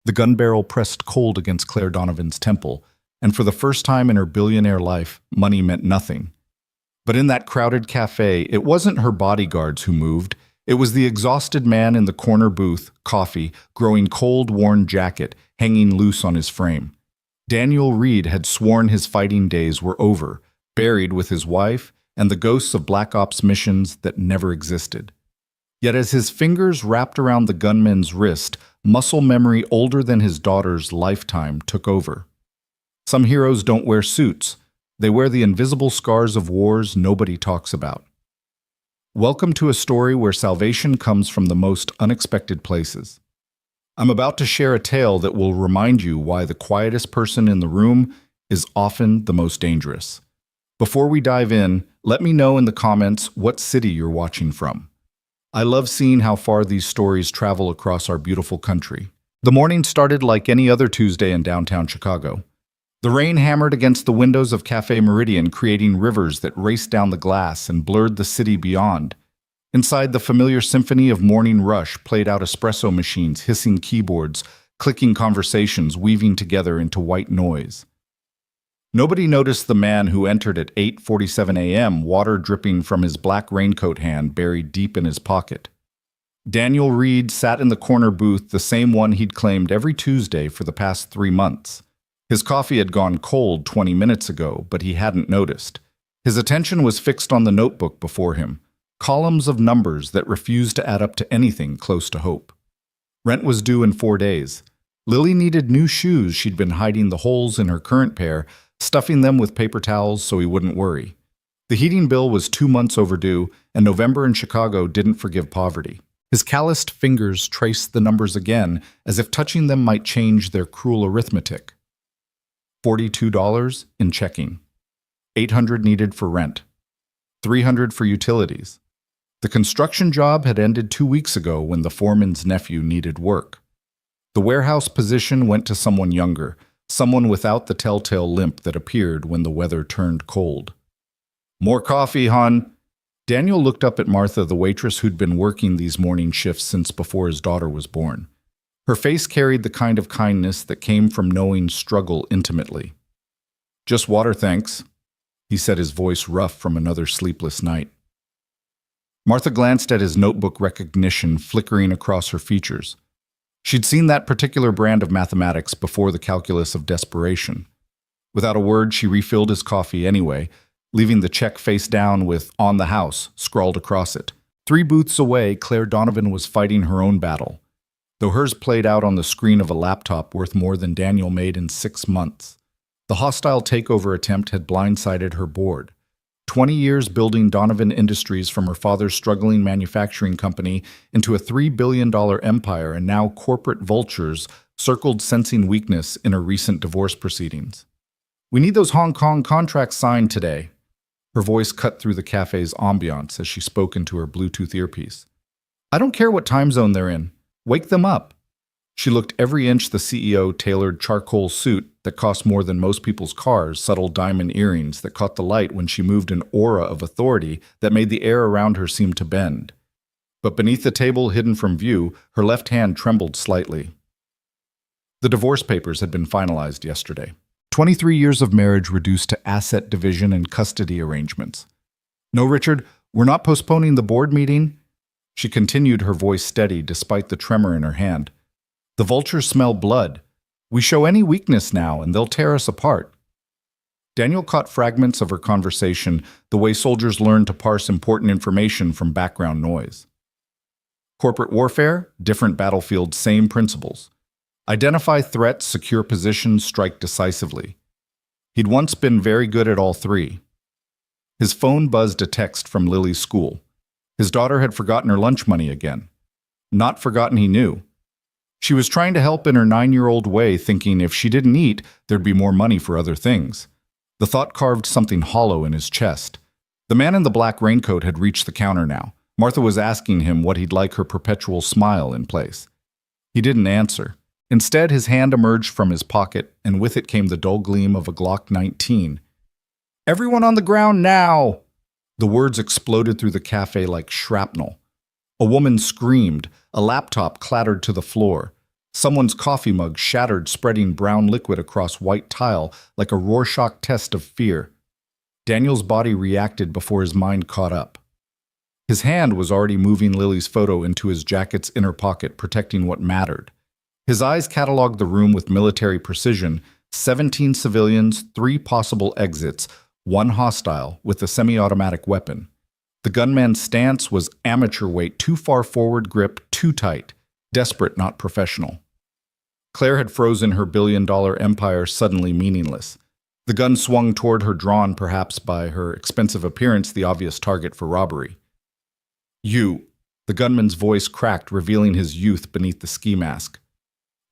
The gun barrel pressed cold against Claire Donovan's temple, and for the first time in her billionaire life, money meant nothing. But in that crowded cafe, it wasn't her bodyguards who moved. It was the exhausted man in the corner booth, coffee, growing cold, worn jacket, hanging loose on his frame. Daniel Reed had sworn his fighting days were over, buried with his wife and the ghosts of Black Ops missions that never existed. Yet as his fingers wrapped around the gunman's wrist, muscle memory older than his daughter's lifetime took over. Some heroes don't wear suits. They wear the invisible scars of wars nobody talks about. Welcome to a story where salvation comes from the most unexpected places. I'm about to share a tale that will remind you why the quietest person in the room is often the most dangerous. Before we dive in, let me know in the comments what city you're watching from. I love seeing how far these stories travel across our beautiful country. The morning started like any other Tuesday in downtown Chicago. The rain hammered against the windows of Cafe Meridian, creating rivers that raced down the glass and blurred the city beyond. Inside, the familiar symphony of morning rush played out espresso machines, hissing keyboards, clicking conversations weaving together into white noise. Nobody noticed the man who entered at 8:47 a.m., water dripping from his black raincoat hand buried deep in his pocket. Daniel Reed sat in the corner booth, the same one he'd claimed every Tuesday for the past 3 months. His coffee had gone cold 20 minutes ago, but he hadn't noticed. His attention was fixed on the notebook before him, columns of numbers that refused to add up to anything close to hope. Rent was due in 4 days. Lily needed new shoes. She'd been hiding the holes in her current pair, stuffing them with paper towels so he wouldn't worry. The heating bill was 2 months overdue, and November in Chicago didn't forgive poverty. His calloused fingers traced the numbers again, as if touching them might change their cruel arithmetic. $42 in checking. $800 needed for rent. $300 for utilities. The construction job had ended 2 weeks ago when the foreman's nephew needed work. The warehouse position went to someone younger, someone without the telltale limp that appeared when the weather turned cold. "More coffee, hon." Daniel looked up at Martha, the waitress who'd been working these morning shifts since before his daughter was born. Her face carried the kind of kindness that came from knowing struggle intimately. "Just water, thanks," he said, his voice rough from another sleepless night. Martha glanced at his notebook, recognition flickering across her features. She'd seen that particular brand of mathematics before, the calculus of desperation. Without a word, she refilled his coffee anyway, leaving the check face down with "On the House" scrawled across it. 3 booths away, Claire Donovan was fighting her own battle, though hers played out on the screen of a laptop worth more than Daniel made in 6 months. The hostile takeover attempt had blindsided her board. 20 years building Donovan Industries from her father's struggling manufacturing company into a $3 billion empire, and now corporate vultures circled, sensing weakness in her recent divorce proceedings. "We need those Hong Kong contracts signed today." Her voice cut through the cafe's ambiance as she spoke into her Bluetooth earpiece. "I don't care what time zone they're in. Wake them up." She looked every inch the CEO-tailored charcoal suit that cost more than most people's cars, subtle diamond earrings that caught the light when she moved, an aura of authority that made the air around her seem to bend. But beneath the table, hidden from view, her left hand trembled slightly. The divorce papers had been finalized yesterday. 23 years of marriage reduced to asset division and custody arrangements. "No, Richard, we're not postponing the board meeting." She continued, her voice steady despite the tremor in her hand. "The vultures smell blood. We show any weakness now, and they'll tear us apart." Daniel caught fragments of her conversation, the way soldiers learn to parse important information from background noise. Corporate warfare, different battlefield, same principles. Identify threats, secure positions, strike decisively. He'd once been very good at all 3. His phone buzzed a text from Lily's school. His daughter had forgotten her lunch money again. Not forgotten, he knew. She was trying to help in her 9-year-old way, thinking if she didn't eat, there'd be more money for other things. The thought carved something hollow in his chest. The man in the black raincoat had reached the counter now. Martha was asking him what he'd like her perpetual smile in place. He didn't answer. Instead, his hand emerged from his pocket, and with it came the dull gleam of a Glock 19. "Everyone on the ground now!" The words exploded through the cafe like shrapnel. A woman screamed. A laptop clattered to the floor. Someone's coffee mug shattered, spreading brown liquid across white tile like a Rorschach test of fear. Daniel's body reacted before his mind caught up. His hand was already moving Lily's photo into his jacket's inner pocket, protecting what mattered. His eyes cataloged the room with military precision: 17 civilians, 3 possible exits, 1 hostile with a semi-automatic weapon. The gunman's stance was amateur weight, too far forward, grip too tight, desperate, not professional. Claire had frozen, her billion-dollar empire suddenly meaningless. The gun swung toward her, drawn perhaps by her expensive appearance, the obvious target for robbery. "You," the gunman's voice cracked, revealing his youth beneath the ski mask.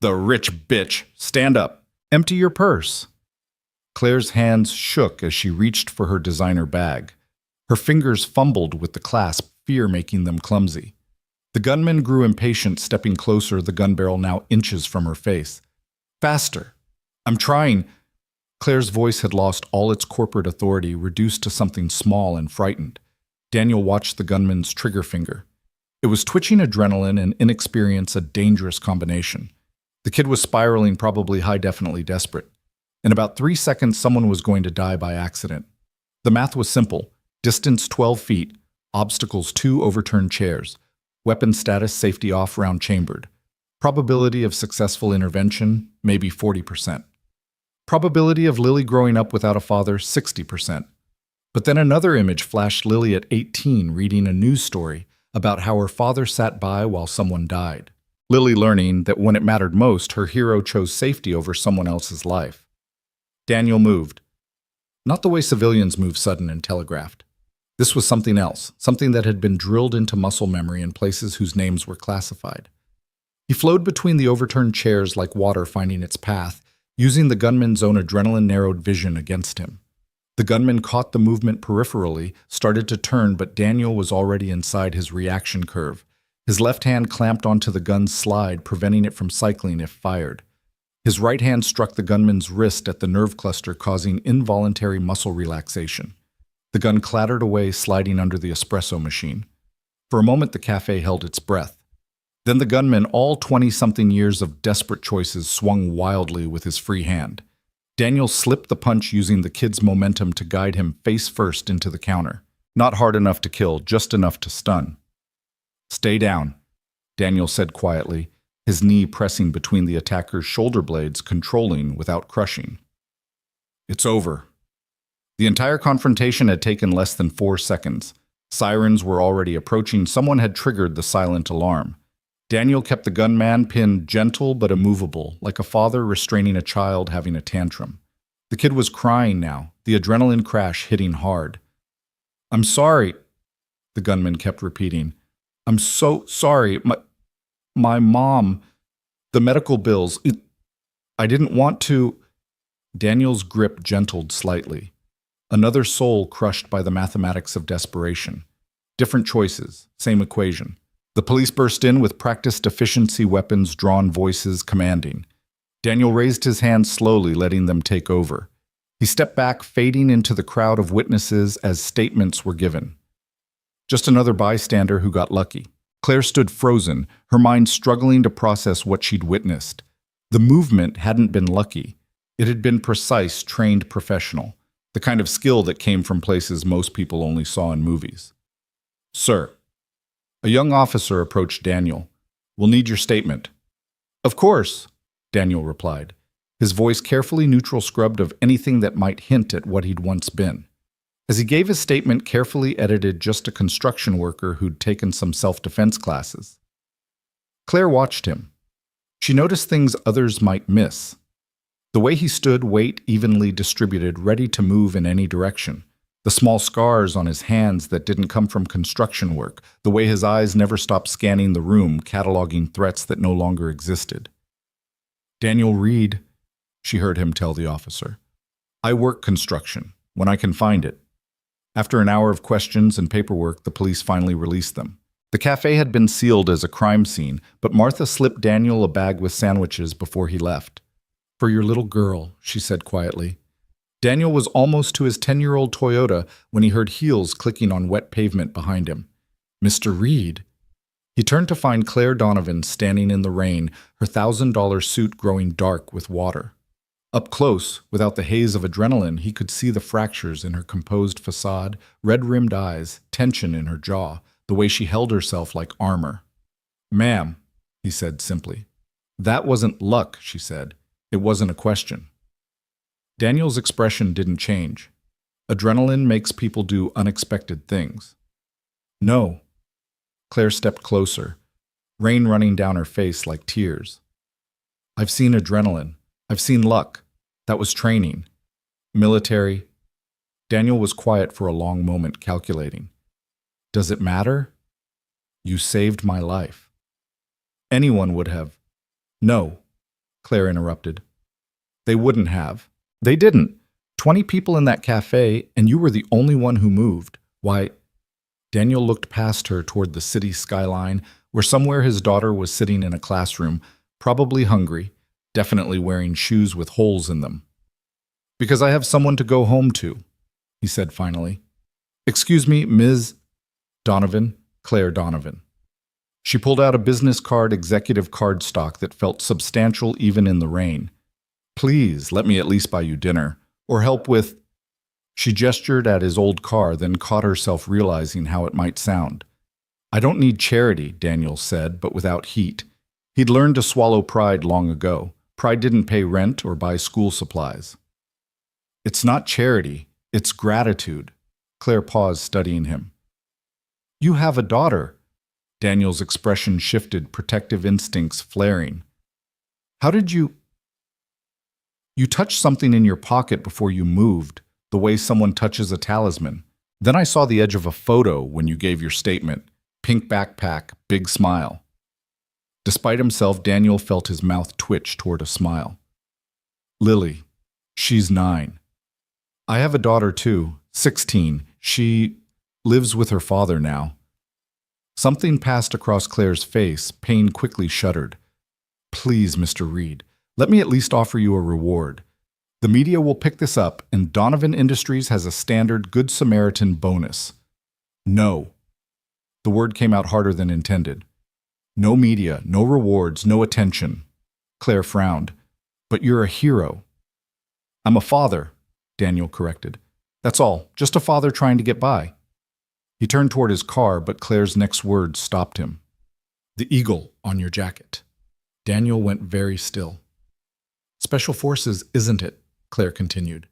"The rich bitch, stand up. Empty your purse." Claire's hands shook as she reached for her designer bag. Her fingers fumbled with the clasp, fear making them clumsy. The gunman grew impatient, stepping closer, the gun barrel now inches from her face. "Faster. I'm trying." Claire's voice had lost all its corporate authority, reduced to something small and frightened. Daniel watched the gunman's trigger finger. It was twitching, adrenaline and inexperience, a dangerous combination. The kid was spiraling, probably high-definitely desperate. In about 3 seconds, someone was going to die by accident. The math was simple. Distance 12 feet, obstacles 2 overturned chairs, weapon status safety off, round chambered. Probability of successful intervention, maybe 40%. Probability of Lily growing up without a father, 60%. But then another image flashed: Lily at 18 reading a news story about how her father sat by while someone died. Lily learning that when it mattered most, her hero chose safety over someone else's life. Daniel moved. Not the way civilians move, sudden and telegraphed. This was something else, something that had been drilled into muscle memory in places whose names were classified. He flowed between the overturned chairs like water finding its path, using the gunman's own adrenaline-narrowed vision against him. The gunman caught the movement peripherally, started to turn, but Daniel was already inside his reaction curve. His left hand clamped onto the gun's slide, preventing it from cycling if fired. His right hand struck the gunman's wrist at the nerve cluster, causing involuntary muscle relaxation. The gun clattered away, sliding under the espresso machine. For a moment, the cafe held its breath. Then the gunman, all 20-something years of desperate choices, swung wildly with his free hand. Daniel slipped the punch, using the kid's momentum to guide him face first into the counter. Not hard enough to kill, just enough to stun. "Stay down," Daniel said quietly, his knee pressing between the attacker's shoulder blades, controlling without crushing. "It's over." The entire confrontation had taken less than 4 seconds. Sirens were already approaching. Someone had triggered the silent alarm. Daniel kept the gunman pinned, gentle but immovable, like a father restraining a child having a tantrum. The kid was crying now, the adrenaline crash hitting hard. "I'm sorry," the gunman kept repeating. "I'm so sorry. My mom, the medical bills, I didn't want to." Daniel's grip gentled slightly. Another soul crushed by the mathematics of desperation. Different choices, same equation. The police burst in with practiced efficiency, weapons drawn, voices commanding. Daniel raised his hand slowly, letting them take over. He stepped back, fading into the crowd of witnesses as statements were given. Just another bystander who got lucky. Claire stood frozen, her mind struggling to process what she'd witnessed. The movement hadn't been lucky. It had been precise, trained, professional. The kind of skill that came from places most people only saw in movies. "Sir." A young officer approached Daniel. "We'll need your statement." "Of course," Daniel replied, his voice carefully neutral, scrubbed of anything that might hint at what he'd once been. As he gave his statement, carefully edited, just a construction worker who'd taken some self-defense classes. Claire watched him. She noticed things others might miss. The way he stood, weight evenly distributed, ready to move in any direction. The small scars on his hands that didn't come from construction work. The way his eyes never stopped scanning the room, cataloging threats that no longer existed. "Daniel Reed," she heard him tell the officer. "I work construction, when I can find it." After an hour of questions and paperwork, the police finally released them. The cafe had been sealed as a crime scene, but Martha slipped Daniel a bag with sandwiches before he left. "For your little girl," she said quietly. Daniel was almost to his 10-year-old Toyota when he heard heels clicking on wet pavement behind him. "Mr. Reed." He turned to find Claire Donovan standing in the rain, her $1,000 suit growing dark with water. Up close, without the haze of adrenaline, he could see the fractures in her composed facade, red-rimmed eyes, tension in her jaw, the way she held herself like armor. "Ma'am," he said simply. "That wasn't luck," she said. "It wasn't a question." Daniel's expression didn't change. Adrenaline makes people do unexpected things. "No." Claire stepped closer, rain running down her face like tears. "I've seen adrenaline. I've seen luck. That was training. Military." Daniel was quiet for a long moment, calculating. "Does it matter? You saved my life." "Anyone would have." "No," Claire interrupted. "They wouldn't have. They didn't. 20 people in that cafe, and you were the only one who moved. Why?" Daniel looked past her toward the city skyline, where somewhere his daughter was sitting in a classroom, probably hungry, definitely wearing shoes with holes in them. "Because I have someone to go home to," he said finally. "Excuse me, Ms. Donovan, Claire Donovan." She pulled out a business card executive cardstock that felt substantial even in the rain. "Please, let me at least buy you dinner, or help with—" She gestured at his old car, then caught herself realizing how it might sound. "I don't need charity," Daniel said, but without heat. He'd learned to swallow pride long ago. Pride didn't pay rent or buy school supplies. "It's not charity, it's gratitude." Claire paused, studying him. "You have a daughter." Daniel's expression shifted, protective instincts flaring. "How did you—" "You touched something in your pocket before you moved, the way someone touches a talisman. Then I saw the edge of a photo when you gave your statement. Pink backpack, big smile." Despite himself, Daniel felt his mouth twitch toward a smile. "Lily. She's 9. I have a daughter too, 16. She lives with her father now." Something passed across Claire's face. Pain quickly shuddered. "Please, Mr. Reed, let me at least offer you a reward. The media will pick this up, and Donovan Industries has a standard Good Samaritan bonus." "No." The word came out harder than intended. "No media, no rewards, no attention." Claire frowned. "But you're a hero." "I'm a father," Daniel corrected. "That's all, just a father trying to get by." He turned toward his car, but Claire's next words stopped him. "The eagle on your jacket." Daniel went very still. "Special Forces, isn't it?" Claire continued.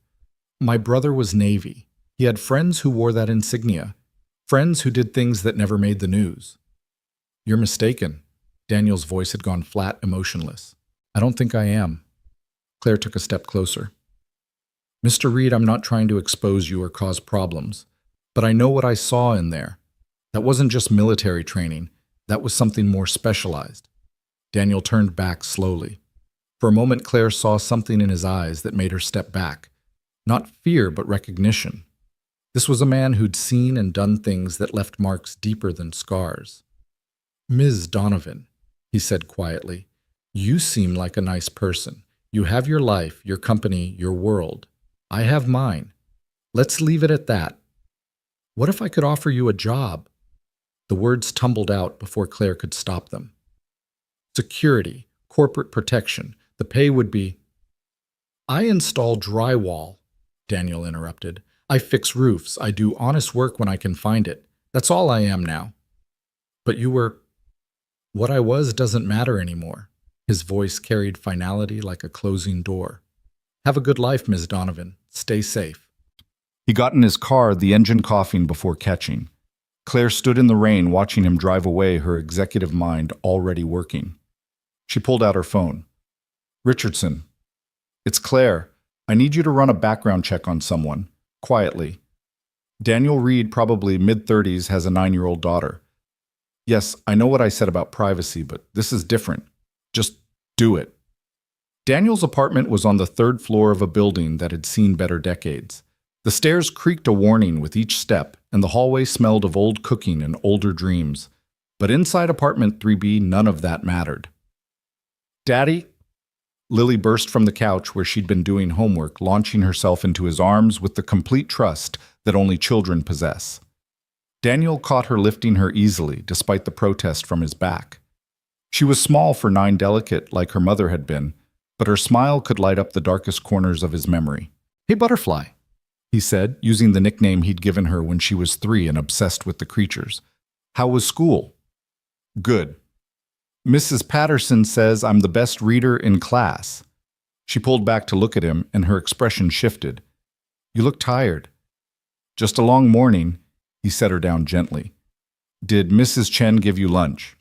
"My brother was Navy. He had friends who wore that insignia, friends who did things that never made the news." "You're mistaken." Daniel's voice had gone flat, emotionless. "I don't think I am." Claire took a step closer. "Mr. Reed, I'm not trying to expose you or cause problems, but I know what I saw in there. That wasn't just military training. That was something more specialized." Daniel turned back slowly. For a moment, Claire saw something in his eyes that made her step back. Not fear, but recognition. This was a man who'd seen and done things that left marks deeper than scars. "Ms. Donovan," he said quietly, "you seem like a nice person. You have your life, your company, your world. I have mine. Let's leave it at that. What if I could offer you a job?" The words tumbled out before Claire could stop them. "Security, corporate protection. The pay would be—" "I install drywall," Daniel interrupted. "I fix roofs. I do honest work when I can find it. That's all I am now." "But you were—" "What I was doesn't matter anymore." His voice carried finality like a closing door. "Have a good life, Ms. Donovan. Stay safe." He got in his car, the engine coughing before catching. Claire stood in the rain, watching him drive away, her executive mind already working. She pulled out her phone. "Richardson. It's Claire. I need you to run a background check on someone. Quietly. Daniel Reed, probably mid-30s, has a 9-year-old daughter. Yes, I know what I said about privacy, but this is different. Just do it." Daniel's apartment was on the 3rd floor of a building that had seen better decades. The stairs creaked a warning with each step, and the hallway smelled of old cooking and older dreams. But inside apartment 3B, none of that mattered. "Daddy?" Lily burst from the couch where she'd been doing homework, launching herself into his arms with the complete trust that only children possess. Daniel caught her lifting her easily, despite the protest from his back. She was small for 9, delicate like her mother had been, but her smile could light up the darkest corners of his memory. "Hey, Butterfly," he said, using the nickname he'd given her when she was 3 and obsessed with the creatures. "How was school?" "Good. Mrs. Patterson says I'm the best reader in class." She pulled back to look at him, and her expression shifted. "You look tired." "Just a long morning," he set her down gently. "Did Mrs. Chen give you lunch?"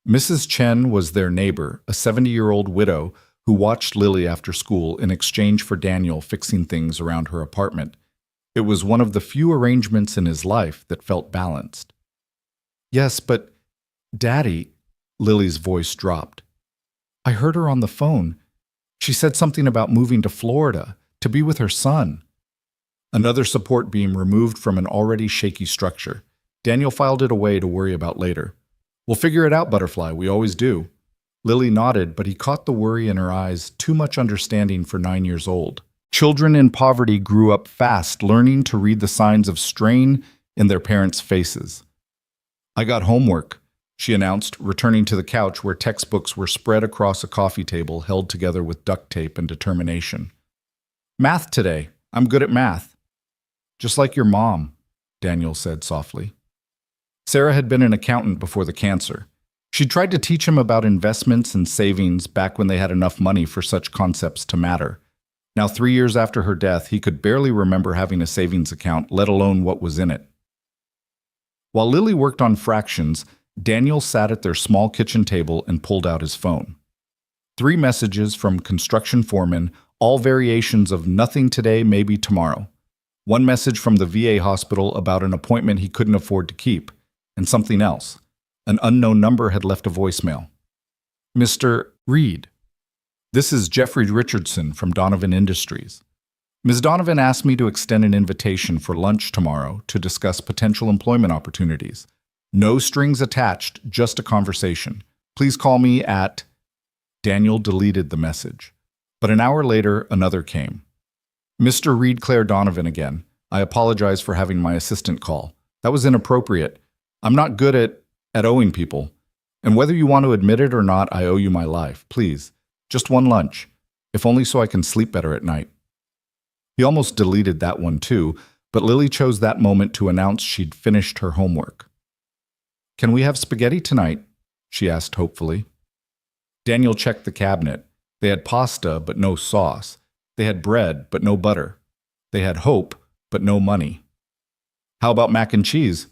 Mrs. Chen was their neighbor, a 70-year-old widow who watched Lily after school in exchange for Daniel fixing things around her apartment. It was one of the few arrangements in his life that felt balanced. "Yes, but, Daddy," Lily's voice dropped. "I heard her on the phone. She said something about moving to Florida to be with her son." Another support beam removed from an already shaky structure. Daniel filed it away to worry about later. "We'll figure it out, Butterfly, we always do." Lily nodded, but he caught the worry in her eyes, too much understanding for 9 years old. Children in poverty grew up fast, learning to read the signs of strain in their parents' faces. "I got homework," she announced, returning to the couch where textbooks were spread across a coffee table held together with duct tape and determination. "Math today. I'm good at math." "Just like your mom," Daniel said softly. Sarah had been an accountant before the cancer. She'd tried to teach him about investments and savings back when they had enough money for such concepts to matter. Now, 3 years after her death, he could barely remember having a savings account, let alone what was in it. While Lily worked on fractions, Daniel sat at their small kitchen table and pulled out his phone. 3 messages from construction foremen, all variations of "nothing today, maybe tomorrow." 1 message from the VA hospital about an appointment he couldn't afford to keep, and something else. An unknown number had left a voicemail. "Mr. Reed, this is Jeffrey Richardson from Donovan Industries. Ms. Donovan asked me to extend an invitation for lunch tomorrow to discuss potential employment opportunities. No strings attached, just a conversation. Please call me at..." Daniel deleted the message. But an hour later, another came. "Mr. Reed, Claire Donovan again. I apologize for having my assistant call. That was inappropriate. I'm not good at owing people. And whether you want to admit it or not, I owe you my life. Please, just one lunch, if only so I can sleep better at night." He almost deleted that one too, but Lily chose that moment to announce she'd finished her homework. "Can we have spaghetti tonight?" she asked hopefully. Daniel checked the cabinet. They had pasta, but no sauce. They had bread, but no butter. They had hope, but no money. "How about mac and cheese?"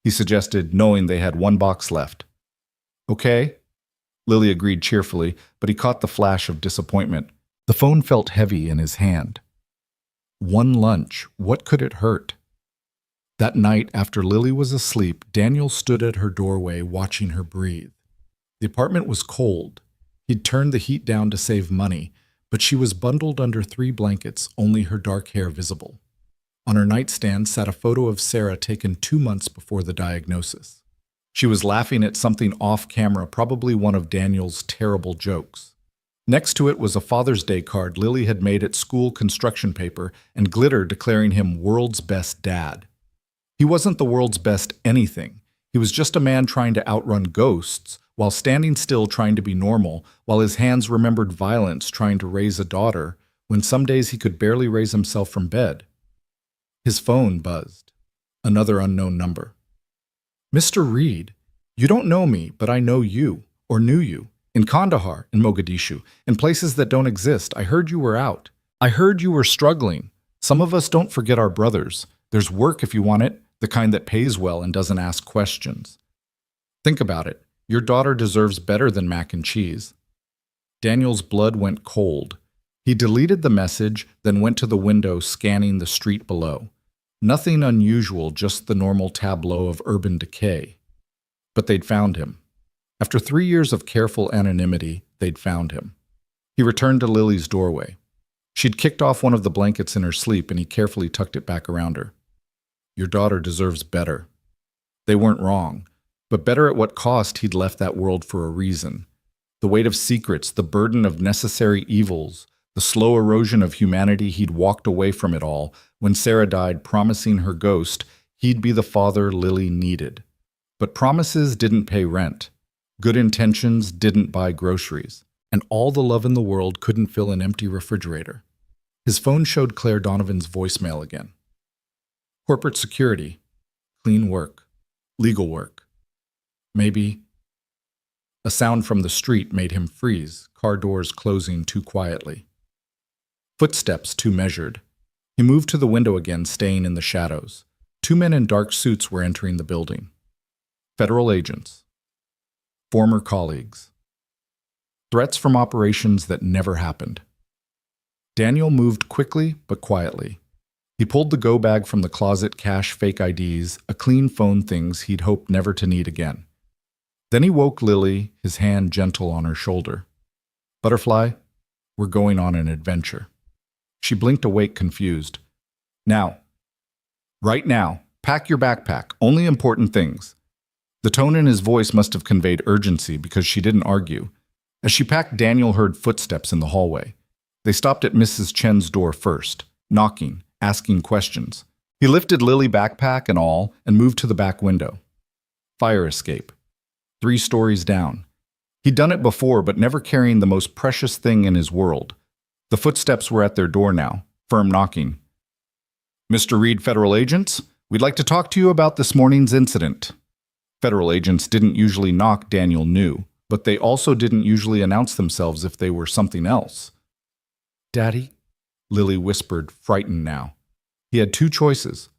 he suggested, knowing they had 1 box left. "Okay," Lily agreed cheerfully, but he caught the flash of disappointment. The phone felt heavy in his hand. 1 lunch, what could it hurt? That night, after Lily was asleep, Daniel stood at her doorway watching her breathe. The apartment was cold. He'd turned the heat down to save money, but she was bundled under 3 blankets, only her dark hair visible. On her nightstand sat a photo of Sarah taken 2 months before the diagnosis. She was laughing at something off camera, probably one of Daniel's terrible jokes. Next to it was a Father's Day card Lily had made at school construction paper and glitter declaring him world's best dad. He wasn't the world's best anything. He was just a man trying to outrun ghosts while standing still trying to be normal, while his hands remembered violence trying to raise a daughter when some days he could barely raise himself from bed. His phone buzzed. Another unknown number. "Mr. Reed, you don't know me, but I know you, or knew you. In Kandahar, in Mogadishu, in places that don't exist. I heard you were out. I heard you were struggling. Some of us don't forget our brothers. There's work if you want it, the kind that pays well and doesn't ask questions. Think about it. Your daughter deserves better than mac and cheese." Daniel's blood went cold. He deleted the message, then went to the window, scanning the street below. Nothing unusual, just the normal tableau of urban decay. But they'd found him. After 3 years of careful anonymity, they'd found him. He returned to Lily's doorway. She'd kicked off one of the blankets in her sleep, and he carefully tucked it back around her. "Your daughter deserves better." They weren't wrong, but better at what cost. He'd left that world for a reason. The weight of secrets, the burden of necessary evils, the slow erosion of humanity. He'd walked away from it all. When Sarah died, promising her ghost He'd be the father Lily needed. But promises didn't pay rent. Good intentions didn't buy groceries. And all the love in the world couldn't fill an empty refrigerator. His phone showed Claire Donovan's voicemail again. Corporate security, clean work, legal work. Maybe. A sound from the street made him freeze, car doors closing too quietly. Footsteps too measured. He moved to the window again, staying in the shadows. 2 men in dark suits were entering the building. Federal agents. Former colleagues. Threats from operations that never happened. Daniel moved quickly but quietly. He pulled the go bag from the closet, cash fake IDs, a clean phone, things he'd hoped never to need again. Then he woke Lily, his hand gentle on her shoulder. Butterfly, we're going on an adventure. She blinked awake, confused. Now. Right now. Pack your backpack. Only important things. The tone in his voice must have conveyed urgency because she didn't argue. As she packed, Daniel heard footsteps in the hallway. They stopped at Mrs. Chen's door first, knocking, asking questions. He lifted Lily, backpack and all, and moved to the back window. Fire escape. 3 stories down. He'd done it before, but never carrying the most precious thing in his world. The footsteps were at their door now, firm knocking. Mr. Reed, federal agents, we'd like to talk to you about this morning's incident. Federal agents didn't usually knock, Daniel knew, but they also didn't usually announce themselves if they were something else. Daddy? Lily whispered, frightened now. He had 2 choices.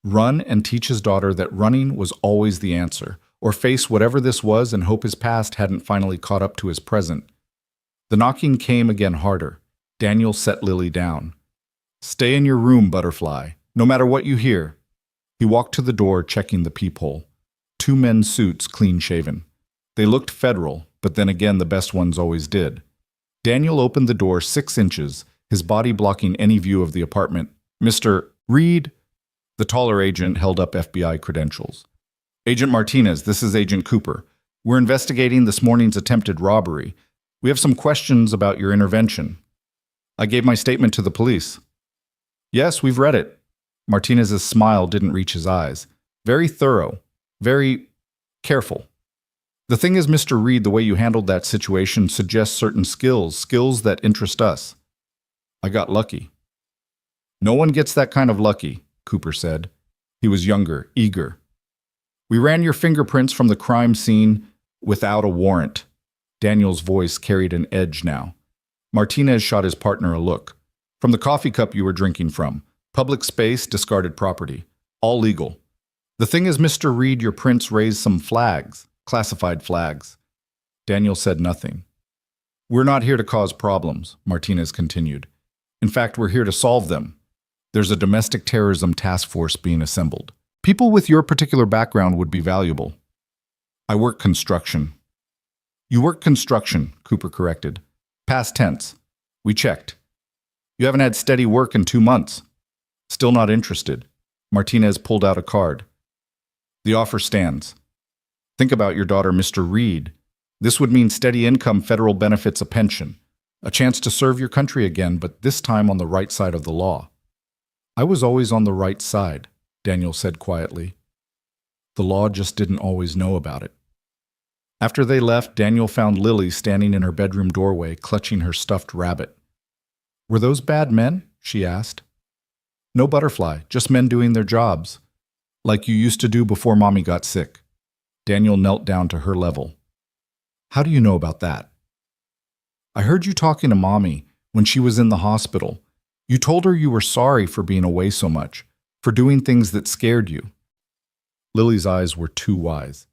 Run and teach his daughter that running was always the answer, or face whatever this was and hope his past hadn't finally caught up to his present. The knocking came again harder. Daniel set Lily down. Stay in your room, Butterfly, no matter what you hear. He walked to the door, checking the peephole. 2 men's suits, clean-shaven. They looked federal, but then again the best ones always did. Daniel opened the door 6 inches, his body blocking any view of the apartment. Mr. Reed? The taller agent held up FBI credentials. Agent Martinez, this is Agent Cooper. We're investigating this morning's attempted robbery. We have some questions about your intervention. I gave my statement to the police. Yes, we've read it. Martinez's smile didn't reach his eyes. Very thorough. Very careful. The thing is, Mr. Reed, the way you handled that situation suggests certain skills that interest us. I got lucky. No one gets that kind of lucky, Cooper said. He was younger, eager. We ran your fingerprints from the crime scene without a warrant. Daniel's voice carried an edge now. Martinez shot his partner a look. From the coffee cup you were drinking from. Public space, discarded property. All legal. The thing is, Mr. Reed, your prints raised some flags. Classified flags. Daniel said nothing. We're not here to cause problems, Martinez continued. In fact, we're here to solve them. There's a domestic terrorism task force being assembled. People with your particular background would be valuable. I work construction. You work construction, Cooper corrected. Past tense. We checked. You haven't had steady work in 2 months. Still not interested. Martinez pulled out a card. The offer stands. Think about your daughter, Mr. Reed. This would mean steady income, federal benefits, a pension. A chance to serve your country again, but this time on the right side of the law. I was always on the right side, Daniel said quietly. The law just didn't always know about it. After they left, Daniel found Lily standing in her bedroom doorway, clutching her stuffed rabbit. Were those bad men? She asked. No, Butterfly, just men doing their jobs. Like you used to do before Mommy got sick. Daniel knelt down to her level. How do you know about that? I heard you talking to Mommy when she was in the hospital. You told her you were sorry for being away so much, for doing things that scared you. Lily's eyes were too wise.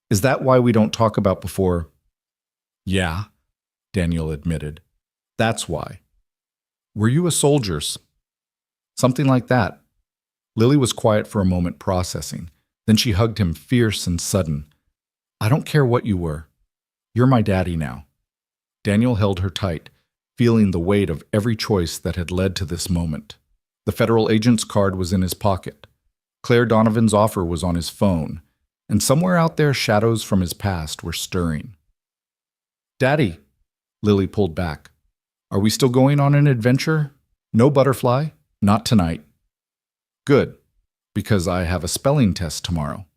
Is that why we don't talk about before? Yeah, Daniel admitted. That's why. Were you a soldier? Something like that. Lily was quiet for a moment, processing. Then she hugged him, fierce and sudden. I don't care what you were. You're my daddy now. Daniel held her tight, feeling the weight of every choice that had led to this moment. The federal agent's card was in his pocket. Claire Donovan's offer was on his phone, and somewhere out there shadows from his past were stirring. Daddy, Lily pulled back. Are we still going on an adventure? No, Butterfly, not tonight. Good. Because I have a spelling test tomorrow.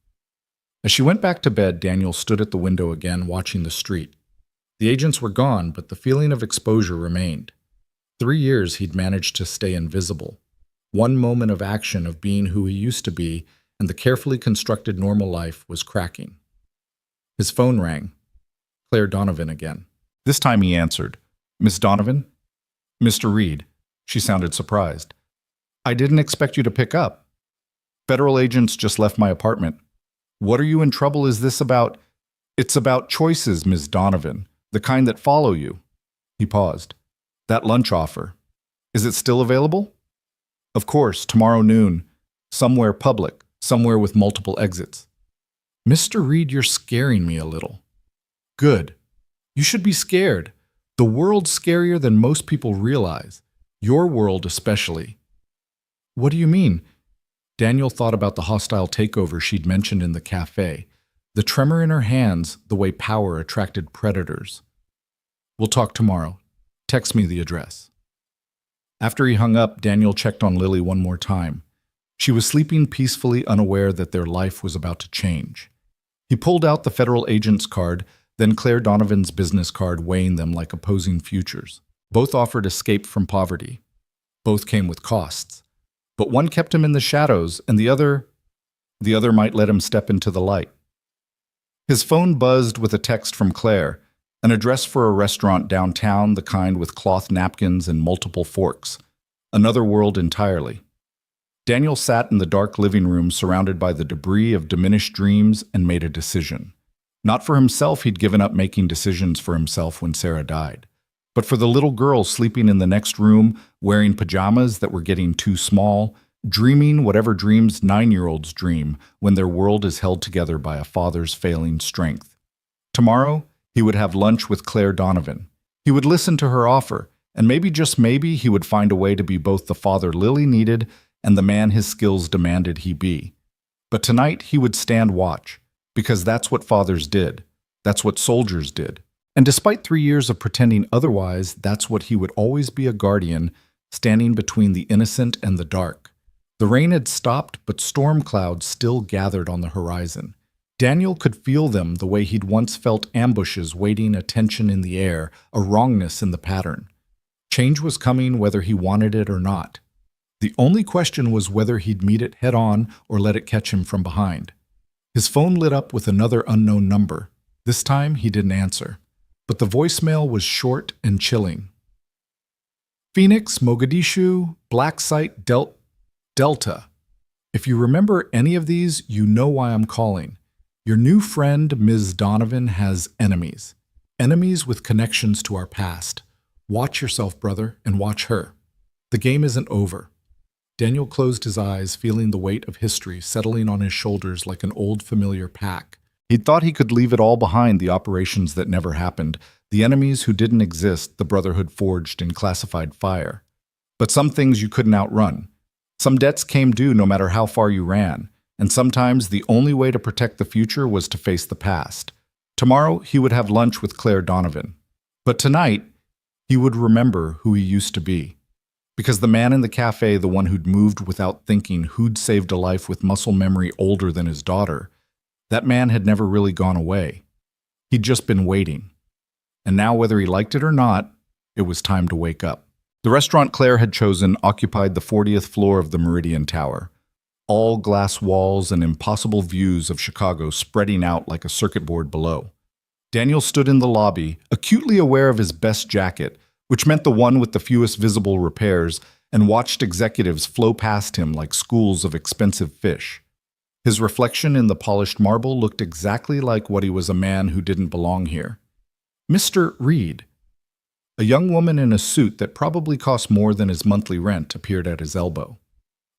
As she went back to bed, Daniel stood at the window again, watching the street. The agents were gone, but the feeling of exposure remained. 3 years he'd managed to stay invisible. One moment of action of being who he used to be, and the carefully constructed normal life was cracking. His phone rang. Claire Donovan again. This time he answered. Miss Donovan? Mr. Reed. She sounded surprised. I didn't expect you to pick up. Federal agents just left my apartment. What are you in trouble is this about? It's about choices, Miss Donovan, the kind that follow you. He paused. That lunch offer. Is it still available? Of course, tomorrow noon. Somewhere public, somewhere with multiple exits. Mr. Reed, you're scaring me a little. Good. You should be scared. The world's scarier than most people realize. Your world especially. What do you mean? Daniel thought about the hostile takeover she'd mentioned in the cafe, the tremor in her hands, the way power attracted predators. We'll talk tomorrow. Text me the address. After he hung up, Daniel checked on Lily one more time. She was sleeping peacefully, unaware that their life was about to change. He pulled out the federal agent's card, then Claire Donovan's business card, weighing them like opposing futures. Both offered escape from poverty. Both came with costs. But one kept him in the shadows, and the other might let him step into the light. His phone buzzed with a text from Claire, an address for a restaurant downtown, the kind with cloth napkins and multiple forks. Another world entirely. Daniel sat in the dark living room surrounded by the debris of diminished dreams and made a decision. Not for himself, he'd given up making decisions for himself when Sarah died, but for the little girl sleeping in the next room, wearing pajamas that were getting too small, dreaming whatever dreams 9-year-olds dream when their world is held together by a father's failing strength. Tomorrow, he would have lunch with Claire Donovan. He would listen to her offer, and maybe, just maybe, he would find a way to be both the father Lily needed and the man his skills demanded he be. But tonight, he would stand watch, because that's what fathers did. That's what soldiers did. And despite 3 years of pretending otherwise, that's what he would always be, a guardian, standing between the innocent and the dark. The rain had stopped, but storm clouds still gathered on the horizon. Daniel could feel them the way he'd once felt ambushes waiting, a tension in the air, a wrongness in the pattern. Change was coming whether he wanted it or not. The only question was whether he'd meet it head-on or let it catch him from behind. His phone lit up with another unknown number. This time, he didn't answer. But the voicemail was short and chilling. Phoenix, Mogadishu, Black Site, Delta. If you remember any of these, you know why I'm calling. Your new friend, Ms. Donovan, has enemies. Enemies with connections to our past. Watch yourself, brother, and watch her. The game isn't over. Daniel closed his eyes, feeling the weight of history settling on his shoulders like an old familiar pack. He'd thought he could leave it all behind, the operations that never happened, the enemies who didn't exist, the brotherhood forged in classified fire. But some things you couldn't outrun. Some debts came due no matter how far you ran, and sometimes the only way to protect the future was to face the past. Tomorrow, he would have lunch with Claire Donovan. But tonight, he would remember who he used to be. Because the man in the cafe, the one who'd moved without thinking, who'd saved a life with muscle memory older than his daughter, that man had never really gone away. He'd just been waiting. And now, whether he liked it or not, it was time to wake up. The restaurant Claire had chosen occupied the 40th floor of the Meridian Tower. All glass walls and impossible views of Chicago spreading out like a circuit board below. Daniel stood in the lobby, acutely aware of his best jacket, which meant the one with the fewest visible repairs, and watched executives flow past him like schools of expensive fish. His reflection in the polished marble looked exactly like what he was, a man who didn't belong here. Mr. Reed. A young woman in a suit that probably cost more than his monthly rent appeared at his elbow.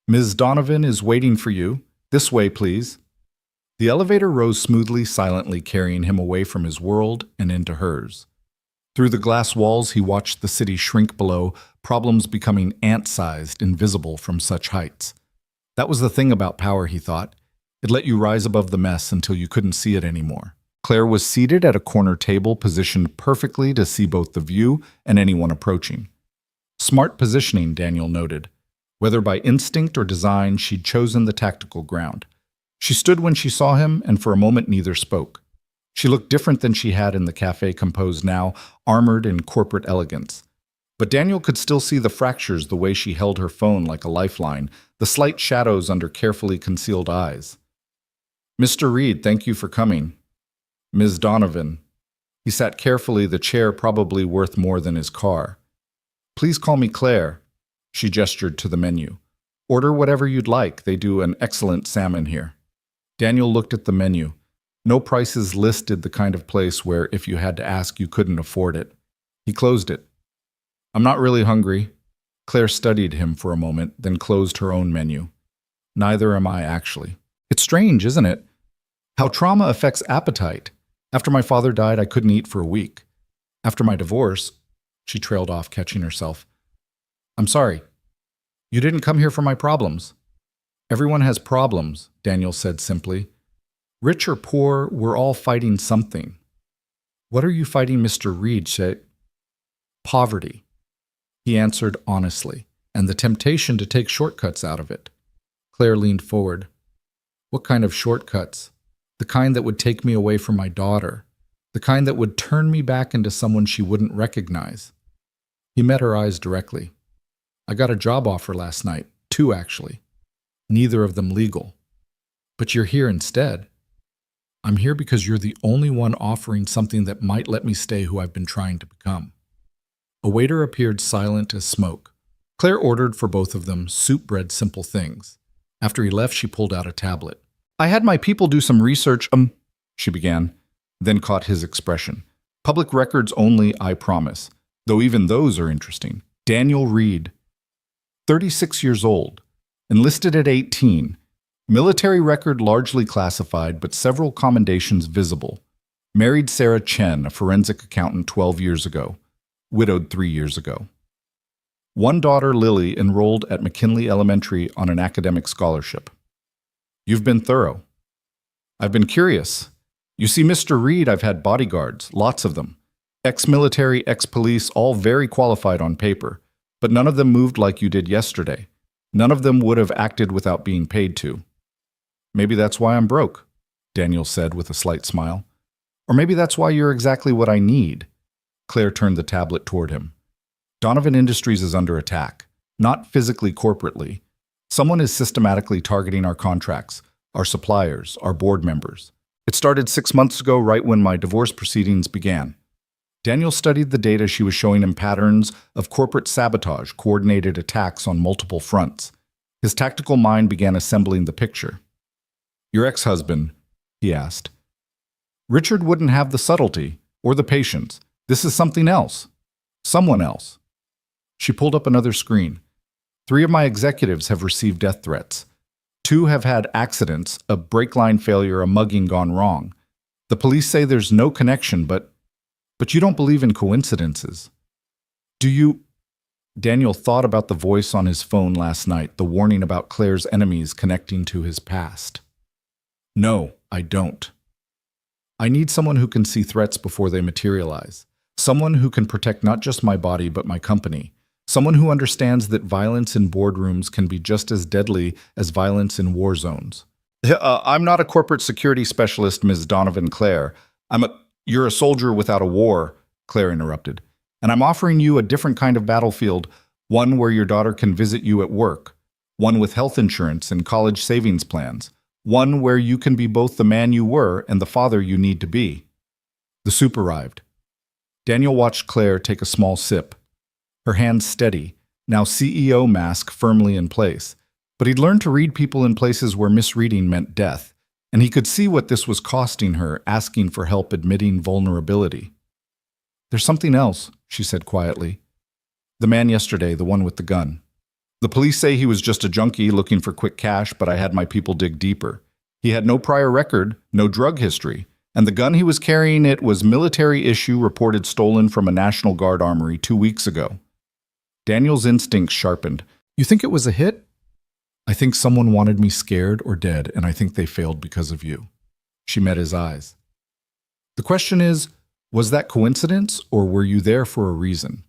Ms. Donovan is waiting for you. This way, please. The elevator rose smoothly, silently, carrying him away from his world and into hers. Through the glass walls, he watched the city shrink below, problems becoming ant-sized, invisible from such heights. That was the thing about power, he thought. It let you rise above the mess until you couldn't see it anymore. Claire was seated at a corner table, positioned perfectly to see both the view and anyone approaching. Smart positioning, Daniel noted. Whether by instinct or design, she'd chosen the tactical ground. She stood when she saw him, and for a moment neither spoke. She looked different than she had in the cafe composed now, armored in corporate elegance. But Daniel could still see the fractures the way she held her phone like a lifeline, the slight shadows under carefully concealed eyes. "Mr. Reed, thank you for coming." "Ms. Donovan." He sat carefully, the chair probably worth more than his car. "Please call me Claire." She gestured to the menu. "Order whatever you'd like. They do an excellent salmon here." Daniel looked at the menu. No prices listed, the kind of place where if you had to ask, you couldn't afford it. He closed it. "I'm not really hungry." Claire studied him for a moment, then closed her own menu. "Neither am I, actually. It's strange, isn't it? How trauma affects appetite. After my father died, I couldn't eat for a week. After my divorce," she trailed off, catching herself. "I'm sorry. You didn't come here for my problems." "Everyone has problems," Daniel said simply. "Rich or poor, we're all fighting something." "What are you fighting, Mr. Reed?" "Poverty," he answered honestly, "and the temptation to take shortcuts out of it." Claire leaned forward. "What kind of shortcuts?" "The kind that would take me away from my daughter. The kind that would turn me back into someone she wouldn't recognize." He met her eyes directly. "I got a job offer last night. 2, actually. Neither of them legal. But you're here instead." "I'm here because you're the only one offering something that might let me stay who I've been trying to become." A waiter appeared, silent as smoke. Claire ordered for both of them soup, bread, simple things. After he left, she pulled out a tablet. "I had my people do some research, she began, then caught his expression. "Public records only, I promise, though even those are interesting." Daniel Reed, 36 years old, enlisted at 18, military record largely classified but several commendations visible. Married Sarah Chen, a forensic accountant 12 years ago, widowed 3 years ago. One daughter, Lily, enrolled at McKinley Elementary on an academic scholarship. "You've been thorough." "I've been curious. You see, Mr. Reed, I've had bodyguards, lots of them. Ex-military, ex-police, all very qualified on paper, but none of them moved like you did yesterday. None of them would have acted without being paid to." "Maybe that's why I'm broke," Daniel said with a slight smile. "Or maybe that's why you're exactly what I need." Claire turned the tablet toward him. "Donovan Industries is under attack, not physically, corporately. Someone is systematically targeting our contracts, our suppliers, our board members. It started 6 months ago, right when my divorce proceedings began." Daniel studied the data. She was showing him patterns of corporate sabotage, coordinated attacks on multiple fronts. His tactical mind began assembling the picture. "Your ex-husband?" he asked. "Richard wouldn't have the subtlety or the patience. This is something else. Someone else." She pulled up another screen. 3 of my executives have received death threats. 2 have had accidents, a brake line failure, a mugging gone wrong. The police say there's no connection, but you don't believe in coincidences. Do you? Daniel thought about the voice on his phone last night, the warning about Claire's enemies connecting to his past. "No, I don't. I need someone who can see threats before they materialize. Someone who can protect not just my body, but my company. Someone who understands that violence in boardrooms can be just as deadly as violence in war zones." I'm not a corporate security specialist, Ms. Donovan Claire. You're a soldier without a war," Claire interrupted. "And I'm offering you a different kind of battlefield, one where your daughter can visit you at work, one with health insurance and college savings plans, one where you can be both the man you were and the father you need to be." The soup arrived. Daniel watched Claire take a small sip. Her hands steady, now CEO mask firmly in place. But he'd learned to read people in places where misreading meant death, and he could see what this was costing her, asking for help, admitting vulnerability. "There's something else," she said quietly. "The man yesterday, the one with the gun. The police say he was just a junkie looking for quick cash, but I had my people dig deeper. He had no prior record, no drug history, and the gun he was carrying, it was military issue, reported stolen from a National Guard armory 2 weeks ago." Daniel's instincts sharpened. "You think it was a hit?" "I think someone wanted me scared or dead, and I think they failed because of you." She met his eyes. "The question is, was that coincidence, or were you there for a reason?"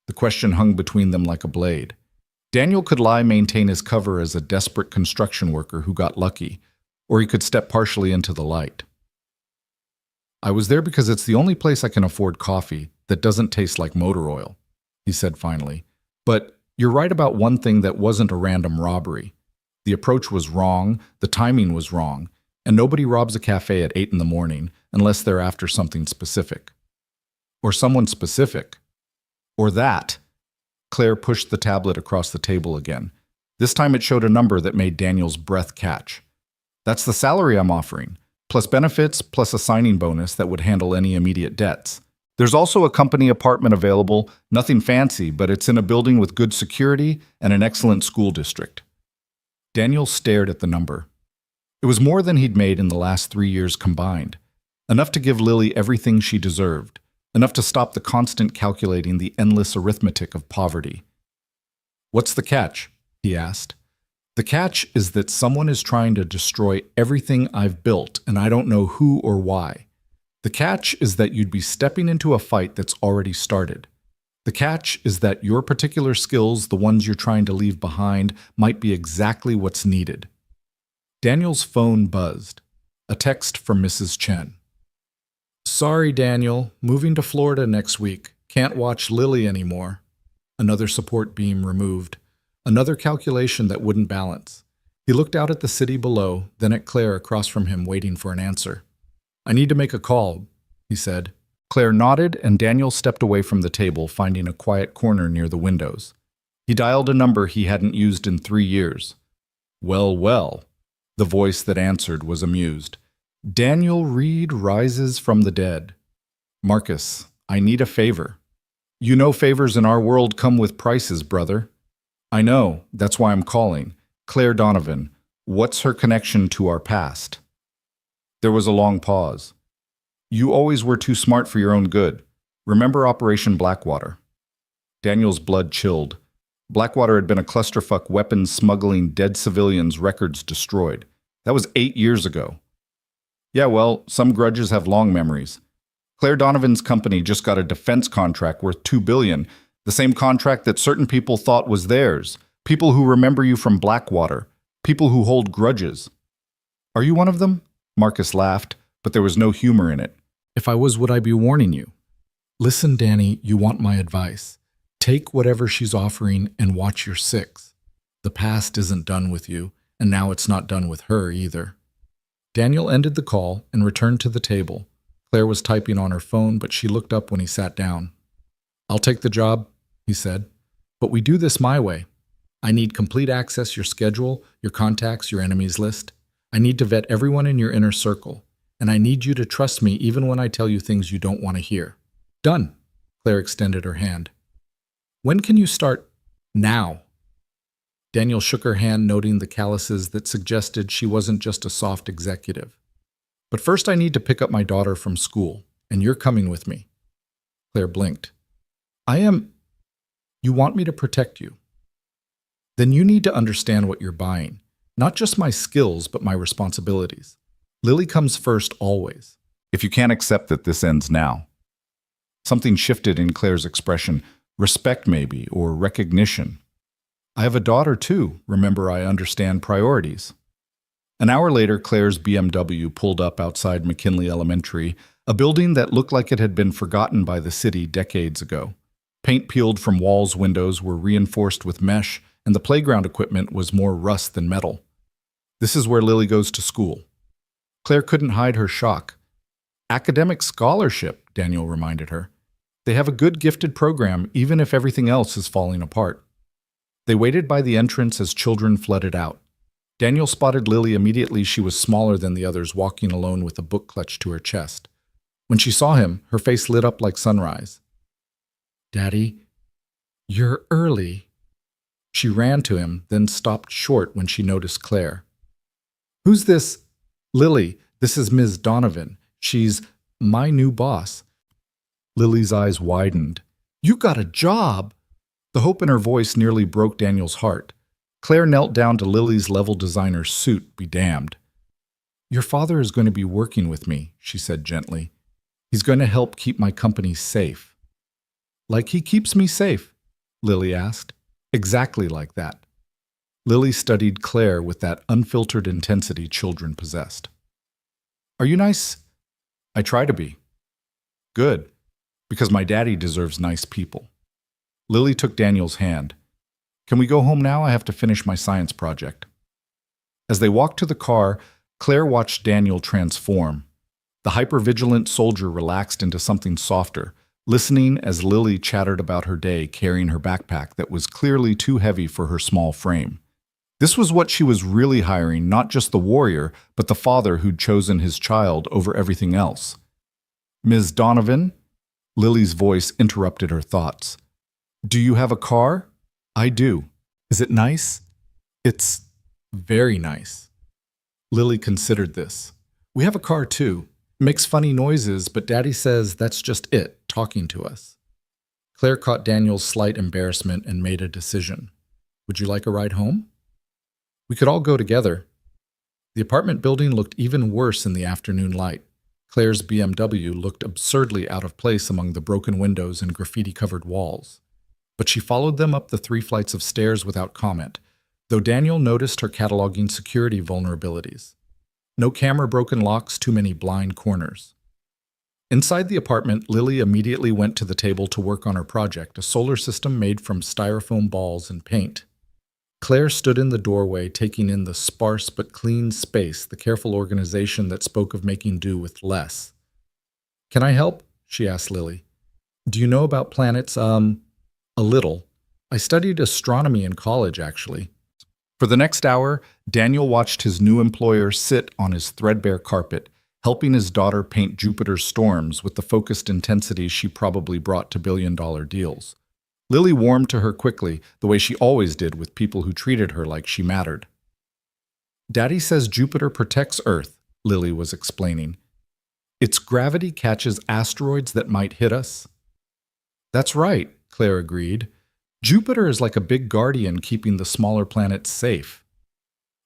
The question hung between them like a blade. Daniel could lie, maintain his cover as a desperate construction worker who got lucky, or he could step partially into the light. I was there because it's the only place I can afford coffee that doesn't taste like motor oil, he said finally. But you're right about one thing that wasn't a random robbery. The approach was wrong, the timing was wrong, and nobody robs a cafe at 8 in the morning unless they're after something specific. Or someone specific. Or that. Claire pushed the tablet across the table again. This time it showed a number that made Daniel's breath catch. That's the salary I'm offering, plus benefits, plus a signing bonus that would handle any immediate debts. There's also a company apartment available, nothing fancy, but it's in a building with good security and an excellent school district. Daniel stared at the number. It was more than he'd made in the last 3 years combined. Enough to give Lily everything she deserved. Enough to stop the constant calculating, the endless arithmetic of poverty. What's the catch? He asked. The catch is that someone is trying to destroy everything I've built, and I don't know who or why. The catch is that you'd be stepping into a fight that's already started. The catch is that your particular skills, the ones you're trying to leave behind, might be exactly what's needed. Daniel's phone buzzed. A text from Mrs. Chen. Sorry, Daniel. Moving to Florida next week. Can't watch Lily anymore. Another support beam removed. Another calculation that wouldn't balance. He looked out at the city below, then at Claire across from him, waiting for an answer. I need to make a call, he said. Claire nodded, and Daniel stepped away from the table, finding a quiet corner near the windows. He dialed a number he hadn't used in 3 years. Well, well. The voice that answered was amused. Daniel Reed rises from the dead. Marcus, I need a favor. You know favors in our world come with prices, brother. I know, that's why I'm calling. Claire Donovan, what's her connection to our past? There was a long pause. You always were too smart for your own good. Remember Operation Blackwater? Daniel's blood chilled. Blackwater had been a clusterfuck, weapons smuggling, dead civilians, records destroyed. That was 8 years ago. Yeah, well, some grudges have long memories. Claire Donovan's company just got a defense contract worth $2 billion, the same contract that certain people thought was theirs, people who remember you from Blackwater, people who hold grudges. Are you one of them? Marcus laughed, but there was no humor in it. If I was, would I be warning you? Listen, Danny, you want my advice. Take whatever she's offering and watch your six. The past isn't done with you, and now it's not done with her either. Daniel ended the call and returned to the table. Claire was typing on her phone, but she looked up when he sat down. I'll take the job, he said, but we do this my way. I need complete access, your schedule, your contacts, your enemies list. I need to vet everyone in your inner circle, and I need you to trust me even when I tell you things you don't want to hear. Done. Claire extended her hand. When can you start? Now. Daniel shook her hand, noting the calluses that suggested she wasn't just a soft executive. But first I need to pick up my daughter from school, and you're coming with me. Claire blinked. You want me to protect you? Then you need to understand what you're buying. Not just my skills, but my responsibilities. Lily comes first always. If you can't accept that this ends now. Something shifted in Claire's expression. Respect maybe, or recognition. I have a daughter too. Remember, I understand priorities. An hour later, Claire's BMW pulled up outside McKinley Elementary, a building that looked like it had been forgotten by the city decades ago. Paint peeled from walls, windows were reinforced with mesh, and the playground equipment was more rust than metal. This is where Lily goes to school. Claire couldn't hide her shock. Academic scholarship, Daniel reminded her. They have a good gifted program, even if everything else is falling apart. They waited by the entrance as children flooded out. Daniel spotted Lily immediately. She was smaller than the others, walking alone with a book clutched to her chest. When she saw him, her face lit up like sunrise. Daddy, you're early. She ran to him, then stopped short when she noticed Claire. Who's this? Lily, this is Ms. Donovan. She's my new boss. Lily's eyes widened. You got a job! The hope in her voice nearly broke Daniel's heart. Claire knelt down to Lily's level designer's suit, be damned. Your father is going to be working with me, she said gently. He's going to help keep my company safe. Like he keeps me safe? Lily asked. Exactly like that. Lily studied Claire with that unfiltered intensity children possessed. Are you nice? I try to be. Good, because my daddy deserves nice people. Lily took Daniel's hand. Can we go home now? I have to finish my science project. As they walked to the car, Claire watched Daniel transform. The hypervigilant soldier relaxed into something softer, listening as Lily chattered about her day carrying her backpack that was clearly too heavy for her small frame. This was what she was really hiring, not just the warrior, but the father who'd chosen his child over everything else. Ms. Donovan? Lily's voice interrupted her thoughts. Do you have a car? I do. Is it nice? It's very nice. Lily considered this. We have a car too. It makes funny noises, but Daddy says that's just it, talking to us. Claire caught Daniel's slight embarrassment and made a decision. Would you like a ride home? We could all go together. The apartment building looked even worse in the afternoon light. Claire's BMW looked absurdly out of place among the broken windows and graffiti-covered walls. But she followed them up the 3 flights of stairs without comment, though Daniel noticed her cataloging security vulnerabilities. No camera-broken locks, too many blind corners. Inside the apartment, Lily immediately went to the table to work on her project, a solar system made from styrofoam balls and paint. Claire stood in the doorway, taking in the sparse but clean space, the careful organization that spoke of making do with less. Can I help? She asked Lily. Do you know about planets? A little. I studied astronomy in college, actually. For the next hour, Daniel watched his new employer sit on his threadbare carpet, helping his daughter paint Jupiter's storms with the focused intensity she probably brought to billion-dollar deals. Lily warmed to her quickly, the way she always did with people who treated her like she mattered. Daddy says Jupiter protects Earth, Lily was explaining. Its gravity catches asteroids that might hit us. That's right, Claire agreed. Jupiter is like a big guardian keeping the smaller planets safe.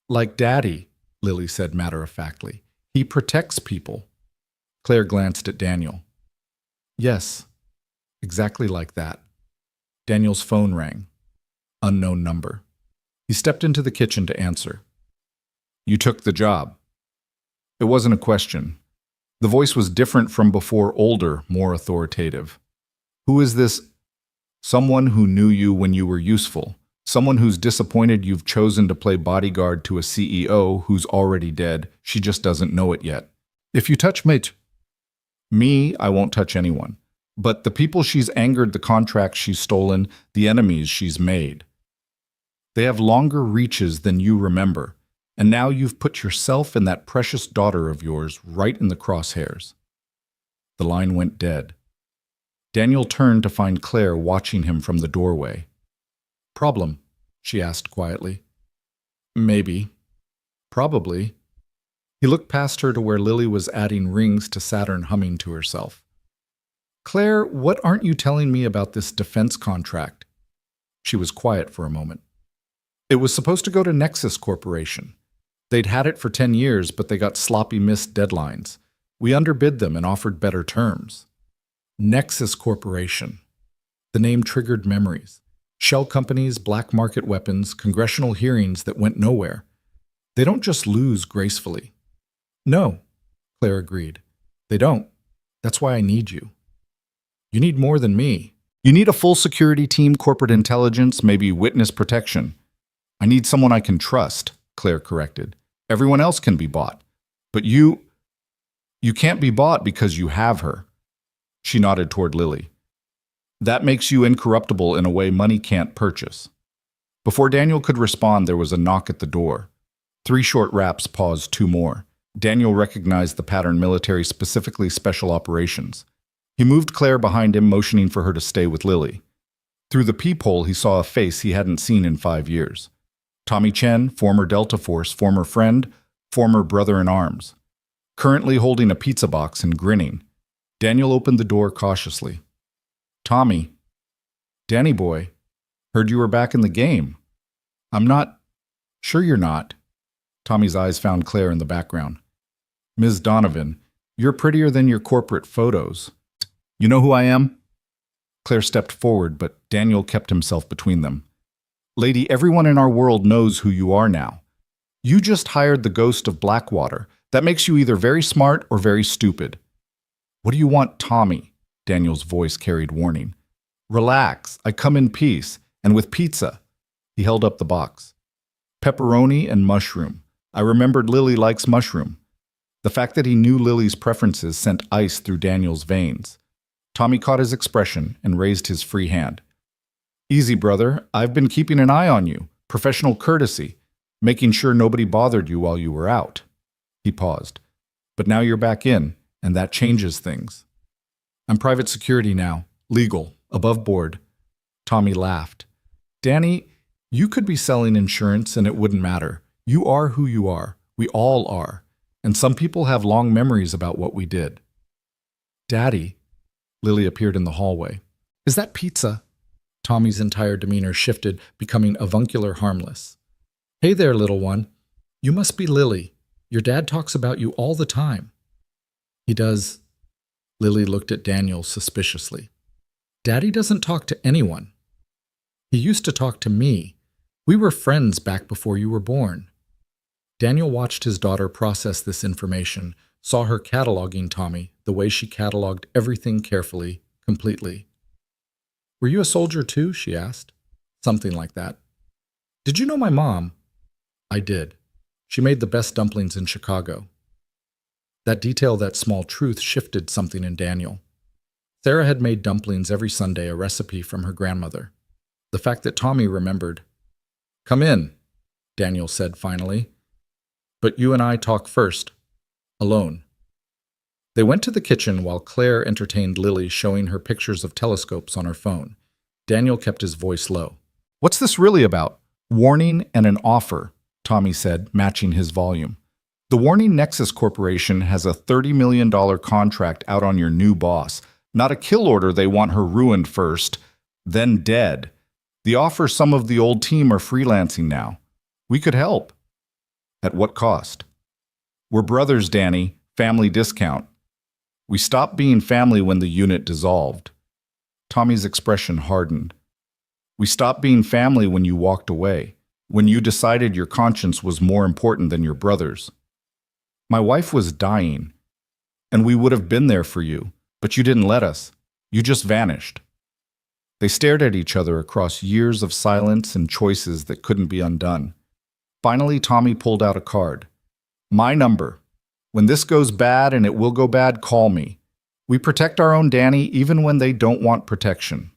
Like Daddy, Lily said matter-of-factly. He protects people. Claire glanced at Daniel. Yes, exactly like that. Daniel's phone rang. Unknown number. He stepped into the kitchen to answer. You took the job. It wasn't a question. The voice was different from before, older, more authoritative. Who is this? Someone who knew you when you were useful. Someone who's disappointed you've chosen to play bodyguard to a CEO who's already dead. She just doesn't know it yet. If you touch me, I won't touch anyone. But the people she's angered, the contracts she's stolen, the enemies she's made. They have longer reaches than you remember, and now you've put yourself and that precious daughter of yours right in the crosshairs. The line went dead. Daniel turned to find Claire watching him from the doorway. Problem? She asked quietly. Maybe. Probably. He looked past her to where Lily was adding rings to Saturn, humming to herself. Claire, what aren't you telling me about this defense contract? She was quiet for a moment. It was supposed to go to Nexus Corporation. They'd had it for 10 years, but they got sloppy missed deadlines. We underbid them and offered better terms. Nexus Corporation. The name triggered memories. Shell companies, black market weapons, congressional hearings that went nowhere. They don't just lose gracefully. No, Claire agreed. They don't. That's why I need you. You need more than me. You need a full security team, corporate intelligence, maybe witness protection. I need someone I can trust, Claire corrected. Everyone else can be bought. But you can't be bought because you have her. She nodded toward Lily. That makes you incorruptible in a way money can't purchase. Before Daniel could respond, there was a knock at the door. 3 short raps paused 2 more. Daniel recognized the pattern: military, specifically special operations. He moved Claire behind him, motioning for her to stay with Lily. Through the peephole, he saw a face he hadn't seen in 5 years. Tommy Chen, former Delta Force, former friend, former brother-in-arms. Currently holding a pizza box and grinning. Daniel opened the door cautiously. Tommy. Danny boy. Heard you were back in the game. I'm not. Sure you're not. Tommy's eyes found Claire in the background. Ms. Donovan, you're prettier than your corporate photos. You know who I am? Claire stepped forward, but Daniel kept himself between them. Lady, everyone in our world knows who you are now. You just hired the ghost of Blackwater. That makes you either very smart or very stupid. What do you want, Tommy? Daniel's voice carried warning. Relax, I come in peace, and with pizza. He held up the box. Pepperoni and mushroom. I remembered Lily likes mushroom. The fact that he knew Lily's preferences sent ice through Daniel's veins. Tommy caught his expression and raised his free hand. Easy, brother. I've been keeping an eye on you. Professional courtesy. Making sure nobody bothered you while you were out. He paused. But now you're back in, and that changes things. I'm private security now. Legal. Above board. Tommy laughed. Danny, you could be selling insurance and it wouldn't matter. You are who you are. We all are. And some people have long memories about what we did. Daddy, Lily appeared in the hallway. Is that pizza? Tommy's entire demeanor shifted, becoming avuncular harmless. Hey there, little one. You must be Lily. Your dad talks about you all the time. He does. Lily looked at Daniel suspiciously. Daddy doesn't talk to anyone. He used to talk to me. We were friends back before you were born. Daniel watched his daughter process this information, saw her cataloging Tommy the way she cataloged everything carefully, completely. Were you a soldier too? She asked. Something like that. Did you know my mom? I did. She made the best dumplings in Chicago. That detail, that small truth, shifted something in Daniel. Sarah had made dumplings every Sunday, a recipe from her grandmother. The fact that Tommy remembered. Come in, Daniel said finally. But you and I talk first. Alone. They went to the kitchen while Claire entertained Lily, showing her pictures of telescopes on her phone. Daniel kept his voice low. What's this really about? Warning and an offer, Tommy said, matching his volume. The Warning Nexus Corporation has a $30 million contract out on your new boss. Not a kill order, they want her ruined first, then dead. The offer, some of the old team are freelancing now. We could help. At what cost? We're brothers, Danny. Family discount. We stopped being family when the unit dissolved. Tommy's expression hardened. We stopped being family when you walked away, when you decided your conscience was more important than your brother's. My wife was dying, and we would have been there for you, but you didn't let us. You just vanished. They stared at each other across years of silence and choices that couldn't be undone. Finally, Tommy pulled out a card. My number. When this goes bad, and it will go bad, call me. We protect our own Danny even when they don't want protection.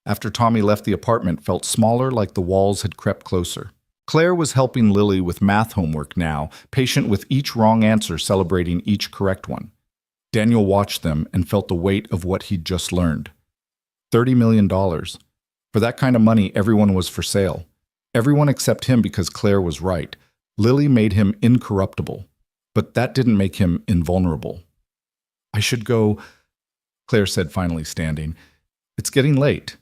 After Tommy left, the apartment felt smaller, like the walls had crept closer. Claire was helping Lily with math homework now, patient with each wrong answer, celebrating each correct one. Daniel watched them and felt the weight of what he'd just learned. $30 million. For that kind of money, everyone was for sale. Everyone except him, because Claire was right. Lily made him incorruptible, but that didn't make him invulnerable. I should go, Claire said, finally standing. It's getting late.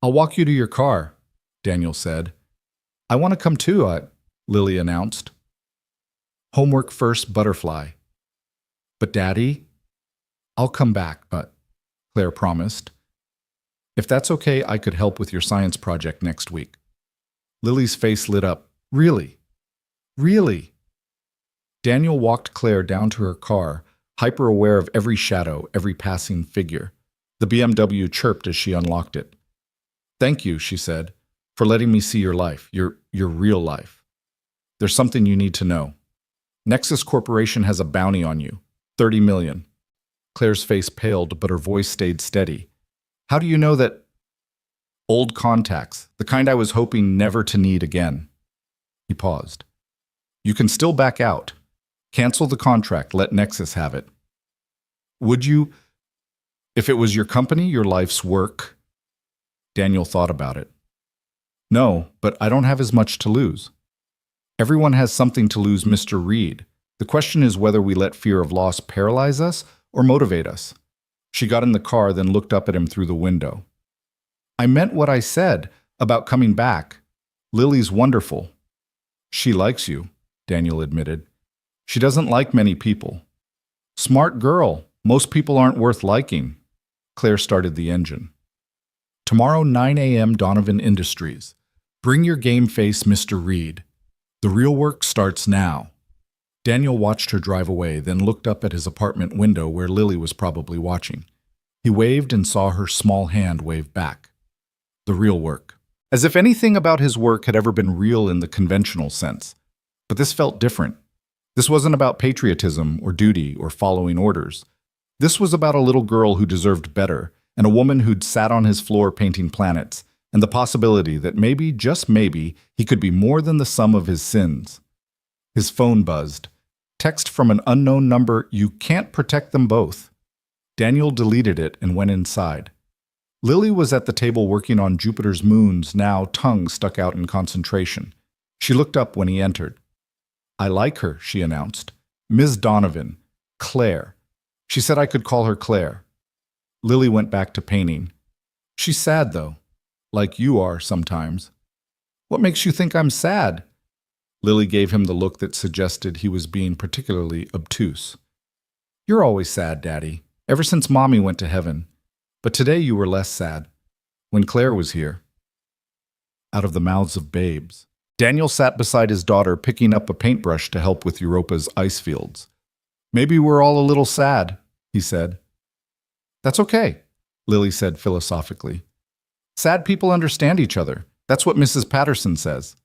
I'll walk you to your car, Daniel said. I want to come too, Lily announced. Homework first, butterfly. But Daddy? I'll come back, but Claire promised. If that's okay, I could help with your science project next week. Lily's face lit up. Really? Really? Daniel walked Claire down to her car, hyper-aware of every shadow, every passing figure. The BMW chirped as she unlocked it. Thank you, she said, for letting me see your life, your real life. There's something you need to know. Nexus Corporation has a bounty on you. $30 million. Claire's face paled, but her voice stayed steady. How do you know that? Old contacts, the kind I was hoping never to need again. He paused. You can still back out. Cancel the contract, let Nexus have it. Would you, if it was your company, your life's work? Daniel thought about it. No, but I don't have as much to lose. Everyone has something to lose, Mr. Reed. The question is whether we let fear of loss paralyze us or motivate us. She got in the car, then looked up at him through the window. I meant what I said about coming back. Lily's wonderful. She likes you, Daniel admitted. She doesn't like many people. Smart girl. Most people aren't worth liking. Claire started the engine. Tomorrow, 9 a.m., Donovan Industries. Bring your game face, Mr. Reed. The real work starts now. Daniel watched her drive away, then looked up at his apartment window where Lily was probably watching. He waved and saw her small hand wave back. The real work. As if anything about his work had ever been real in the conventional sense. But this felt different. This wasn't about patriotism or duty or following orders. This was about a little girl who deserved better, and a woman who'd sat on his floor painting planets, and the possibility that maybe, just maybe, he could be more than the sum of his sins. His phone buzzed. Text from an unknown number, "You can't protect them both." Daniel deleted it and went inside. Lily was at the table working on Jupiter's moons, now tongue stuck out in concentration. She looked up when he entered. "I like her," she announced. "Ms. Donovan. Claire. She said I could call her Claire." Lily went back to painting. "She's sad, though. Like you are sometimes." "What makes you think I'm sad?" Lily gave him the look that suggested he was being particularly obtuse. "You're always sad, Daddy, ever since Mommy went to heaven. But today you were less sad. When Claire was here." Out of the mouths of babes. Daniel sat beside his daughter, picking up a paintbrush to help with Europa's ice fields. "Maybe we're all a little sad," he said. "That's okay," Lily said philosophically. "Sad people understand each other. That's what Mrs. Patterson says."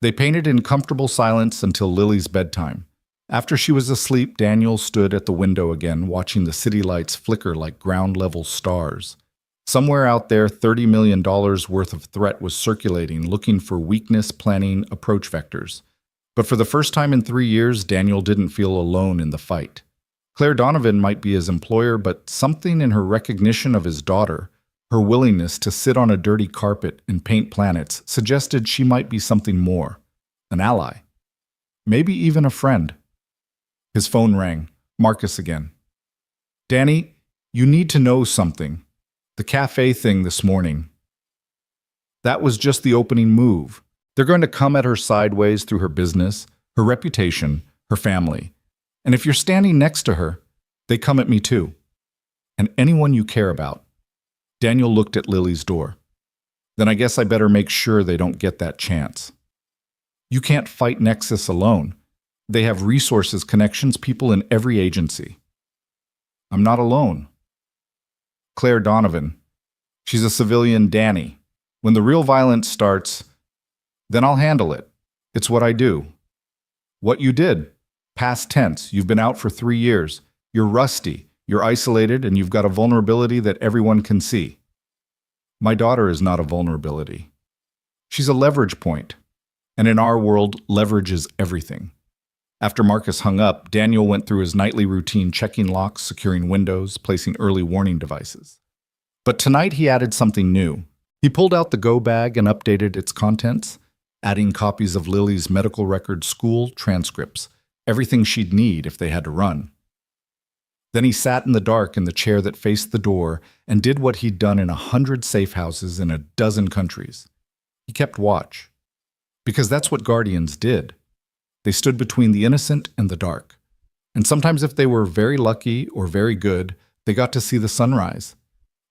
They painted in comfortable silence until Lily's bedtime. After she was asleep, Daniel stood at the window again, watching the city lights flicker like ground-level stars. Somewhere out there, $30 million worth of threat was circulating, looking for weakness, planning, approach vectors. But for the first time in 3 years, Daniel didn't feel alone in the fight. Claire Donovan might be his employer, but something in her recognition of his daughter, her willingness to sit on a dirty carpet and paint planets, suggested she might be something more. An ally. Maybe even a friend. His phone rang. Marcus again. "Danny, you need to know something. The cafe thing this morning. That was just the opening move. They're going to come at her sideways through her business, her reputation, her family. And if you're standing next to her, they come at me too. And anyone you care about." Daniel looked at Lily's door. "Then I guess I better make sure they don't get that chance. You can't fight Nexus alone. They have resources, connections, people in every agency." "I'm not alone." Claire Donovan. She's a civilian Danny. When the real violence starts, then I'll handle it. It's what I do. What you did. Past tense. You've been out for 3 years. You're rusty. You're isolated, and you've got a vulnerability that everyone can see. My daughter is not a vulnerability. She's a leverage point. And in our world, leverage is everything. After Marcus hung up, Daniel went through his nightly routine, checking locks, securing windows, placing early warning devices. But tonight he added something new. He pulled out the go bag and updated its contents, adding copies of Lily's medical record, school transcripts, everything she'd need if they had to run. Then he sat in the dark in the chair that faced the door and did what he'd done in 100 safe houses in a dozen countries. He kept watch. Because that's what guardians did. They stood between the innocent and the dark. And sometimes if they were very lucky or very good, they got to see the sunrise.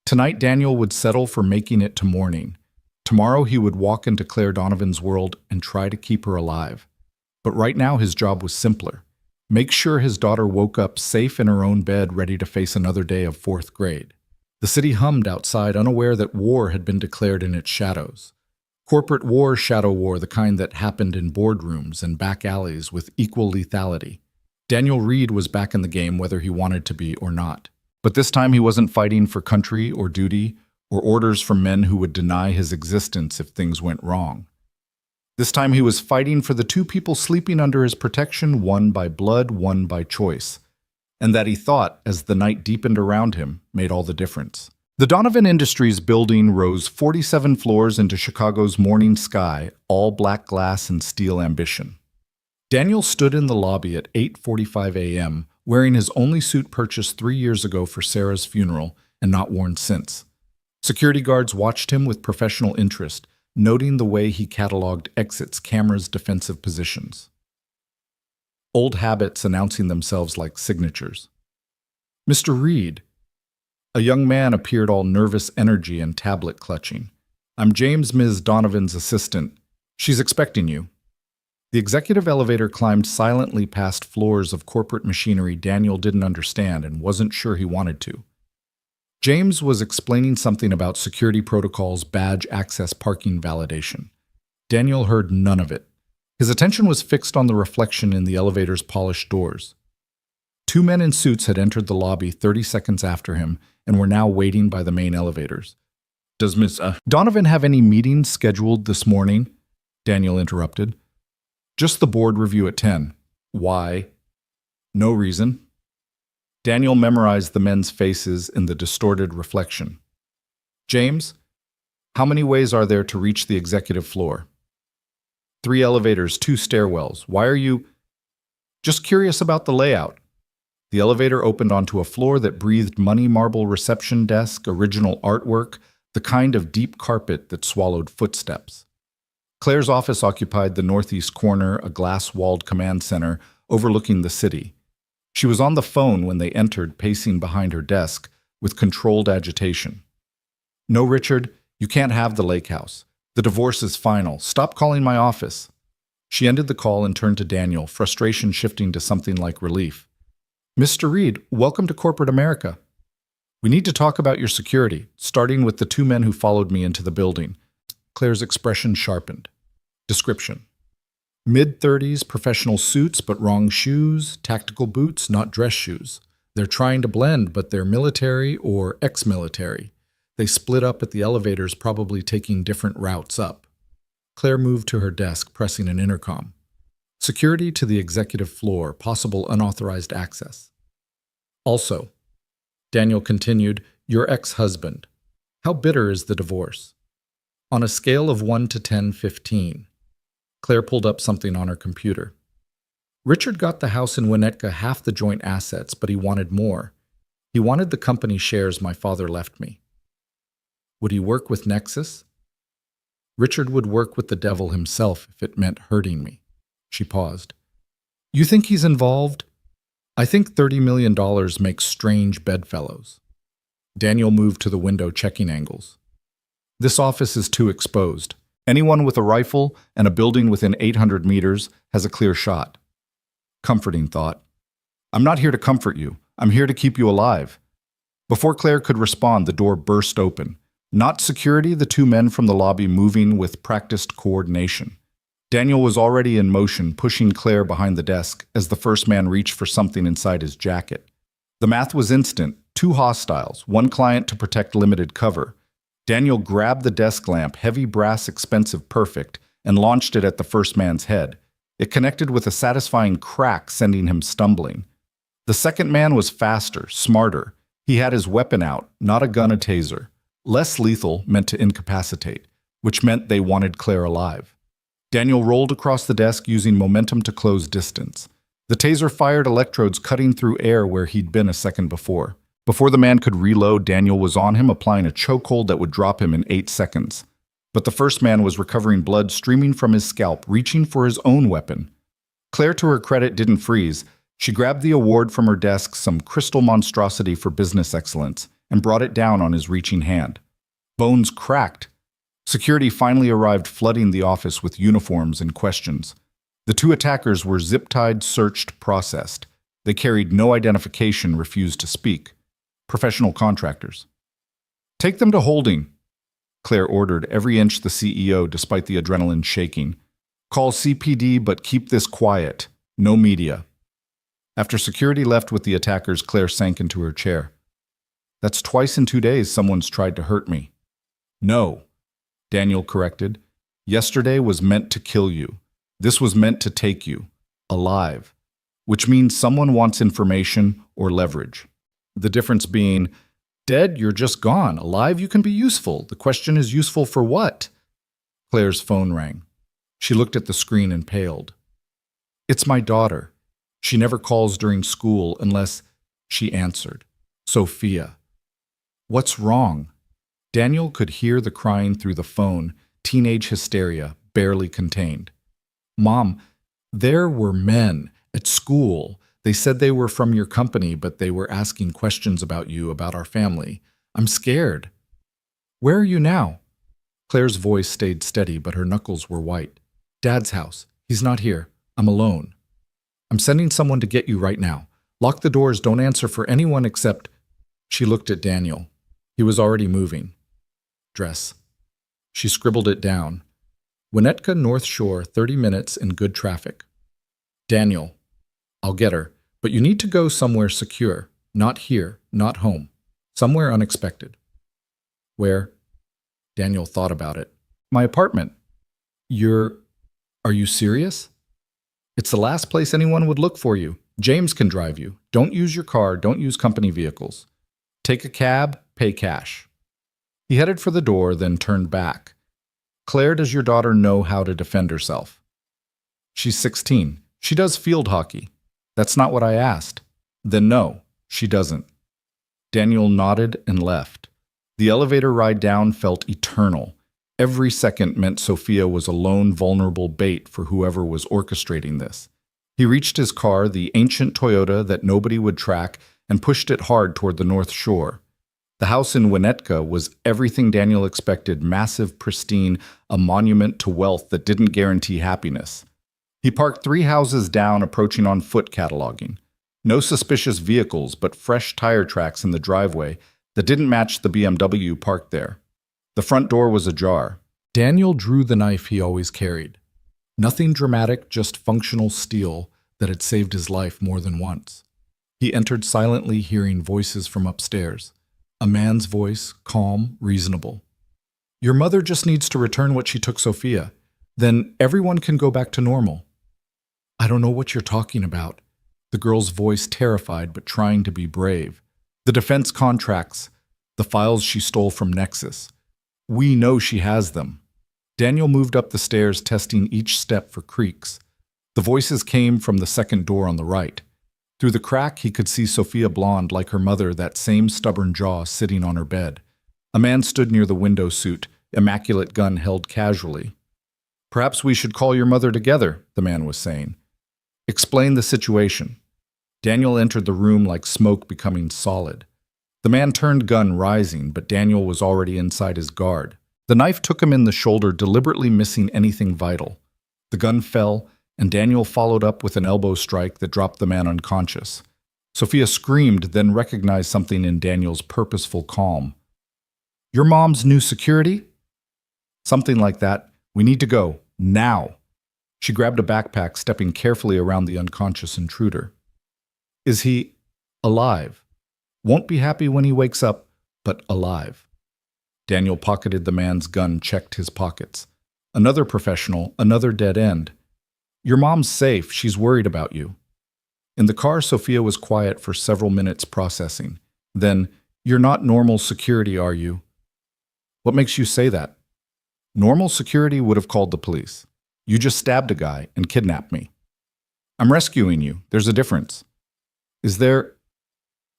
Tonight, Daniel would settle for making it to morning. Tomorrow, he would walk into Claire Donovan's world and try to keep her alive. But right now, his job was simpler. Make sure his daughter woke up safe in her own bed, ready to face another day of 4th grade. The city hummed outside, unaware that war had been declared in its shadows. Corporate war, shadow war, the kind that happened in boardrooms and back alleys with equal lethality. Daniel Reed was back in the game whether he wanted to be or not. But this time he wasn't fighting for country or duty or orders from men who would deny his existence if things went wrong. This time he was fighting for the 2 people sleeping under his protection, one by blood, one by choice. And that he thought, as the night deepened around him, made all the difference. The Donovan Industries building rose 47 floors into Chicago's morning sky, all black glass and steel ambition. Daniel stood in the lobby at 8:45 a.m., wearing his only suit purchased 3 years ago for Sarah's funeral and not worn since. Security guards watched him with professional interest, noting the way he cataloged exits, cameras, defensive positions. Old habits announcing themselves like signatures. "Mr. Reed." A young man appeared, all nervous energy and tablet clutching. I'm James, Ms. Donovan's assistant. She's expecting you. The executive elevator climbed silently past floors of corporate machinery Daniel didn't understand and wasn't sure he wanted to. James was explaining something about security protocols, badge access, parking validation. Daniel heard none of it. His attention was fixed on the reflection in the elevator's polished doors. Two men in suits had entered the lobby 30 seconds after him and were now waiting by the main elevators. Does Miss Donovan have any meetings scheduled this morning? Daniel interrupted. Just the board review at 10. Why? No reason. Daniel memorized the men's faces in the distorted reflection. James, how many ways are there to reach the executive floor? 3 elevators, 2 stairwells. Why are you... Just curious about the layout. The elevator opened onto a floor that breathed money marble reception desk, original artwork, the kind of deep carpet that swallowed footsteps. Claire's office occupied the northeast corner, a glass-walled command center overlooking the city. She was on the phone when they entered, pacing behind her desk with controlled agitation. No, Richard, you can't have the lake house. The divorce is final. Stop calling my office. She ended the call and turned to Daniel, frustration shifting to something like relief. Mr. Reed, welcome to corporate America. We need to talk about your security, starting with the 2 men who followed me into the building. Claire's expression sharpened. Description. Mid-30s, professional suits but wrong shoes, tactical boots, not dress shoes. They're trying to blend, but they're military or ex-military. They split up at the elevators, probably taking different routes up. Claire moved to her desk, pressing an intercom. Security to the executive floor, possible unauthorized access. Also, Daniel continued, your ex-husband. How bitter is the divorce? On a scale of 1 to 10, 15. Claire pulled up something on her computer. Richard got the house in Winnetka half the joint assets, but he wanted more. He wanted the company shares my father left me. Would he work with Nexus? Richard would work with the devil himself if it meant hurting me. She paused. You think he's involved? I think $30 million makes strange bedfellows. Daniel moved to the window, checking angles. This office is too exposed. Anyone with a rifle and a building within 800 meters has a clear shot. Comforting thought. I'm not here to comfort you. I'm here to keep you alive. Before Claire could respond, the door burst open. Not security, the 2 men from the lobby moving with practiced coordination. Daniel was already in motion, pushing Claire behind the desk as the first man reached for something inside his jacket. The math was instant. 2 hostiles, 1 client to protect limited cover. Daniel grabbed the desk lamp, heavy brass, expensive, perfect, and launched it at the first man's head. It connected with a satisfying crack, sending him stumbling. The second man was faster, smarter. He had his weapon out, not a gun, a taser. Less lethal, meant to incapacitate, which meant they wanted Claire alive. Daniel rolled across the desk using momentum to close distance. The taser fired electrodes cutting through air where he'd been a second before. Before the man could reload, Daniel was on him, applying a chokehold that would drop him in 8 seconds. But the first man was recovering blood streaming from his scalp, reaching for his own weapon. Claire, to her credit, didn't freeze. She grabbed the award from her desk, some crystal monstrosity for business excellence, and brought it down on his reaching hand. Bones cracked. Security finally arrived, flooding the office with uniforms and questions. The 2 attackers were zip-tied, searched, processed. They carried no identification, refused to speak. Professional contractors. Take them to holding, Claire ordered, every inch the CEO, despite the adrenaline shaking. Call CPD, but keep this quiet. No media. After security left with the attackers, Claire sank into her chair. That's twice in 2 days someone's tried to hurt me. No, Daniel corrected. Yesterday was meant to kill you. This was meant to take you. Alive. Which means someone wants information or leverage. The difference being, dead, you're just gone. Alive, you can be useful. The question is, useful for what? Claire's phone rang. She looked at the screen and paled. It's my daughter. She never calls during school unless... She answered. Sophia. What's wrong? Daniel could hear the crying through the phone, teenage hysteria, barely contained. Mom, there were men at school. They said they were from your company, but they were asking questions about you, about our family. I'm scared. Where are you now? Claire's voice stayed steady, but her knuckles were white. Dad's house. He's not here. I'm alone. I'm sending someone to get you right now. Lock the doors, don't answer for anyone except... She looked at Daniel. He was already moving. Dress. She scribbled it down. Winnetka, North Shore, 30 minutes in good traffic. Daniel. I'll get her, but you need to go somewhere secure. Not here, not home. Somewhere unexpected. Where? Daniel thought about it. My apartment. Are you serious? It's the last place anyone would look for you. James can drive you. Don't use your car, don't use company vehicles. Take a cab, pay cash. He headed for the door, then turned back. Claire, does your daughter know how to defend herself? She's 16. She does field hockey. That's not what I asked. Then no, she doesn't. Daniel nodded and left. The elevator ride down felt eternal. Every second meant Sophia was a lone, vulnerable bait for whoever was orchestrating this. He reached his car, the ancient Toyota that nobody would track, and pushed it hard toward the North Shore. The house in Winnetka was everything Daniel expected, massive, pristine, a monument to wealth that didn't guarantee happiness. He parked 3 houses down, approaching on foot, cataloging. No suspicious vehicles, but fresh tire tracks in the driveway that didn't match the BMW parked there. The front door was ajar. Daniel drew the knife he always carried. Nothing dramatic, just functional steel that had saved his life more than once. He entered silently, hearing voices from upstairs. A man's voice, calm, reasonable. Your mother just needs to return what she took Sophia. Then everyone can go back to normal. I don't know what you're talking about. The girl's voice, terrified but trying to be brave. The defense contracts, the files she stole from Nexus. We know she has them. Daniel moved up the stairs, testing each step for creaks. The voices came from the second door on the right. Through the crack, he could see Sophia, blonde like her mother, that same stubborn jaw, sitting on her bed. A man stood near the window suit, immaculate gun held casually. Perhaps we should call your mother together, the man was saying. Explain the situation. Daniel entered the room like smoke becoming solid. The man turned, gun rising, but Daniel was already inside his guard. The knife took him in the shoulder, deliberately missing anything vital. The gun fell, and Daniel followed up with an elbow strike that dropped the man unconscious. Sophia screamed, then recognized something in Daniel's purposeful calm. Your mom's new security? Something like that. We need to go. Now. She grabbed a backpack, stepping carefully around the unconscious intruder. Is he alive? Won't be happy when he wakes up, but alive. Daniel pocketed the man's gun, checked his pockets. Another professional, another dead end. Your mom's safe. She's worried about you. In the car, Sophia was quiet for several minutes, processing. Then, you're not normal security, are you? What makes you say that? Normal security would have called the police. You just stabbed a guy and kidnapped me. I'm rescuing you. There's a difference. Is there...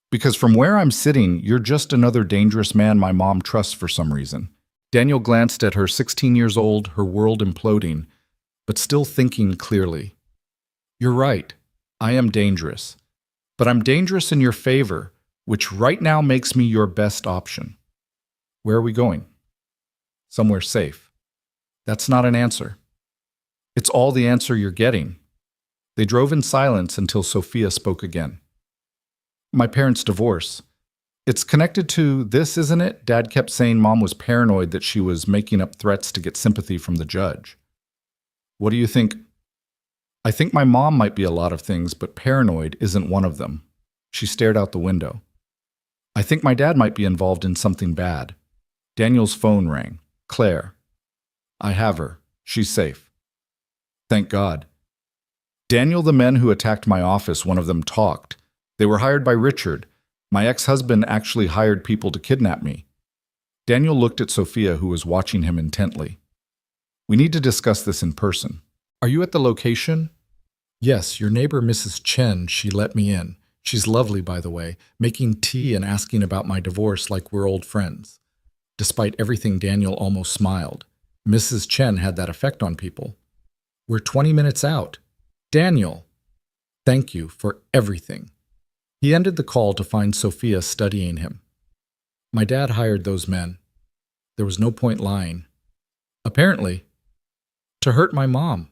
Because from where I'm sitting, you're just another dangerous man my mom trusts for some reason. Daniel glanced at her, 16 years old, her world imploding, but still thinking clearly. You're right. I am dangerous. But I'm dangerous in your favor, which right now makes me your best option. Where are we going? Somewhere safe. That's not an answer. It's all the answer you're getting. They drove in silence until Sophia spoke again. My parents' divorce. It's connected to this, isn't it? Dad kept saying Mom was paranoid that she was making up threats to get sympathy from the judge. What do you think? I think my mom might be a lot of things, but paranoid isn't one of them. She stared out the window. I think my dad might be involved in something bad. Daniel's phone rang. Claire. I have her. She's safe. Thank God. Daniel, the men who attacked my office, one of them talked. They were hired by Richard. My ex-husband actually hired people to kidnap me. Daniel looked at Sophia, who was watching him intently. We need to discuss this in person. Are you at the location? Yes, your neighbor Mrs. Chen, she let me in. She's lovely, by the way, making tea and asking about my divorce like we're old friends. Despite everything, Daniel almost smiled. Mrs. Chen had that effect on people. We're 20 minutes out. Daniel, thank you for everything. He ended the call to find Sophia studying him. My dad hired those men. There was no point lying. Apparently. To hurt my mom.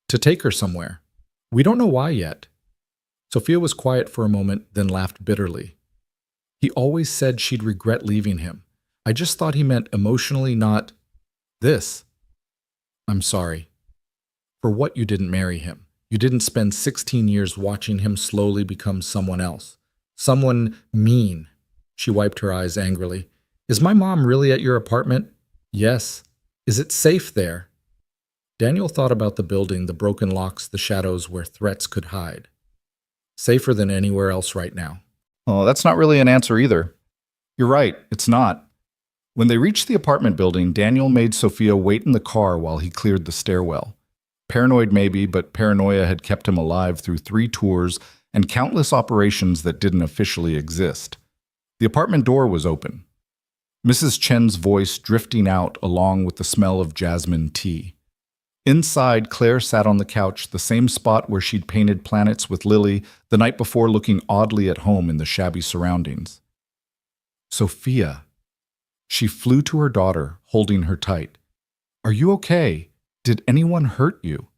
To take her somewhere. We don't know why yet. Sophia was quiet for a moment, then laughed bitterly. He always said she'd regret leaving him. I just thought he meant emotionally, not this. I'm sorry. For what you didn't marry him. You didn't spend 16 years watching him slowly become someone else. Someone mean. She wiped her eyes angrily. Is my mom really at your apartment? Yes. Is it safe there? Daniel thought about the building, the broken locks, the shadows where threats could hide. Safer than anywhere else right now. Oh, that's not really an answer either. You're right, it's not. When they reached the apartment building, Daniel made Sophia wait in the car while he cleared the stairwell. Paranoid maybe, but paranoia had kept him alive through 3 tours and countless operations that didn't officially exist. The apartment door was open. Mrs. Chen's voice drifting out along with the smell of jasmine tea. Inside, Claire sat on the couch, the same spot where she'd painted planets with Lily the night before, looking oddly at home in the shabby surroundings. Sophia. She flew to her daughter, holding her tight. Are you okay? Did anyone hurt you?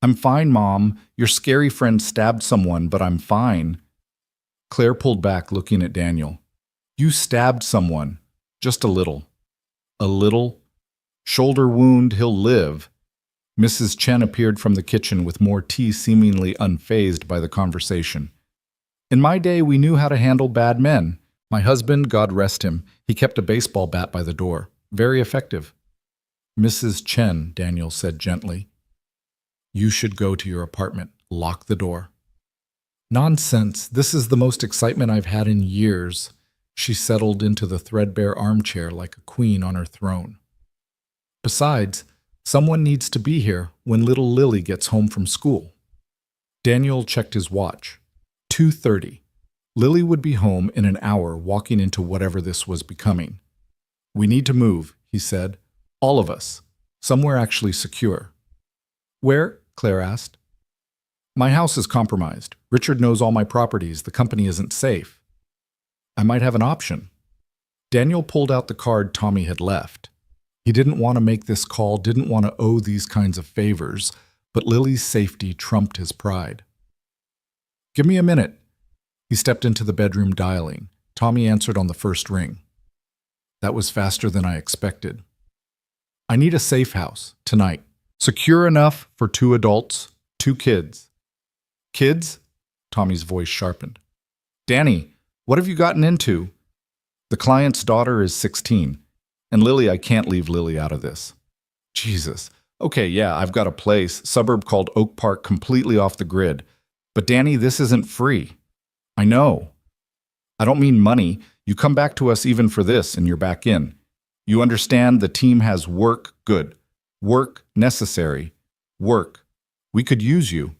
I'm fine, Mom. Your scary friend stabbed someone, but I'm fine. Claire pulled back, looking at Daniel. You stabbed someone. Just a little. A little? Shoulder wound, he'll live. Mrs. Chen appeared from the kitchen with more tea, seemingly unfazed by the conversation. In my day, we knew how to handle bad men. My husband, God rest him, he kept a baseball bat by the door. Very effective. Mrs. Chen, Daniel said gently. You should go to your apartment. Lock the door. Nonsense. This is the most excitement I've had in years. She settled into the threadbare armchair like a queen on her throne. Besides, someone needs to be here when little Lily gets home from school. Daniel checked his watch. 2:30. Lily would be home in an hour, walking into whatever this was becoming. We need to move, he said. All of us. Somewhere actually secure. Where? Claire asked. My house is compromised. Richard knows all my properties. The company isn't safe. I might have an option. Daniel pulled out the card Tommy had left. He didn't want to make this call, didn't want to owe these kinds of favors, but Lily's safety trumped his pride. Give me a minute. He stepped into the bedroom, dialing. Tommy answered on the first ring. That was faster than I expected. I need a safe house, tonight. Secure enough for 2 adults, 2 kids. Kids? Tommy's voice sharpened. Danny, what have you gotten into? The client's daughter is 16. And Lily, I can't leave Lily out of this. Jesus. Okay, yeah, I've got a place, suburb called Oak Park, completely off the grid. But Danny, this isn't free. I know. I don't mean money. You come back to us even for this, and you're back in. You understand the team has work, good. Work, necessary. Work. We could use you.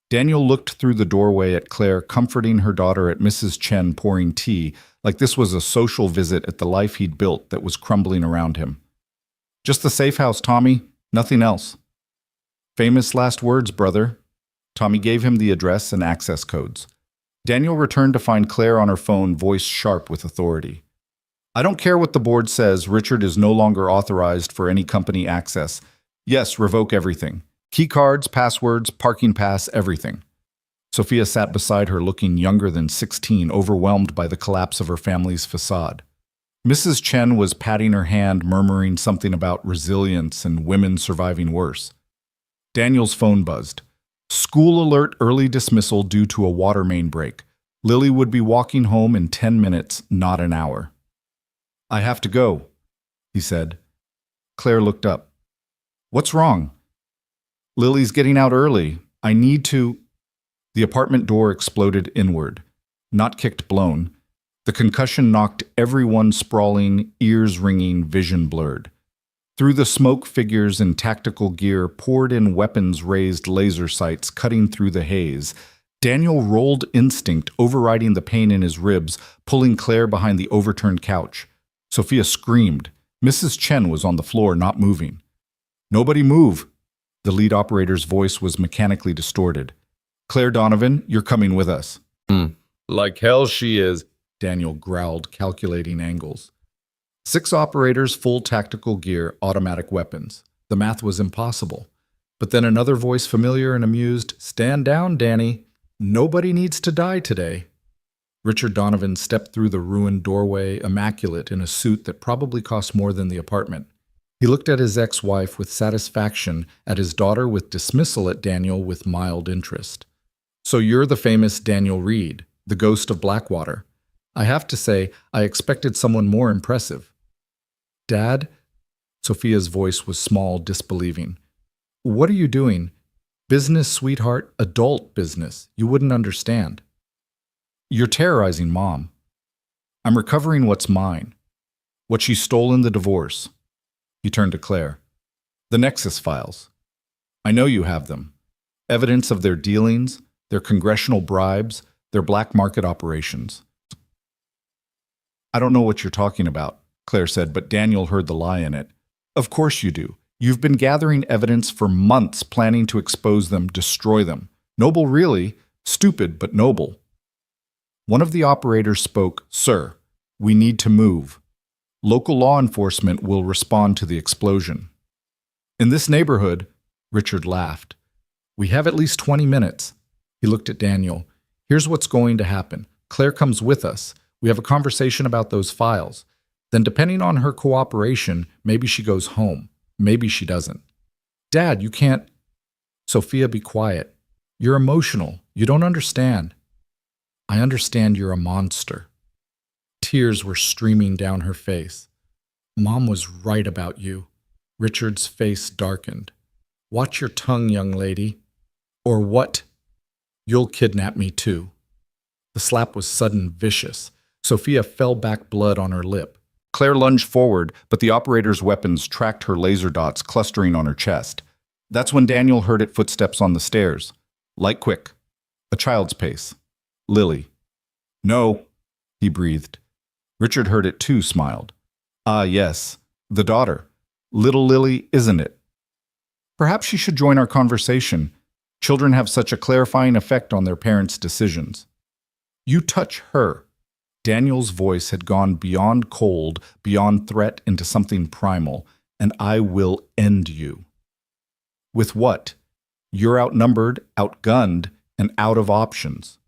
Daniel looked through the doorway at Claire, comforting her daughter, at Mrs. Chen pouring tea, like this was a social visit at the life he'd built that was crumbling around him. Just the safe house, Tommy. Nothing else. Famous last words, brother. Tommy gave him the address and access codes. Daniel returned to find Claire on her phone, voice sharp with authority. I don't care what the board says. Richard is no longer authorized for any company access. Yes, revoke everything. Key cards, passwords, parking pass, everything. Sophia sat beside her, looking younger than 16, overwhelmed by the collapse of her family's facade. Mrs. Chen was patting her hand, murmuring something about resilience and women surviving worse. Daniel's phone buzzed. School alert, early dismissal due to a water main break. Lily would be walking home in 10 minutes, not an hour. I have to go, he said. Claire looked up. What's wrong? Lily's getting out early. I need to... The apartment door exploded inward. Not kicked, blown. The concussion knocked everyone sprawling, ears ringing, vision blurred. Through the smoke, figures in tactical gear poured in weapons raised laser sights cutting through the haze. Daniel rolled instinct, overriding the pain in his ribs, pulling Claire behind the overturned couch. Sophia screamed. Mrs. Chen was on the floor, not moving. Nobody move. The lead operator's voice was mechanically distorted. Claire Donovan, you're coming with us. Like hell she is, Daniel growled, calculating angles. 6 operators, full tactical gear, automatic weapons. The math was impossible. But then another voice, familiar and amused, "Stand down, Danny. Nobody needs to die today." Richard Donovan stepped through the ruined doorway, immaculate in a suit that probably cost more than the apartment. He looked at his ex-wife with satisfaction, at his daughter with dismissal, at Daniel with mild interest. "So you're the famous Daniel Reed, the ghost of Blackwater. I have to say, I expected someone more impressive." "Dad?" Sophia's voice was small, disbelieving. "What are you doing? Business, sweetheart, adult business. You wouldn't understand." "You're terrorizing Mom. I'm recovering what's mine. What she stole in the divorce." He turned to Claire. "The Nexus files. I know you have them. Evidence of their dealings, their congressional bribes, their black market operations." "I don't know what you're talking about," Claire said, but Daniel heard the lie in it. "Of course you do. You've been gathering evidence for months, planning to expose them, destroy them. Noble, really. Stupid, but noble." One of the operators spoke. "Sir, we need to move. Local law enforcement will respond to the explosion." "In this neighborhood," Richard laughed, "we have at least 20 minutes. He looked at Daniel. "Here's what's going to happen. Claire comes with us. We have a conversation about those files. Then, depending on her cooperation, maybe she goes home. Maybe she doesn't." "Dad, you can't—" "Sophia, be quiet. You're emotional. You don't understand." "I understand you're a monster." Tears were streaming down her face. "Mom was right about you." Richard's face darkened. "Watch your tongue, young lady. Or what? You'll kidnap me too." The slap was sudden, vicious. Sophia fell back, blood on her lip. Claire lunged forward, but the operator's weapons tracked her laser dots clustering on her chest. That's when Daniel heard it, footsteps on the stairs. Light quick. A child's pace. Lily. "No," he breathed. Richard heard it too, smiled. "Ah, yes. The daughter. Little Lily, isn't it? Perhaps she should join our conversation. Children have such a clarifying effect on their parents' decisions." "You touch her." Daniel's voice had gone beyond cold, beyond threat, into something primal. "And I will end you." "With what? You're outnumbered, outgunned, and out of options."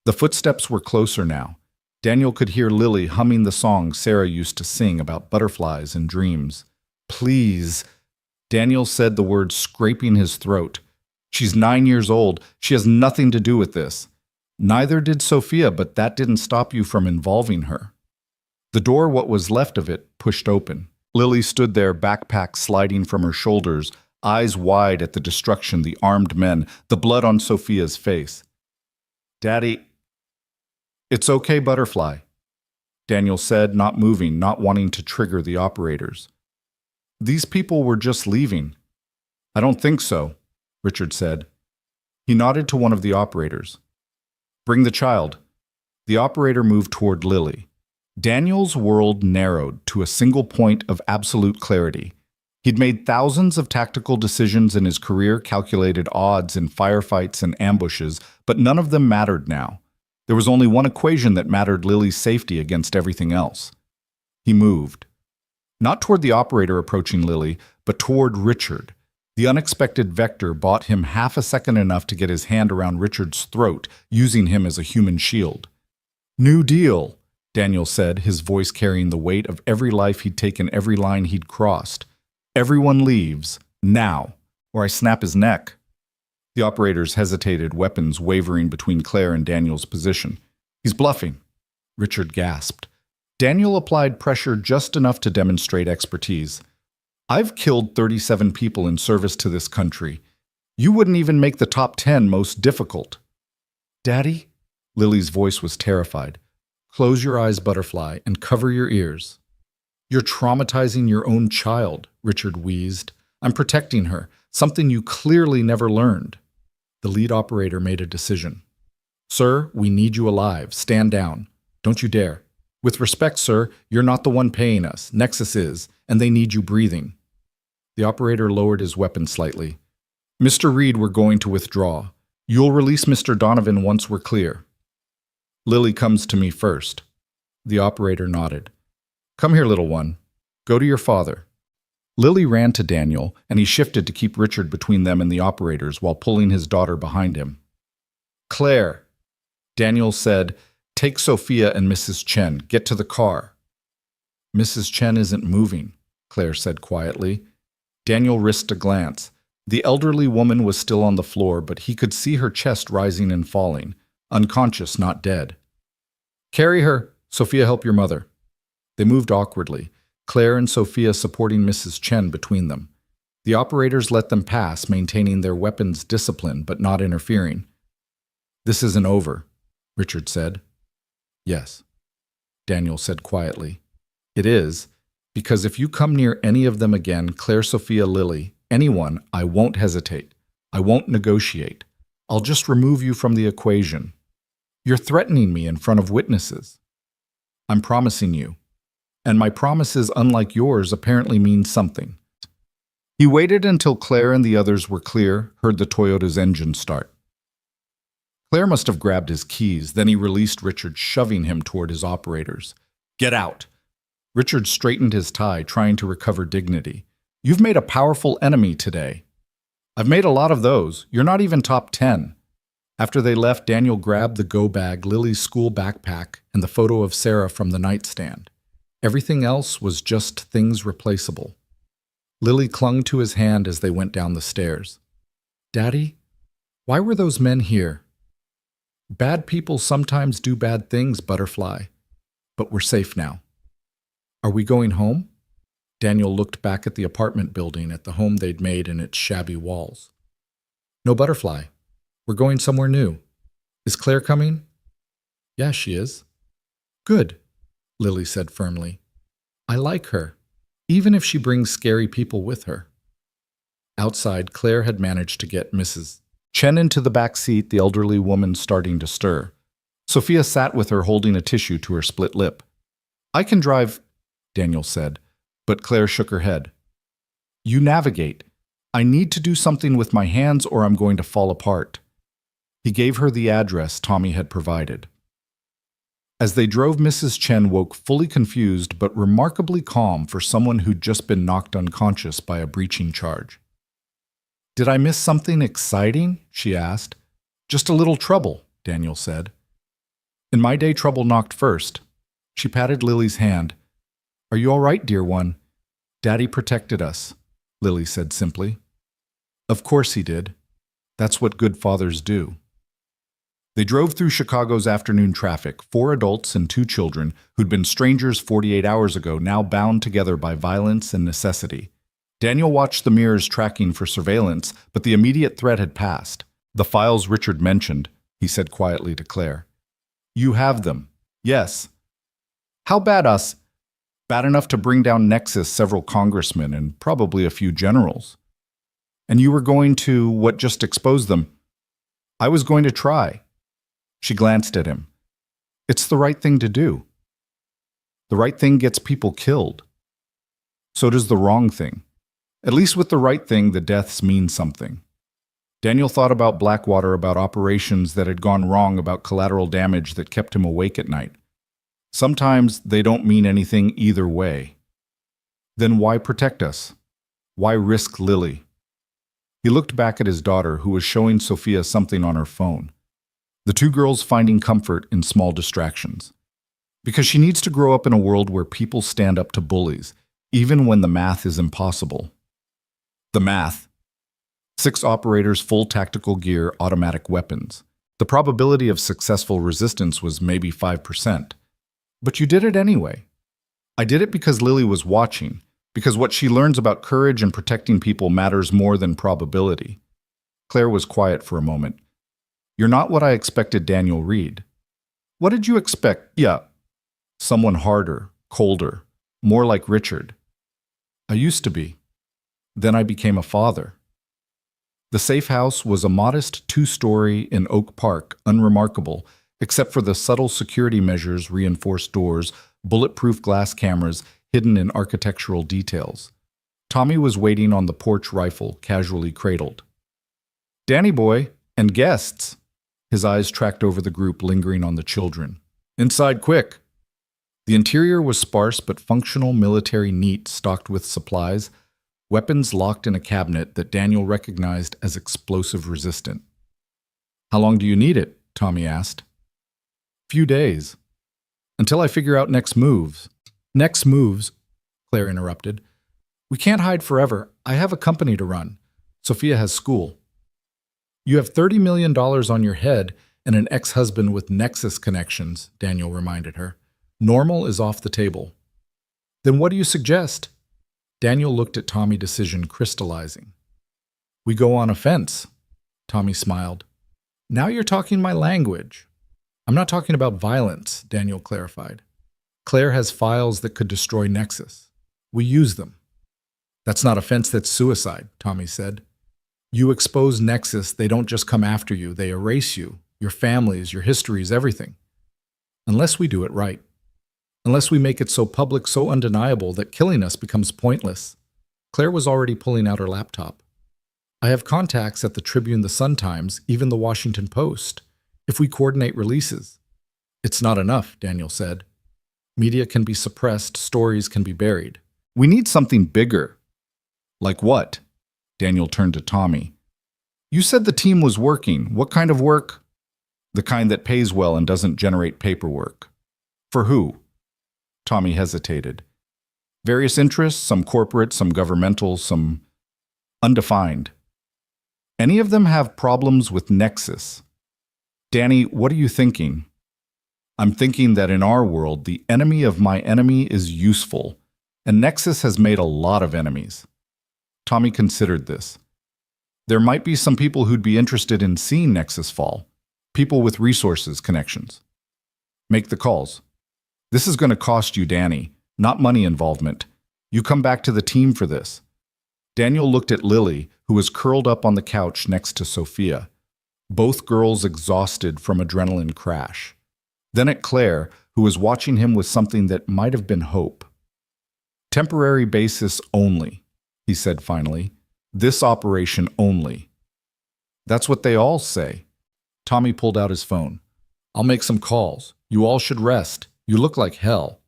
The footsteps were closer now. Daniel could hear Lily humming the song Sarah used to sing about butterflies and dreams. "Please," Daniel said the words, scraping his throat. "She's 9 years old. She has nothing to do with this." "Neither did Sophia, but that didn't stop you from involving her." The door, what was left of it, pushed open. Lily stood there, backpack sliding from her shoulders, eyes wide at the destruction, the armed men, the blood on Sophia's face. "Daddy—" "It's okay, Butterfly," Daniel said, not moving, not wanting to trigger the operators. "These people were just leaving." "I don't think so," Richard said. He nodded to one of the operators. "Bring the child." The operator moved toward Lily. Daniel's world narrowed to a single point of absolute clarity. He'd made thousands of tactical decisions in his career, calculated odds in firefights and ambushes, but none of them mattered now. There was only one equation that mattered: Lily's safety against everything else. He moved. Not toward the operator approaching Lily, but toward Richard. The unexpected vector bought him half a second, enough to get his hand around Richard's throat, using him as a human shield. "New deal," Daniel said, his voice carrying the weight of every life he'd taken, every line he'd crossed. "Everyone leaves, now, or I snap his neck." The operators hesitated, weapons wavering between Claire and Daniel's position. "He's bluffing," Richard gasped. Daniel applied pressure just enough to demonstrate expertise. "I've killed 37 people in service to this country. You wouldn't even make the top 10 most difficult." "Daddy?" Lily's voice was terrified. "Close your eyes, Butterfly, and cover your ears." "You're traumatizing your own child," Richard wheezed. "I'm protecting her, something you clearly never learned." The lead operator made a decision. "Sir, we need you alive. Stand down. Don't you dare. With respect, sir, you're not the one paying us. Nexus is, and they need you breathing." The operator lowered his weapon slightly. "Mr. Reed, we're going to withdraw. You'll release Mr. Donovan once we're clear." "Lily comes to me first." The operator nodded. Come here, little one. Go to your father. Lily ran to Daniel, and he shifted to keep Richard between them and the operators while pulling his daughter behind him. Claire, Daniel said, take Sophia and Mrs. Chen. Get to the car. Mrs. Chen isn't moving, Claire said quietly. Daniel risked a glance. The elderly woman was still on the floor, but he could see her chest rising and falling, unconscious, not dead. Carry her. Sophia, help your mother. They moved awkwardly, Claire and Sophia supporting Mrs. Chen between them. The operators let them pass, maintaining their weapons discipline but not interfering. This isn't over, Richard said. Yes, Daniel said quietly. It is, because if you come near any of them again, Claire, Sophia, Lily, anyone, I won't hesitate. I won't negotiate. I'll just remove you from the equation. You're threatening me in front of witnesses. I'm promising you. And my promises, unlike yours, apparently mean something. He waited until Claire and the others were clear, heard the Toyota's engine start. Claire must have grabbed his keys, then he released Richard, shoving him toward his operators. Get out! Richard straightened his tie, trying to recover dignity. You've made a powerful enemy today. I've made a lot of those. You're not even top 10. After they left, Daniel grabbed the go bag, Lily's school backpack, and the photo of Sarah from the nightstand. Everything else was just things replaceable. Lily clung to his hand as they went down the stairs. Daddy, why were those men here? Bad people sometimes do bad things, Butterfly. But we're safe now. Are we going home? Daniel looked back at the apartment building, at the home they'd made and its shabby walls. No, Butterfly. We're going somewhere new. Is Claire coming? Yeah, she is. Good, Lily said firmly. I like her, even if she brings scary people with her. Outside, Claire had managed to get Mrs. Chen into the back seat, the elderly woman starting to stir. Sophia sat with her, holding a tissue to her split lip. I can drive, Daniel said, but Claire shook her head. You navigate. I need to do something with my hands or I'm going to fall apart. He gave her the address Tommy had provided. As they drove, Mrs. Chen woke fully confused but remarkably calm for someone who'd just been knocked unconscious by a breaching charge. Did I miss something exciting? She asked. Just a little trouble, Daniel said. In my day, trouble knocked first. She patted Lily's hand. Are you all right, dear one? Daddy protected us, Lily said simply. Of course he did. That's what good fathers do. They drove through Chicago's afternoon traffic, 4 adults and 2 children who'd been strangers 48 hours ago, now bound together by violence and necessity. Daniel watched the mirrors tracking for surveillance, but the immediate threat had passed. The files Richard mentioned, he said quietly to Claire. You have them. Yes. How bad us? Bad enough to bring down Nexus several congressmen and probably a few generals. And you were going to, what, just expose them? I was going to try. She glanced at him. It's the right thing to do. The right thing gets people killed. So does the wrong thing. At least with the right thing, the deaths mean something. Daniel thought about Blackwater, about operations that had gone wrong, about collateral damage that kept him awake at night. Sometimes they don't mean anything either way. Then why protect us? Why risk Lily? He looked back at his daughter, who was showing Sophia something on her phone. The 2 girls finding comfort in small distractions. Because she needs to grow up in a world where people stand up to bullies, even when the math is impossible. The math. 6 operators, full tactical gear, automatic weapons. The probability of successful resistance was maybe 5%. But you did it anyway. I did it because Lily was watching, because what she learns about courage and protecting people matters more than probability. Claire was quiet for a moment. You're not what I expected, Daniel Reed. What did you expect? Yeah. Someone harder, colder, more like Richard. I used to be. Then I became a father. The safe house was a modest 2-story in Oak Park, unremarkable, except for the subtle security measures, reinforced doors, bulletproof glass cameras hidden in architectural details. Tommy was waiting on the porch rifle, casually cradled. Danny boy, and guests. His eyes tracked over the group, lingering on the children. Inside quick. The interior was sparse but functional, military neat, stocked with supplies, weapons locked in a cabinet that Daniel recognized as explosive resistant. "How long do you need it?" Tommy asked. "Few days. Until I figure out next moves." "Next moves," Claire interrupted. "We can't hide forever. I have a company to run. Sophia has school." "You have $30 million on your head and an ex-husband with Nexus connections," Daniel reminded her. "Normal is off the table." "Then what do you suggest?" Daniel looked at Tommy, decision crystallizing. "We go on offense." Tommy smiled. "Now you're talking my language." "I'm not talking about violence," Daniel clarified. "Claire has files that could destroy Nexus. We use them." "That's not offense, that's suicide," Tommy said. "You expose Nexus, they don't just come after you, they erase you, your families, your histories, everything. Unless we do it right. Unless we make it so public, so undeniable that killing us becomes pointless." Claire was already pulling out her laptop. "I have contacts at the Tribune, the Sun-Times, even the Washington Post. If we coordinate releases." "It's not enough," Daniel said. "Media can be suppressed, stories can be buried. We need something bigger." "Like what?" Daniel turned to Tommy. "You said the team was working. What kind of work?" "The kind that pays well and doesn't generate paperwork." "For who?" Tommy hesitated. "Various interests, some corporate, some governmental, some undefined. Any of them have problems with Nexus." "Danny, what are you thinking?" "I'm thinking that in our world, the enemy of my enemy is useful, and Nexus has made a lot of enemies." Tommy considered this. "There might be some people who'd be interested in seeing Nexus fall. People with resources, connections." "Make the calls." "This is going to cost you, Danny, not money involvement. You come back to the team for this." Daniel looked at Lily, who was curled up on the couch next to Sophia, both girls exhausted from adrenaline crash. Then at Claire, who was watching him with something that might have been hope. "Temporary basis only," he said finally. "This operation only." "That's what they all say." Tommy pulled out his phone. "I'll make some calls. You all should rest. You look like hell."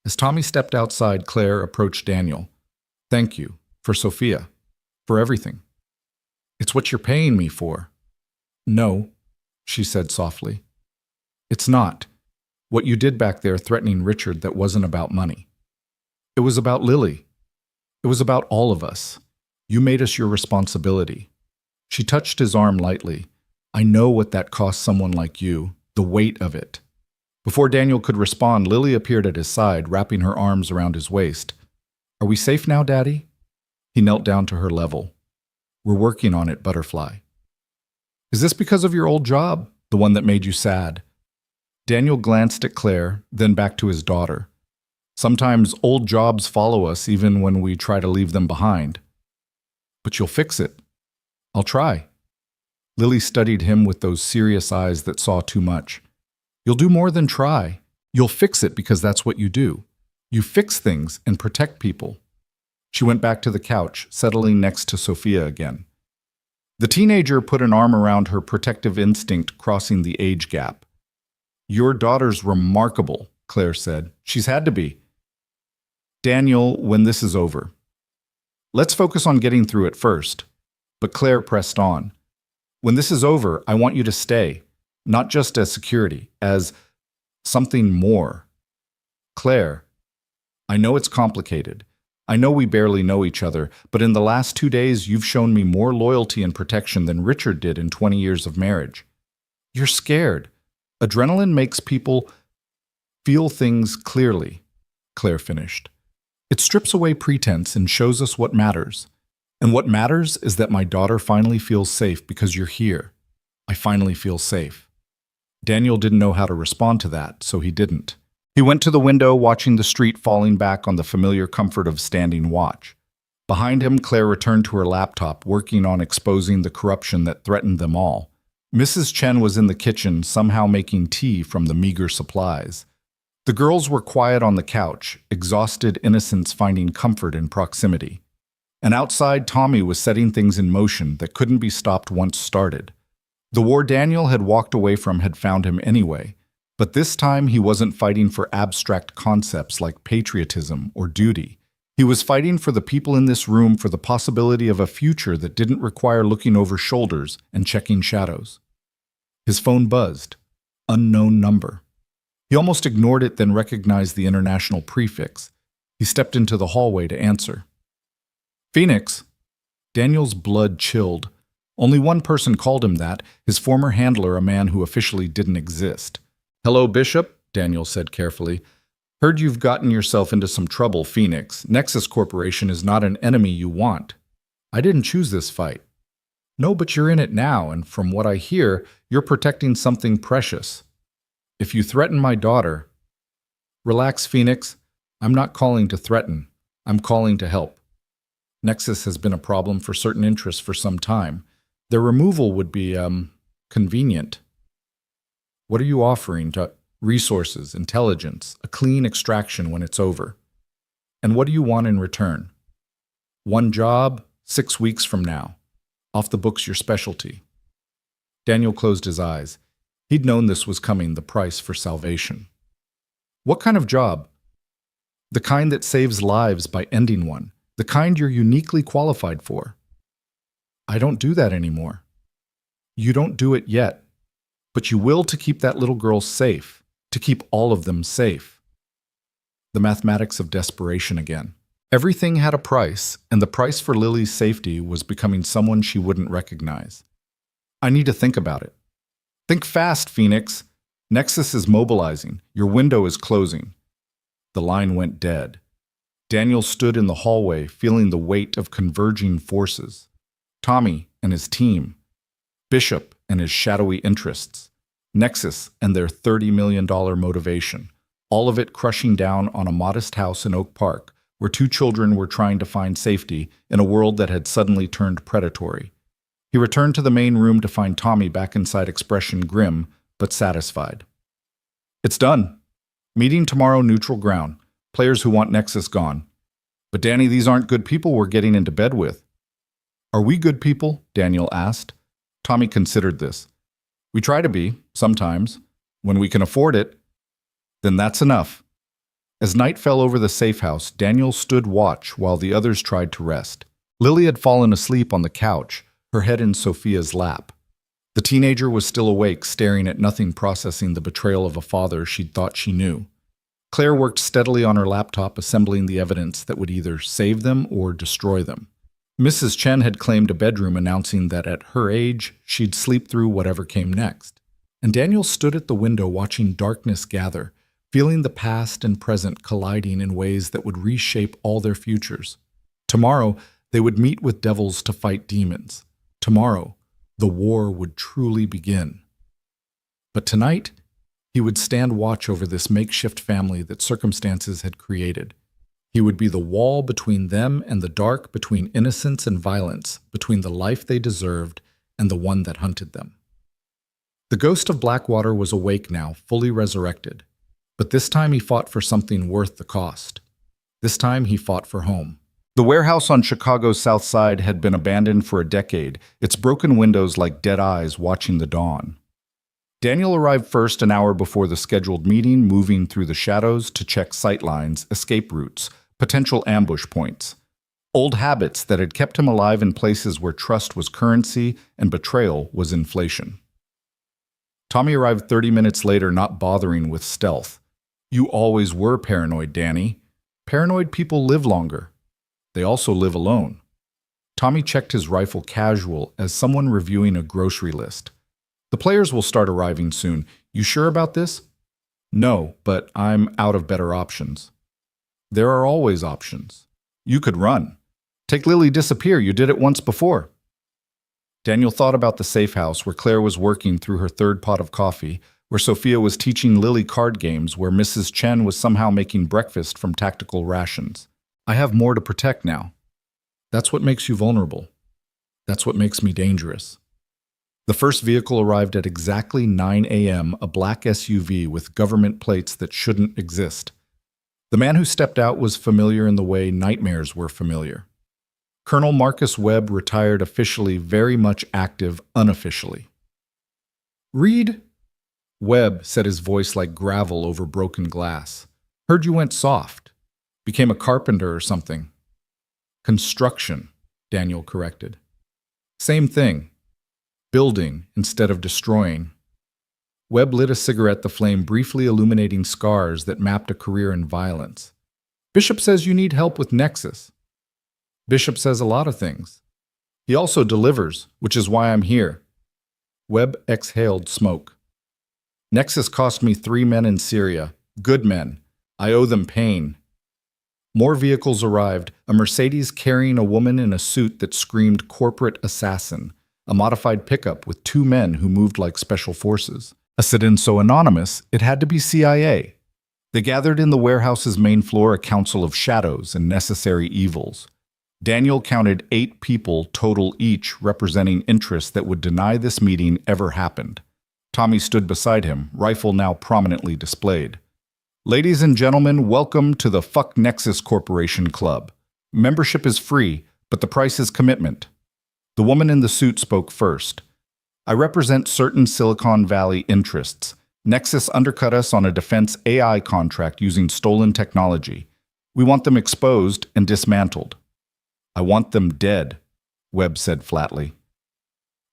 As Tommy stepped outside, Claire approached Daniel. "Thank you. For Sophia. For everything." "It's what you're paying me for." "No," she said softly. "It's not. What you did back there threatening Richard, that wasn't about money. It was about Lily. It was about all of us. You made us your responsibility." She touched his arm lightly. "I know what that costs someone like you, the weight of it." Before Daniel could respond, Lily appeared at his side, wrapping her arms around his waist. "Are we safe now, Daddy?" He knelt down to her level. "We're working on it, Butterfly." "Is this because of your old job, the one that made you sad?" Daniel glanced at Claire, then back to his daughter. "Sometimes old jobs follow us even when we try to leave them behind." "But you'll fix it." "I'll try." Lily studied him with those serious eyes that saw too much. "You'll do more than try. You'll fix it because that's what you do. You fix things and protect people." She went back to the couch, settling next to Sophia again. The teenager put an arm around her, protective instinct crossing the age gap. "Your daughter's remarkable," Claire said. "She's had to be." "Daniel, when this is over. Let's focus on getting through it first." But Claire pressed on. "When this is over, I want you to stay. Not just as security, as something more." "Claire, I know it's complicated. I know we barely know each other, but in the last 2 days you've shown me more loyalty and protection than Richard did in 20 years of marriage. You're scared. Adrenaline makes people feel things clearly," Claire finished. "It strips away pretense and shows us what matters. And what matters is that my daughter finally feels safe because you're here. I finally feel safe." Daniel didn't know how to respond to that, so he didn't. He went to the window, watching the street falling back on the familiar comfort of standing watch. Behind him, Claire returned to her laptop, working on exposing the corruption that threatened them all. Mrs. Chen was in the kitchen, somehow making tea from the meager supplies. The girls were quiet on the couch, exhausted innocents finding comfort in proximity. And outside, Tommy was setting things in motion that couldn't be stopped once started. The war Daniel had walked away from had found him anyway, But this time he wasn't fighting for abstract concepts like patriotism or duty. He was fighting for the people in this room, for the possibility of a future that didn't require looking over shoulders and checking shadows. His phone buzzed. Unknown number. He almost ignored it, then recognized the international prefix. He stepped into the hallway to answer. Phoenix. Daniel's blood chilled. Only one person called him that, his former handler, a man who officially didn't exist. Hello, Bishop, Daniel said carefully. Heard you've gotten yourself into some trouble, Phoenix. Nexus Corporation is not an enemy you want. I didn't choose this fight. No, but you're in it now, and from what I hear, you're protecting something precious. If you threaten my daughter... Relax, Phoenix. I'm not calling to threaten. I'm calling to help. Nexus has been a problem for certain interests for some time. Their removal would be, convenient. What are you offering to resources, intelligence, a clean extraction when it's over? And what do you want in return? One job, 6 weeks from now. Off the books your specialty. Daniel closed his eyes. He'd known this was coming, the price for salvation. What kind of job? The kind that saves lives by ending one. The kind you're uniquely qualified for. I don't do that anymore. You don't do it yet. But you will to keep that little girl safe, to keep all of them safe. The mathematics of desperation again. Everything had a price, and the price for Lily's safety was becoming someone she wouldn't recognize. I need to think about it. Think fast, Phoenix. Nexus is mobilizing. Your window is closing. The line went dead. Daniel stood in the hallway, feeling the weight of converging forces. Tommy and his team. Bishop and his shadowy interests. Nexus and their $30 million motivation. All of it crushing down on a modest house in Oak Park, where 2 children were trying to find safety in a world that had suddenly turned predatory. He returned to the main room to find Tommy back inside, expression grim but satisfied. It's done. Meeting tomorrow, neutral ground. Players who want Nexus gone. But Danny, these aren't good people we're getting into bed with. Are we good people? Daniel asked. Tommy considered this. We try to be, sometimes. When we can afford it, then that's enough. As night fell over the safe house, Daniel stood watch while the others tried to rest. Lily had fallen asleep on the couch, her head in Sophia's lap. The teenager was still awake, staring at nothing, processing the betrayal of a father she'd thought she knew. Claire worked steadily on her laptop, assembling the evidence that would either save them or destroy them. Mrs. Chen had claimed a bedroom, announcing that at her age, she'd sleep through whatever came next. And Daniel stood at the window watching darkness gather, feeling the past and present colliding in ways that would reshape all their futures. Tomorrow, they would meet with devils to fight demons. Tomorrow, the war would truly begin. But tonight, he would stand watch over this makeshift family that circumstances had created. He would be the wall between them and the dark, between innocence and violence, between the life they deserved and the one that hunted them. The ghost of Blackwater was awake now, fully resurrected. But this time he fought for something worth the cost. This time he fought for home. The warehouse on Chicago's South Side had been abandoned for a decade, its broken windows like dead eyes watching the dawn. Daniel arrived first, an hour before the scheduled meeting, moving through the shadows to check sightlines, escape routes, potential ambush points. Old habits that had kept him alive in places where trust was currency and betrayal was inflation. Tommy arrived 30 minutes later, not bothering with stealth. You always were paranoid, Danny. Paranoid people live longer. They also live alone. Tommy checked his rifle casual as someone reviewing a grocery list. The players will start arriving soon. You sure about this? No, but I'm out of better options. There are always options. You could run. Take Lily, disappear. You did it once before. Daniel thought about the safe house where Claire was working through her 3rd pot of coffee, where Sophia was teaching Lily card games, where Mrs. Chen was somehow making breakfast from tactical rations. I have more to protect now. That's what makes you vulnerable. That's what makes me dangerous. The first vehicle arrived at exactly 9 a.m., a black SUV with government plates that shouldn't exist. The man who stepped out was familiar in the way nightmares were familiar. Colonel Marcus Webb, retired officially, very much active unofficially. Reed? Webb said, his voice like gravel over broken glass. Heard you went soft. Became a carpenter or something. Construction, Daniel corrected. Same thing. Building instead of destroying. Webb lit a cigarette, the flame briefly illuminating scars that mapped a career in violence. Bishop says you need help with Nexus. Bishop says a lot of things. He also delivers, which is why I'm here. Webb exhaled smoke. Nexus cost me 3 men in Syria. Good men. I owe them pain. More vehicles arrived, a Mercedes carrying a woman in a suit that screamed corporate assassin, a modified pickup with 2 men who moved like special forces. A sit-in so anonymous, it had to be CIA. They gathered in the warehouse's main floor, a council of shadows and necessary evils. Daniel counted 8 people total, each representing interests that would deny this meeting ever happened. Tommy stood beside him, rifle now prominently displayed. Ladies and gentlemen, welcome to the Fuck Nexus Corporation Club. Membership is free, but the price is commitment. The woman in the suit spoke first. I represent certain Silicon Valley interests. Nexus undercut us on a defense AI contract using stolen technology. We want them exposed and dismantled. I want them dead, Webb said flatly.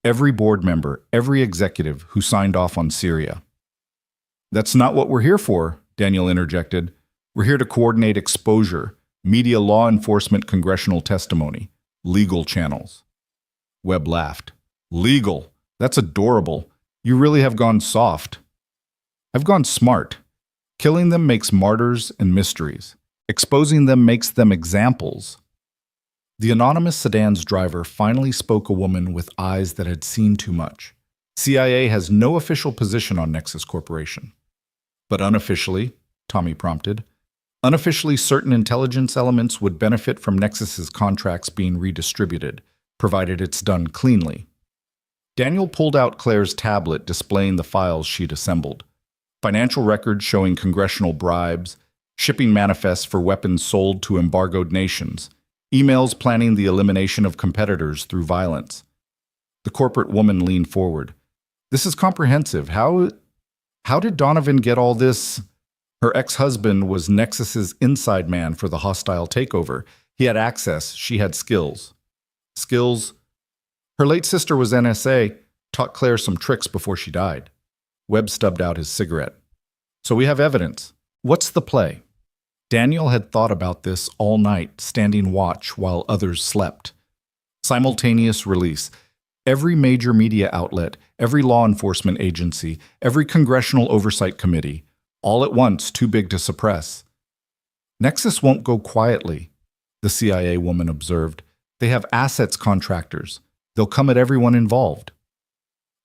Every board member, every executive who signed off on Syria. That's not what we're here for, Daniel interjected. We're here to coordinate exposure, media, law enforcement, congressional testimony, legal channels. Webb laughed. Legal? That's adorable. You really have gone soft. I've gone smart. Killing them makes martyrs and mysteries. Exposing them makes them examples. The anonymous sedan's driver finally spoke, a woman with eyes that had seen too much. CIA has no official position on Nexus Corporation. But unofficially, Tommy prompted, unofficially certain intelligence elements would benefit from Nexus's contracts being redistributed, provided it's done cleanly. Daniel pulled out Claire's tablet displaying the files she'd assembled. Financial records showing congressional bribes, shipping manifests for weapons sold to embargoed nations, emails planning the elimination of competitors through violence. The corporate woman leaned forward. This is comprehensive. How did Donovan get all this? Her ex-husband was Nexus's inside man for the hostile takeover. He had access. She had skills. Skills? Her late sister was NSA, taught Claire some tricks before she died. Webb stubbed out his cigarette. So we have evidence. What's the play? Daniel had thought about this all night, standing watch while others slept. Simultaneous release. Every major media outlet, every law enforcement agency, every congressional oversight committee, all at once, too big to suppress. Nexus won't go quietly, the CIA woman observed. They have assets contractors. They'll come at everyone involved.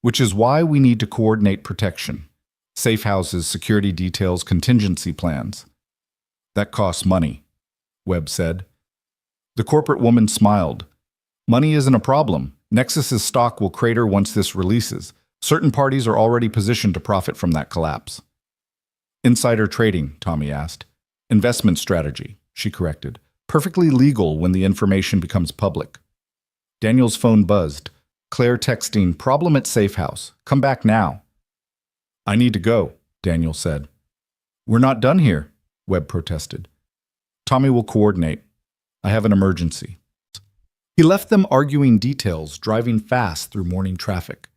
Which is why we need to coordinate protection. Safe houses, security details, contingency plans. That costs money, Webb said. The corporate woman smiled. Money isn't a problem. Nexus's stock will crater once this releases. Certain parties are already positioned to profit from that collapse. Insider trading, Tommy asked. Investment strategy, she corrected. Perfectly legal when the information becomes public. Daniel's phone buzzed. Claire texting, problem at safe house. Come back now. I need to go, Daniel said. We're not done here, Webb protested. Tommy will coordinate. I have an emergency. He left them arguing details, driving fast through morning traffic.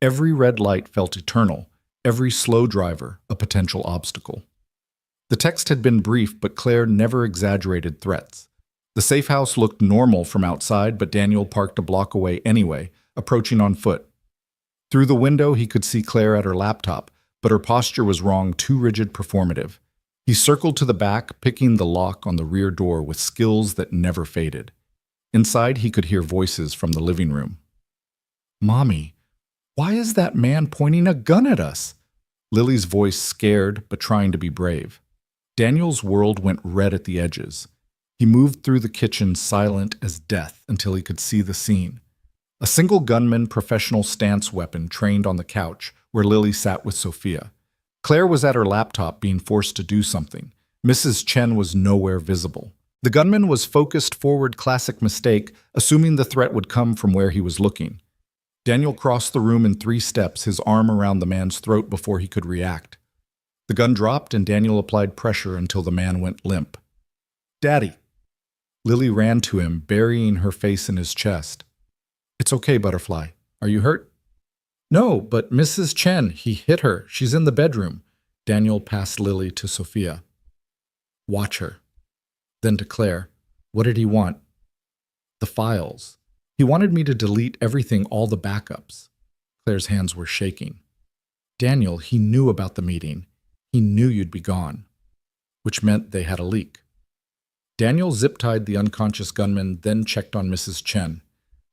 Every red light felt eternal, every slow driver a potential obstacle. The text had been brief, but Claire never exaggerated threats. The safe house looked normal from outside, but Daniel parked a block away anyway, approaching on foot. Through the window, he could see Claire at her laptop, but her posture was wrong, too rigid, performative. He circled to the back, picking the lock on the rear door with skills that never faded. Inside, he could hear voices from the living room. Mommy, why is that man pointing a gun at us? Lily's voice, scared but trying to be brave. Daniel's world went red at the edges. He moved through the kitchen, silent as death, until he could see the scene. A single gunman, professional stance weapon, trained on the couch where Lily sat with Sophia. Claire was at her laptop, being forced to do something. Mrs. Chen was nowhere visible. The gunman was focused forward, classic mistake, assuming the threat would come from where he was looking. Daniel crossed the room in 3 steps, his arm around the man's throat before he could react. The gun dropped, and Daniel applied pressure until the man went limp. "Daddy!" Lily ran to him, burying her face in his chest. "It's okay, Butterfly. Are you hurt?" "No, but Mrs. Chen, he hit her. She's in the bedroom." Daniel passed Lily to Sophia. "Watch her." Then to Claire. "What did he want?" "The files. He wanted me to delete everything, all the backups." Claire's hands were shaking. "Daniel, he knew about the meeting. He knew you'd be gone." Which meant they had a leak. Daniel zip-tied the unconscious gunman, then checked on Mrs. Chen.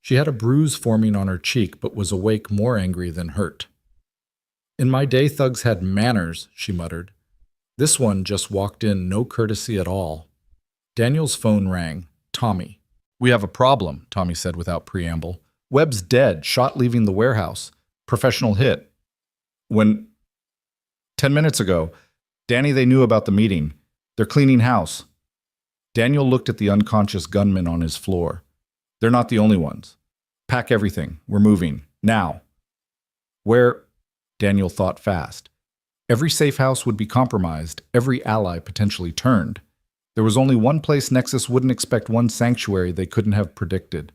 She had a bruise forming on her cheek, but was awake, more angry than hurt. "In my day, thugs had manners," she muttered. This one just walked in, no courtesy at all. Daniel's phone rang. Tommy. "We have a problem," Tommy said without preamble. "Webb's dead, shot leaving the warehouse. Professional hit. 10 minutes ago. Danny, they knew about the meeting. They're cleaning house." Daniel looked at the unconscious gunman on his floor. "They're not the only ones. Pack everything. We're moving. Now." "Where?" Daniel thought fast. Every safe house would be compromised, every ally potentially turned. There was only one place Nexus wouldn't expect, one sanctuary they couldn't have predicted.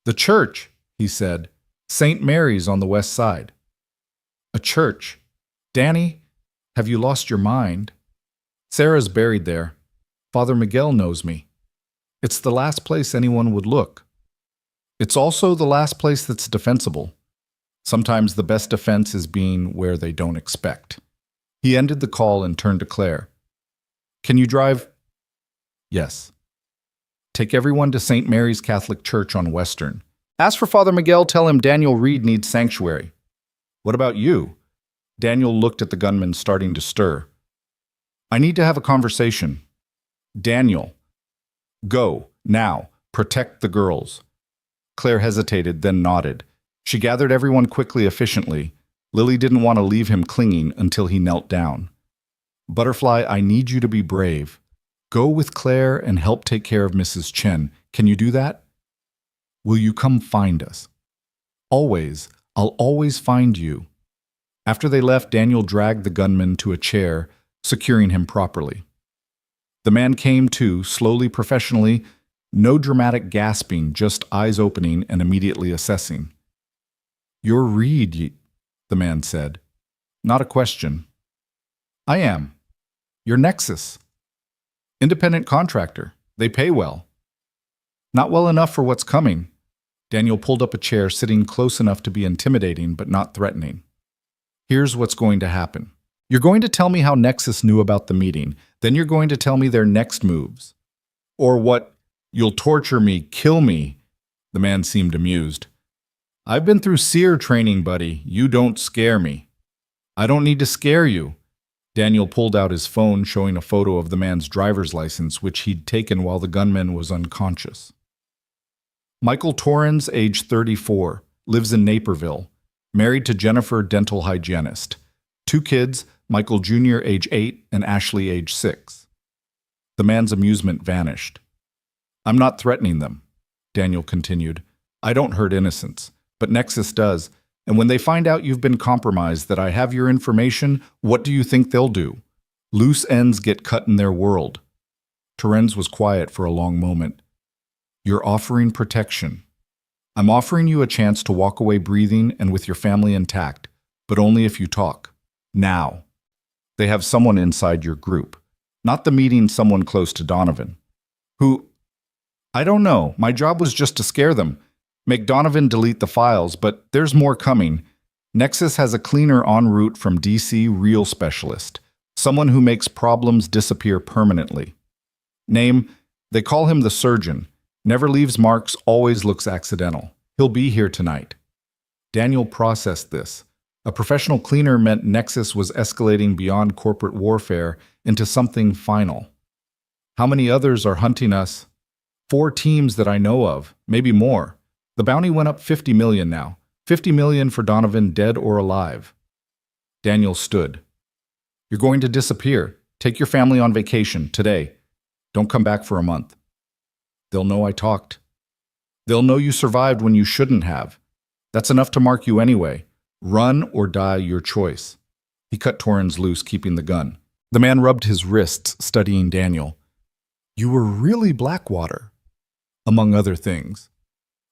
"The church," he said. "St. Mary's on the west side." "A church? Danny, have you lost your mind?" "Sarah's buried there. Father Miguel knows me. It's the last place anyone would look. It's also the last place that's defensible. Sometimes the best defense is being where they don't expect." He ended the call and turned to Claire. "Can you drive?" "Yes." "Take everyone to St. Mary's Catholic Church on Western. Ask for Father Miguel, tell him Daniel Reed needs sanctuary." "What about you?" Daniel looked at the gunman, starting to stir. "I need to have a conversation." "Daniel, go, now, protect the girls." Claire hesitated, then nodded. She gathered everyone quickly, efficiently. Lily didn't want to leave him clinging until he knelt down. "Butterfly, I need you to be brave. Go with Claire and help take care of Mrs. Chen. Can you do that? Will you come find us? Always, I'll always find you." After they left, Daniel dragged the gunman to a chair, securing him properly. The man came to, slowly, professionally, no dramatic gasping, just eyes opening and immediately assessing. "You're Reed," the man said. "Not a question." "I am. You're Nexus. Independent contractor. They pay well." "Not well enough for what's coming." Daniel pulled up a chair, sitting close enough to be intimidating but not threatening. "Here's what's going to happen. You're going to tell me how Nexus knew about the meeting. Then you're going to tell me their next moves. Or what? You'll torture me, kill me." The man seemed amused. "I've been through SEER training, buddy. You don't scare me." "I don't need to scare you." Daniel pulled out his phone, showing a photo of the man's driver's license, which he'd taken while the gunman was unconscious. Michael Torrens, age 34, lives in Naperville, married to Jennifer, dental hygienist. 2 kids, Michael Jr., age 8, and Ashley, age 6. The man's amusement vanished. "I'm not threatening them," Daniel continued. "I don't hurt innocents, but Nexus does. And when they find out you've been compromised, that I have your information, what do you think they'll do? Loose ends get cut in their world." Torrens was quiet for a long moment. "You're offering protection. I'm offering you a chance to walk away breathing and with your family intact, but only if you talk. Now." They have someone inside your group. Not the meeting, someone close to Donovan. "Who?" "I don't know. My job was just to scare them. Make Donovan delete the files, but there's more coming. Nexus has a cleaner en route from DC, real specialist. Someone who makes problems disappear permanently. Name, they call him the surgeon. Never leaves marks, always looks accidental. He'll be here tonight." Daniel processed this. A professional cleaner meant Nexus was escalating beyond corporate warfare into something final. "How many others are hunting us?" 4 teams that I know of, maybe more. The bounty went up 50 million now. 50 million for Donovan, dead or alive. Daniel stood. "You're going to disappear. Take your family on vacation, today. Don't come back for a month. They'll know I talked. They'll know you survived when you shouldn't have. That's enough to mark you anyway. Run or die, your choice. He cut Torrens loose, keeping the gun. The man rubbed his wrists, studying Daniel. You were really Blackwater, among other things.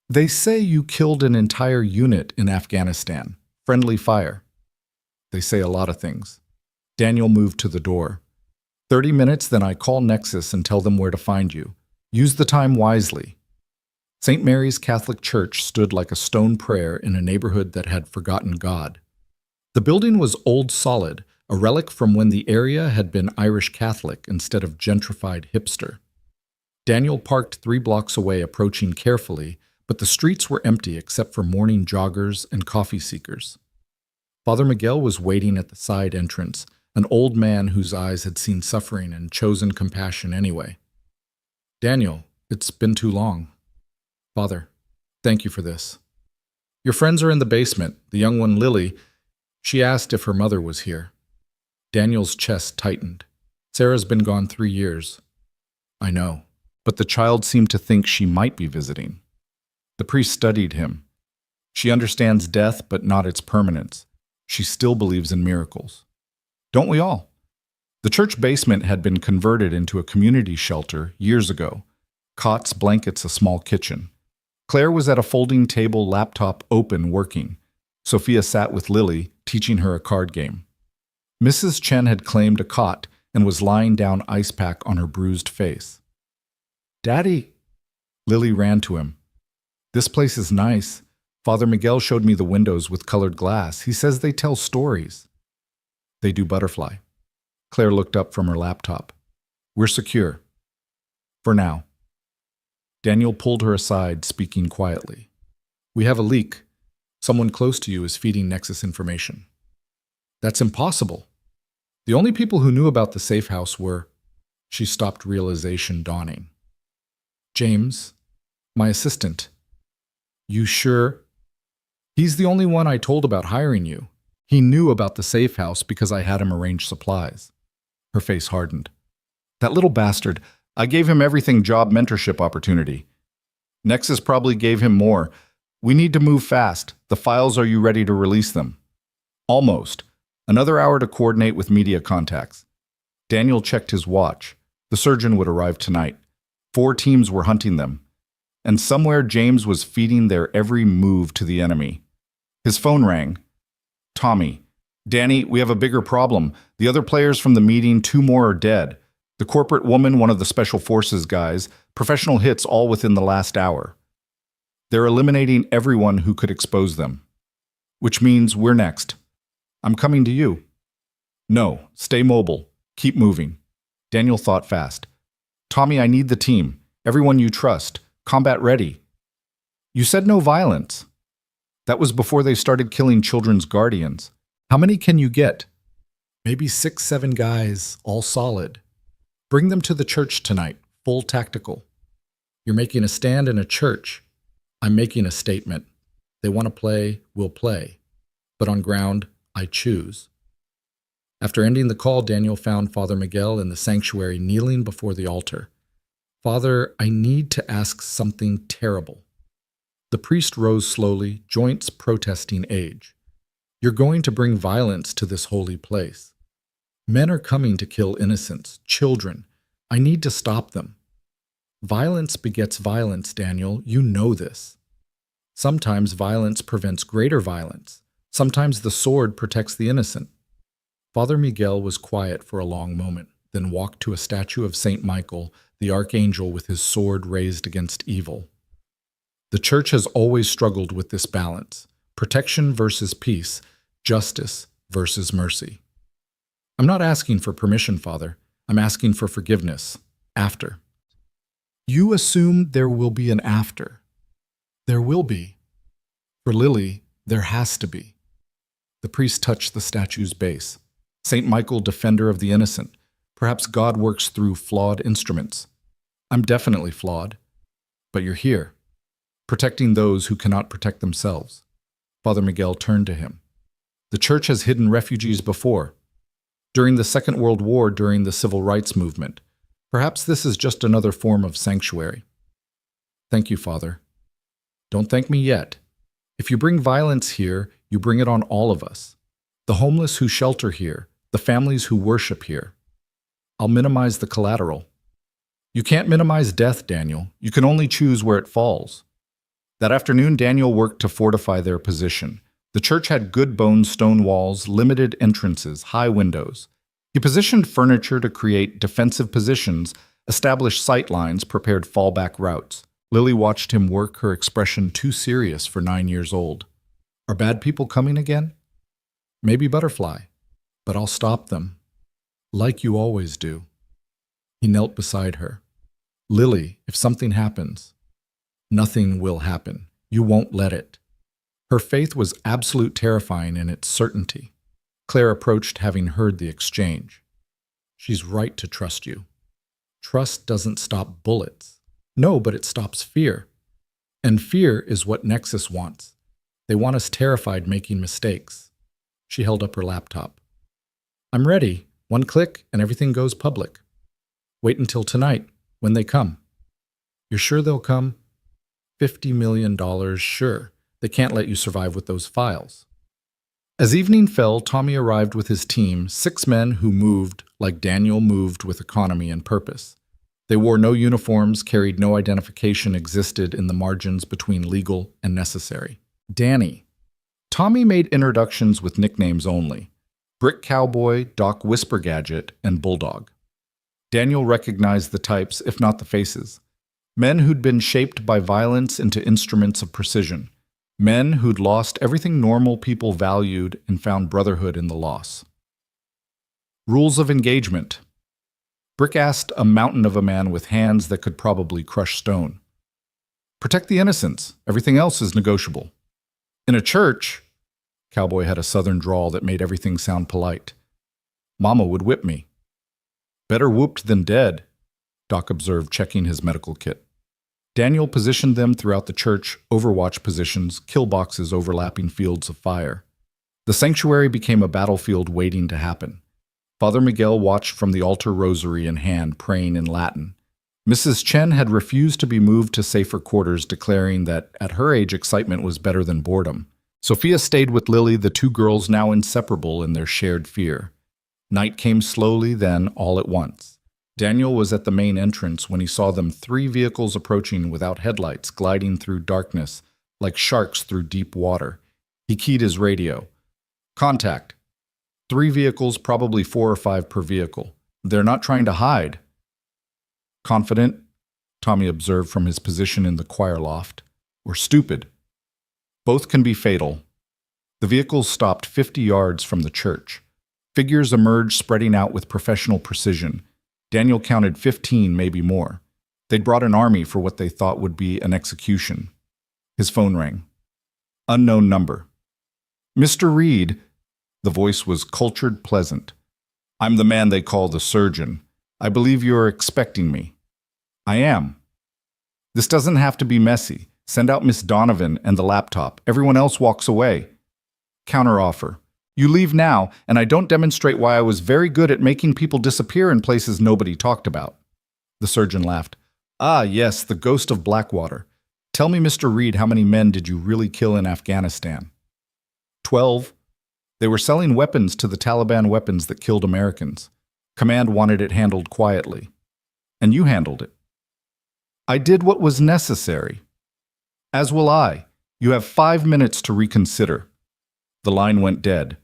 They say you killed an entire unit in Afghanistan. Friendly fire. They say a lot of things. Daniel moved to the door. 30 minutes, then I call Nexus and tell them where to find you. Use the time wisely. St. Mary's Catholic Church stood like a stone prayer in a neighborhood that had forgotten God. The building was old solid, a relic from when the area had been Irish Catholic instead of gentrified hipster. Daniel parked 3 blocks away, approaching carefully, but the streets were empty except for morning joggers and coffee seekers. Father Miguel was waiting at the side entrance, an old man whose eyes had seen suffering and chosen compassion anyway. Daniel, it's been too long. Father, thank you for this. Your friends are in the basement. The young one, Lily, she asked if her mother was here. Daniel's chest tightened. Sarah's been gone 3 years. I know, but the child seemed to think she might be visiting. The priest studied him. She understands death, but not its permanence. She still believes in miracles. Don't we all? The church basement had been converted into a community shelter years ago. Cots, blankets, a small kitchen. Claire was at a folding table, laptop open, working. Sophia sat with Lily, teaching her a card game. Mrs. Chen had claimed a cot and was lying down ice pack on her bruised face. Daddy! Lily ran to him. This place is nice. Father Miguel showed me the windows with colored glass. He says they tell stories. They do butterfly. Claire looked up from her laptop. We're secure. For now. Daniel pulled her aside, speaking quietly. We have a leak. Someone close to you is feeding Nexus information. That's impossible. The only people who knew about the safe house were... She stopped, realization dawning. James, my assistant. You sure? He's the only one I told about hiring you. He knew about the safe house because I had him arrange supplies. Her face hardened. That little bastard. I gave him everything, job, mentorship opportunity. Nexus probably gave him more. We need to move fast. The files, are you ready to release them? Almost. Another hour to coordinate with media contacts. Daniel checked his watch. The surgeon would arrive tonight. 4 teams were hunting them. And somewhere James was feeding their every move to the enemy. His phone rang. Tommy. Danny, we have a bigger problem. The other players from the meeting, 2 more are dead. The corporate woman, one of the special forces guys, professional hits all within the last hour. They're eliminating everyone who could expose them. Which means we're next. I'm coming to you. No, stay mobile. Keep moving. Daniel thought fast. Tommy, I need the team. Everyone you trust. Combat ready. You said no violence. That was before they started killing children's guardians. How many can you get? Maybe 6, 7 guys, all solid. Bring them to the church tonight, full tactical. You're making a stand in a church. I'm making a statement. They want to play, we'll play. But on ground, I choose. After ending the call, Daniel found Father Miguel in the sanctuary kneeling before the altar. Father, I need to ask something terrible. The priest rose slowly, joints protesting age. You're going to bring violence to this holy place. Men are coming to kill innocents, children. I need to stop them. Violence begets violence, Daniel. You know this. Sometimes violence prevents greater violence. Sometimes the sword protects the innocent. Father Miguel was quiet for a long moment, then walked to a statue of Saint Michael, the archangel with his sword raised against evil. The church has always struggled with this balance: protection versus peace, justice versus mercy. I'm not asking for permission, Father. I'm asking for forgiveness. After. You assume there will be an after. There will be. For Lily, there has to be. The priest touched the statue's base. Saint Michael, defender of the innocent. Perhaps God works through flawed instruments. I'm definitely flawed. But you're here, protecting those who cannot protect themselves. Father Miguel turned to him. The church has hidden refugees before. During the Second World War, during the Civil Rights Movement. Perhaps this is just another form of sanctuary. Thank you, Father. Don't thank me yet. If you bring violence here, you bring it on all of us. The homeless who shelter here, the families who worship here. I'll minimize the collateral. You can't minimize death, Daniel. You can only choose where it falls. That afternoon, Daniel worked to fortify their position. The church had good boned stone walls, limited entrances, high windows. He positioned furniture to create defensive positions, established sight lines, prepared fallback routes. Lily watched him work, her expression too serious for 9 years old. Are bad people coming again? Maybe Butterfly, but I'll stop them. Like you always do. He knelt beside her. Lily, if something happens, nothing will happen. You won't let it. Her faith was absolute terrifying in its certainty. Claire approached, having heard the exchange. She's right to trust you. Trust doesn't stop bullets. No, but it stops fear. And fear is what Nexus wants. They want us terrified, making mistakes. She held up her laptop. I'm ready. One click and everything goes public. Wait until tonight, when they come. You're sure they'll come? $50 million, sure. They can't let you survive with those files. As evening fell, Tommy arrived with his team, 6 men who moved like Daniel moved with economy and purpose. They wore no uniforms, carried no identification, existed in the margins between legal and necessary. Danny. Tommy made introductions with nicknames only. Brick Cowboy, Doc Whisper Gadget, and Bulldog. Daniel recognized the types, if not the faces. Men who'd been shaped by violence into instruments of precision. Men who'd lost everything normal people valued and found brotherhood in the loss. Rules of engagement. Brick asked a mountain of a man with hands that could probably crush stone. Protect the innocents. Everything else is negotiable. In a church, Cowboy had a southern drawl that made everything sound polite. Mama would whip me. Better whooped than dead, Doc observed, checking his medical kit. Daniel positioned them throughout the church, overwatch positions, kill boxes overlapping fields of fire. The sanctuary became a battlefield waiting to happen. Father Miguel watched from the altar, rosary in hand, praying in Latin. Mrs. Chen had refused to be moved to safer quarters, declaring that at her age excitement was better than boredom. Sophia stayed with Lily, the 2 girls now inseparable in their shared fear. Night came slowly, then all at once. Daniel was at the main entrance when he saw them, 3 vehicles approaching without headlights, gliding through darkness, like sharks through deep water. He keyed his radio. Contact. 3 vehicles, probably 4 or 5 per vehicle. They're not trying to hide. Confident, Tommy observed from his position in the choir loft. Or stupid. Both can be fatal. The vehicles stopped 50 yards from the church. Figures emerged, spreading out with professional precision. Daniel counted 15, maybe more. They'd brought an army for what they thought would be an execution. His phone rang. Unknown number. Mr. Reed. The voice was cultured, pleasant. I'm the man they call the surgeon. I believe you're expecting me. I am. This doesn't have to be messy. Send out Miss Donovan and the laptop. Everyone else walks away. Counteroffer. You leave now, and I don't demonstrate why I was very good at making people disappear in places nobody talked about. The surgeon laughed. Ah, yes, the ghost of Blackwater. Tell me, Mr. Reed, how many men did you really kill in Afghanistan? 12. They were selling weapons to the Taliban, weapons that killed Americans. Command wanted it handled quietly. And you handled it. I did what was necessary. As will I. You have 5 minutes to reconsider. The line went dead.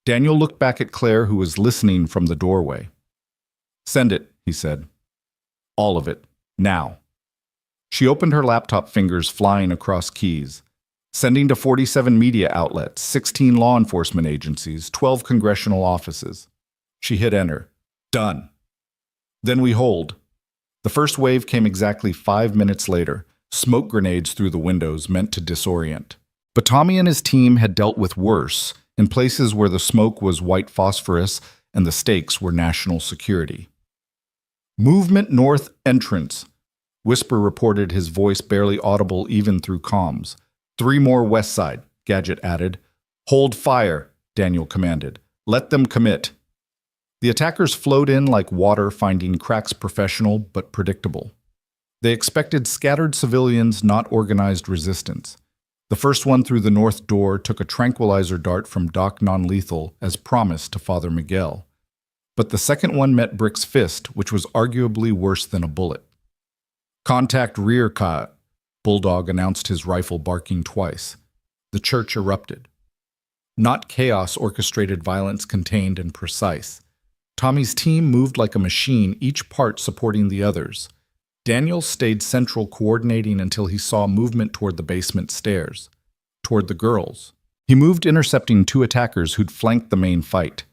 Daniel looked back at Claire, who was listening from the doorway. Send it, he said. All of it. Now. She opened her laptop, fingers flying across keys. Sending to 47 media outlets, 16 law enforcement agencies, 12 congressional offices. She hit enter. Done. Then we hold. The first wave came exactly 5 minutes later, smoke grenades through the windows meant to disorient. But Tommy and his team had dealt with worse, in places where the smoke was white phosphorus and the stakes were national security. Movement north entrance, Whisper reported, his voice barely audible even through comms. 3 more west side, Gadget added. Hold fire, Daniel commanded. Let them commit. The attackers flowed in like water, finding cracks professional but predictable. They expected scattered civilians, not organized resistance. The first one through the north door took a tranquilizer dart from Doc Non-Lethal as promised to Father Miguel. But the second one met Brick's fist, which was arguably worse than a bullet. "Contact rear cut," Bulldog announced, his rifle barking twice. The church erupted. Not chaos, orchestrated violence, contained and precise. Tommy's team moved like a machine, each part supporting the others. Daniel stayed central, coordinating until he saw movement toward the basement stairs, toward the girls. He moved, intercepting two attackers who'd flanked the main fight.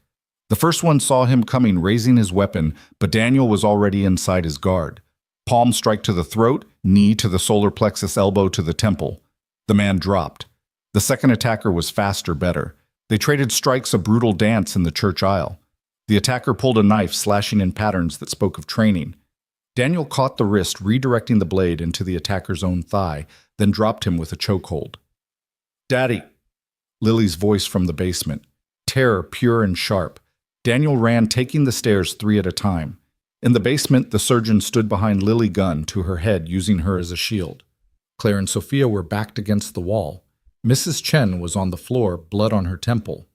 The first one saw him coming, raising his weapon, but Daniel was already inside his guard. Palm strike to the throat, knee to the solar plexus, elbow to the temple. The man dropped. The second attacker was faster, better. They traded strikes, a brutal dance in the church aisle. The attacker pulled a knife, slashing in patterns that spoke of training. Daniel caught the wrist, redirecting the blade into the attacker's own thigh, then dropped him with a chokehold. "Daddy!" Lily's voice from the basement. Terror, pure and sharp. Daniel ran, taking the stairs 3 at a time. In the basement, the surgeon stood behind Lily, gun to her head, using her as a shield. Claire and Sophia were backed against the wall. Mrs. Chen was on the floor, blood on her temple.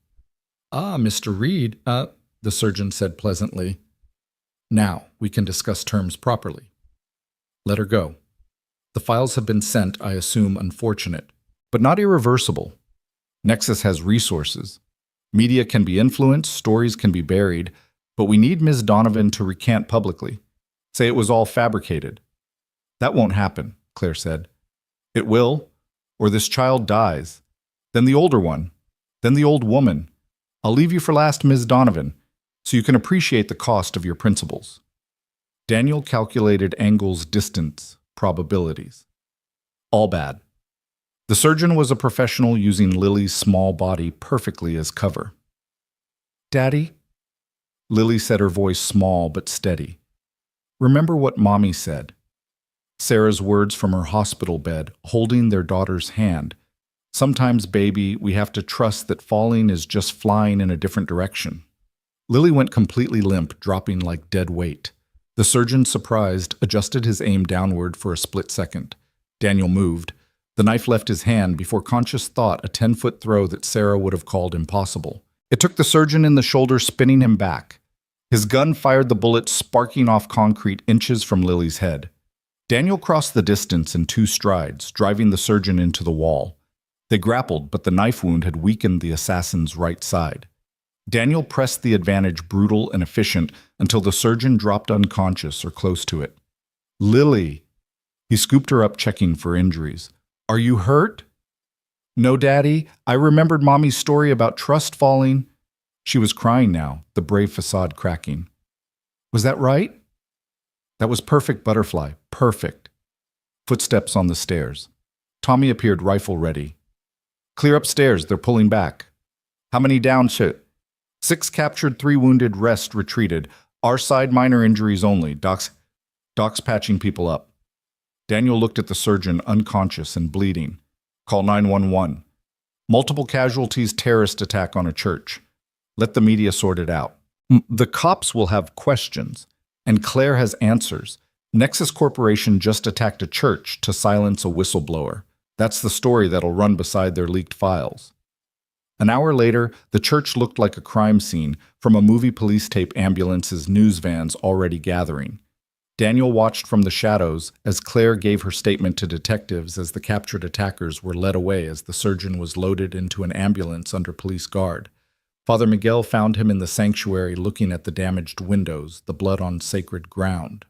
"Ah, Mr. Reed," the surgeon said pleasantly. "Now, we can discuss terms properly. Let her go. The files have been sent, I assume unfortunate, but not irreversible. Nexus has resources. Media can be influenced, stories can be buried, but we need Ms. Donovan to recant publicly. Say it was all fabricated." "That won't happen," Claire said. "It will, or this child dies. Then the older one. Then the old woman. I'll leave you for last, Ms. Donovan, so you can appreciate the cost of your principles." Daniel calculated angles, distance, probabilities. All bad. The surgeon was a professional, using Lily's small body perfectly as cover. "Daddy?" Lily said, her voice small but steady. "Remember what Mommy said." Sarah's words from her hospital bed, holding their daughter's hand. "Sometimes, baby, we have to trust that falling is just flying in a different direction." Lily went completely limp, dropping like dead weight. The surgeon, surprised, adjusted his aim downward for a split second. Daniel moved. The knife left his hand before conscious thought, a 10-foot throw that Sarah would have called impossible. It took the surgeon in the shoulder, spinning him back. His gun fired the bullet, sparking off concrete inches from Lily's head. Daniel crossed the distance in 2 strides, driving the surgeon into the wall. They grappled, but the knife wound had weakened the assassin's right side. Daniel pressed the advantage, brutal and efficient, until the surgeon dropped unconscious or close to it. "Lily!" He scooped her up, checking for injuries. "Are you hurt?" "No, Daddy. I remembered Mommy's story about trust falling." She was crying now, the brave facade cracking. "Was that right?" "That was perfect, Butterfly. Perfect." Footsteps on the stairs. Tommy appeared, rifle ready. "Clear upstairs. They're pulling back." "How many down, shit?" 6 captured, 3 wounded, rest retreated. Our side, minor injuries only. Doc's patching people up. Daniel looked at the surgeon, unconscious and bleeding. "Call 911. Multiple casualties, terrorist attack on a church. Let the media sort it out. The cops will have questions, and Claire has answers. Nexus Corporation just attacked a church to silence a whistleblower. That's the story that'll run beside their leaked files." An hour later, the church looked like a crime scene, from a movie police tape, ambulances, news vans already gathering. Daniel watched from the shadows as Claire gave her statement to detectives as the captured attackers were led away, as the surgeon was loaded into an ambulance under police guard. Father Miguel found him in the sanctuary, looking at the damaged windows, the blood on sacred ground.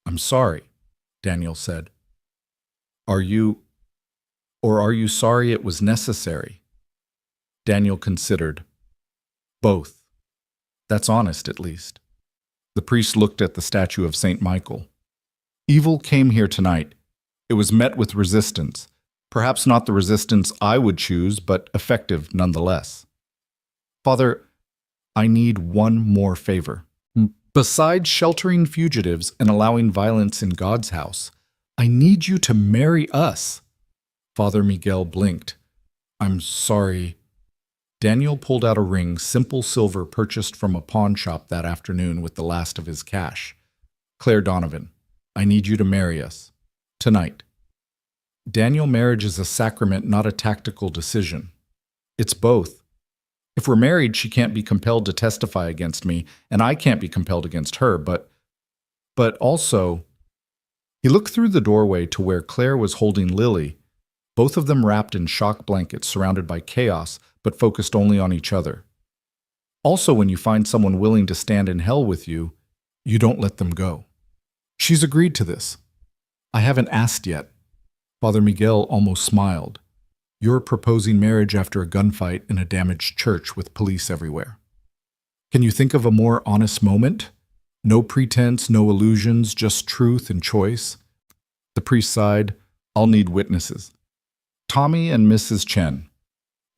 "I'm sorry," Daniel said. Are you sorry it was necessary?" Daniel considered. "Both. That's honest, at least." The priest looked at the statue of St. Michael. "Evil came here tonight. It was met with resistance. Perhaps not the resistance I would choose, but effective nonetheless. Father, I need one more favor. Besides sheltering fugitives and allowing violence in God's house, I need you to marry us." Father Miguel blinked. "I'm sorry." Daniel pulled out a ring, simple silver, purchased from a pawn shop that afternoon with the last of his cash. "Claire Donovan, I need you to marry us. Tonight." Daniel, marriage is a sacrament, not a tactical decision. It's both. If we're married, she can't be compelled to testify against me, and I can't be compelled against her, but also, he looked through the doorway to where Claire was holding Lily, both of them wrapped in shock blankets, surrounded by chaos, but focused only on each other. Also, when you find someone willing to stand in hell with you, you don't let them go. She's agreed to this. I haven't asked yet. Father Miguel almost smiled. You're proposing marriage after a gunfight in a damaged church with police everywhere. Can you think of a more honest moment? No pretense, no illusions, just truth and choice. The priest sighed. I'll need witnesses. Tommy and Mrs. Chen.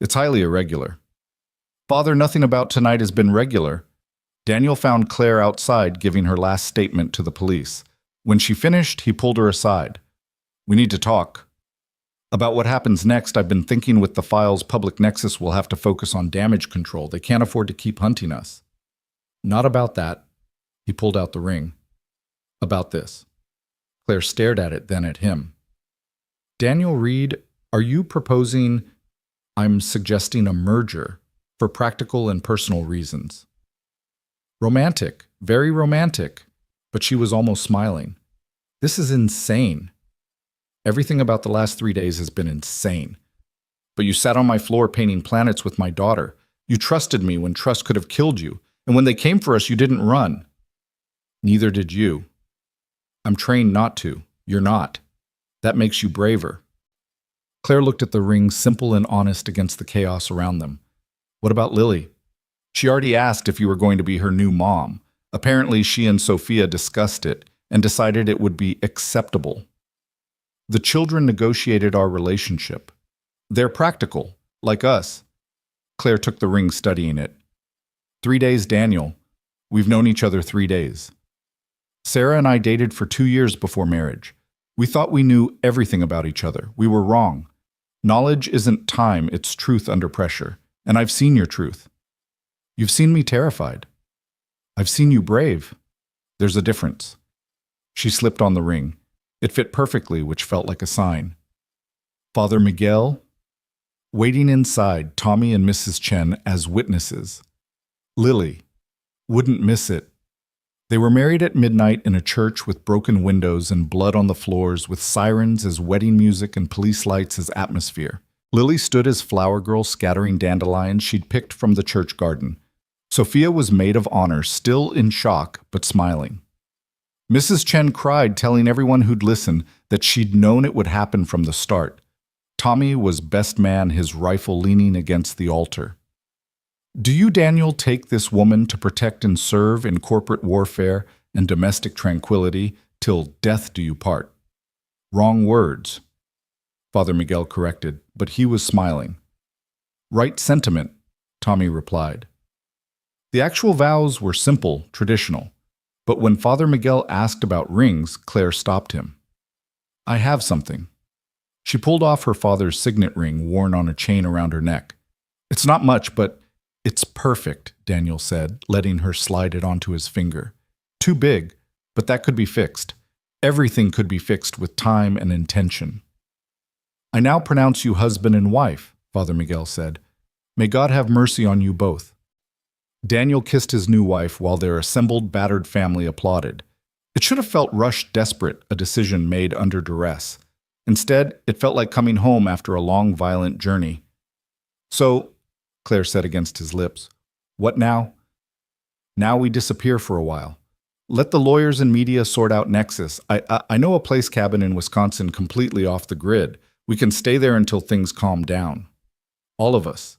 It's highly irregular. Father, nothing about tonight has been regular. Daniel found Claire outside giving her last statement to the police. When she finished, he pulled her aside. We need to talk. About what happens next, I've been thinking with the files, Public Nexus will have to focus on damage control. They can't afford to keep hunting us. Not about that. He pulled out the ring. About this. Claire stared at it, then at him. Daniel Reed, are you proposing? I'm suggesting a merger for practical and personal reasons. Romantic, very romantic, but she was almost smiling. This is insane. Everything about the last 3 days has been insane. But you sat on my floor painting planets with my daughter. You trusted me when trust could have killed you. And when they came for us, you didn't run. Neither did you. I'm trained not to. You're not. That makes you braver. Claire looked at the ring, simple and honest against the chaos around them. What about Lily? She already asked if you were going to be her new mom. Apparently, she and Sophia discussed it and decided it would be acceptable. The children negotiated our relationship. They're practical, like us. Claire took the ring, studying it. 3 days, Daniel. We've known each other 3 days. Sarah and I dated for 2 years before marriage. We thought we knew everything about each other. We were wrong. Knowledge isn't time, it's truth under pressure. And I've seen your truth. You've seen me terrified. I've seen you brave. There's a difference. She slipped on the ring. It fit perfectly, which felt like a sign. Father Miguel, waiting inside, Tommy and Mrs. Chen as witnesses. Lily, wouldn't miss it. They were married at midnight in a church with broken windows and blood on the floors, with sirens as wedding music and police lights as atmosphere. Lily stood as flower girl scattering dandelions she'd picked from the church garden. Sophia was maid of honor, still in shock, but smiling. Mrs. Chen cried, telling everyone who'd listen that she'd known it would happen from the start. Tommy was best man, his rifle leaning against the altar. Do you, Daniel, take this woman to protect and serve in corporate warfare and domestic tranquility till death do you part? Wrong words. Father Miguel corrected, but he was smiling. Right sentiment, Tommy replied. The actual vows were simple, traditional. But when Father Miguel asked about rings, Claire stopped him. I have something. She pulled off her father's signet ring worn on a chain around her neck. It's not much, but it's perfect, Daniel said, letting her slide it onto his finger. Too big, but that could be fixed. Everything could be fixed with time and intention. I now pronounce you husband and wife, Father Miguel said. May God have mercy on you both. Daniel kissed his new wife while their assembled, battered family applauded. It should have felt rushed, desperate, a decision made under duress. Instead, it felt like coming home after a long, violent journey. So, Claire said against his lips, what now? Now we disappear for a while. Let the lawyers and media sort out Nexus. I know a place cabin in Wisconsin completely off the grid. We can stay there until things calm down. All of us.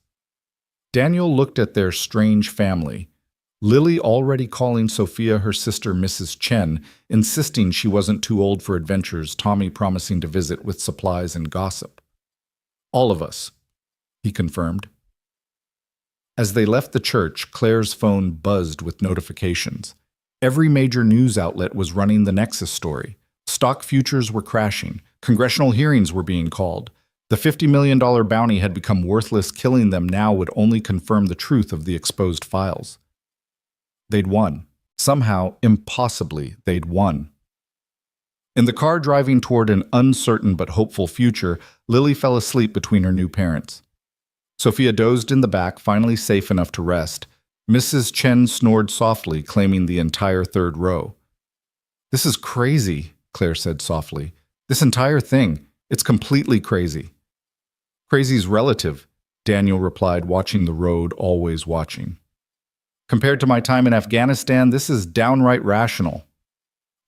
Daniel looked at their strange family. Lily already calling Sophia her sister Mrs. Chen, insisting she wasn't too old for adventures, Tommy promising to visit with supplies and gossip. All of us, he confirmed. As they left the church, Claire's phone buzzed with notifications. Every major news outlet was running the Nexus story. Stock futures were crashing. Congressional hearings were being called. The $50 million bounty had become worthless. Killing them now would only confirm the truth of the exposed files. They'd won. Somehow, impossibly, they'd won. In the car driving toward an uncertain but hopeful future, Lily fell asleep between her new parents. Sophia dozed in the back, finally safe enough to rest. Mrs. Chen snored softly, claiming the entire third row. "This is crazy," Claire said softly. "This entire thing. It's completely crazy." "Crazy's relative," Daniel replied, watching the road, always watching. "Compared to my time in Afghanistan, this is downright rational.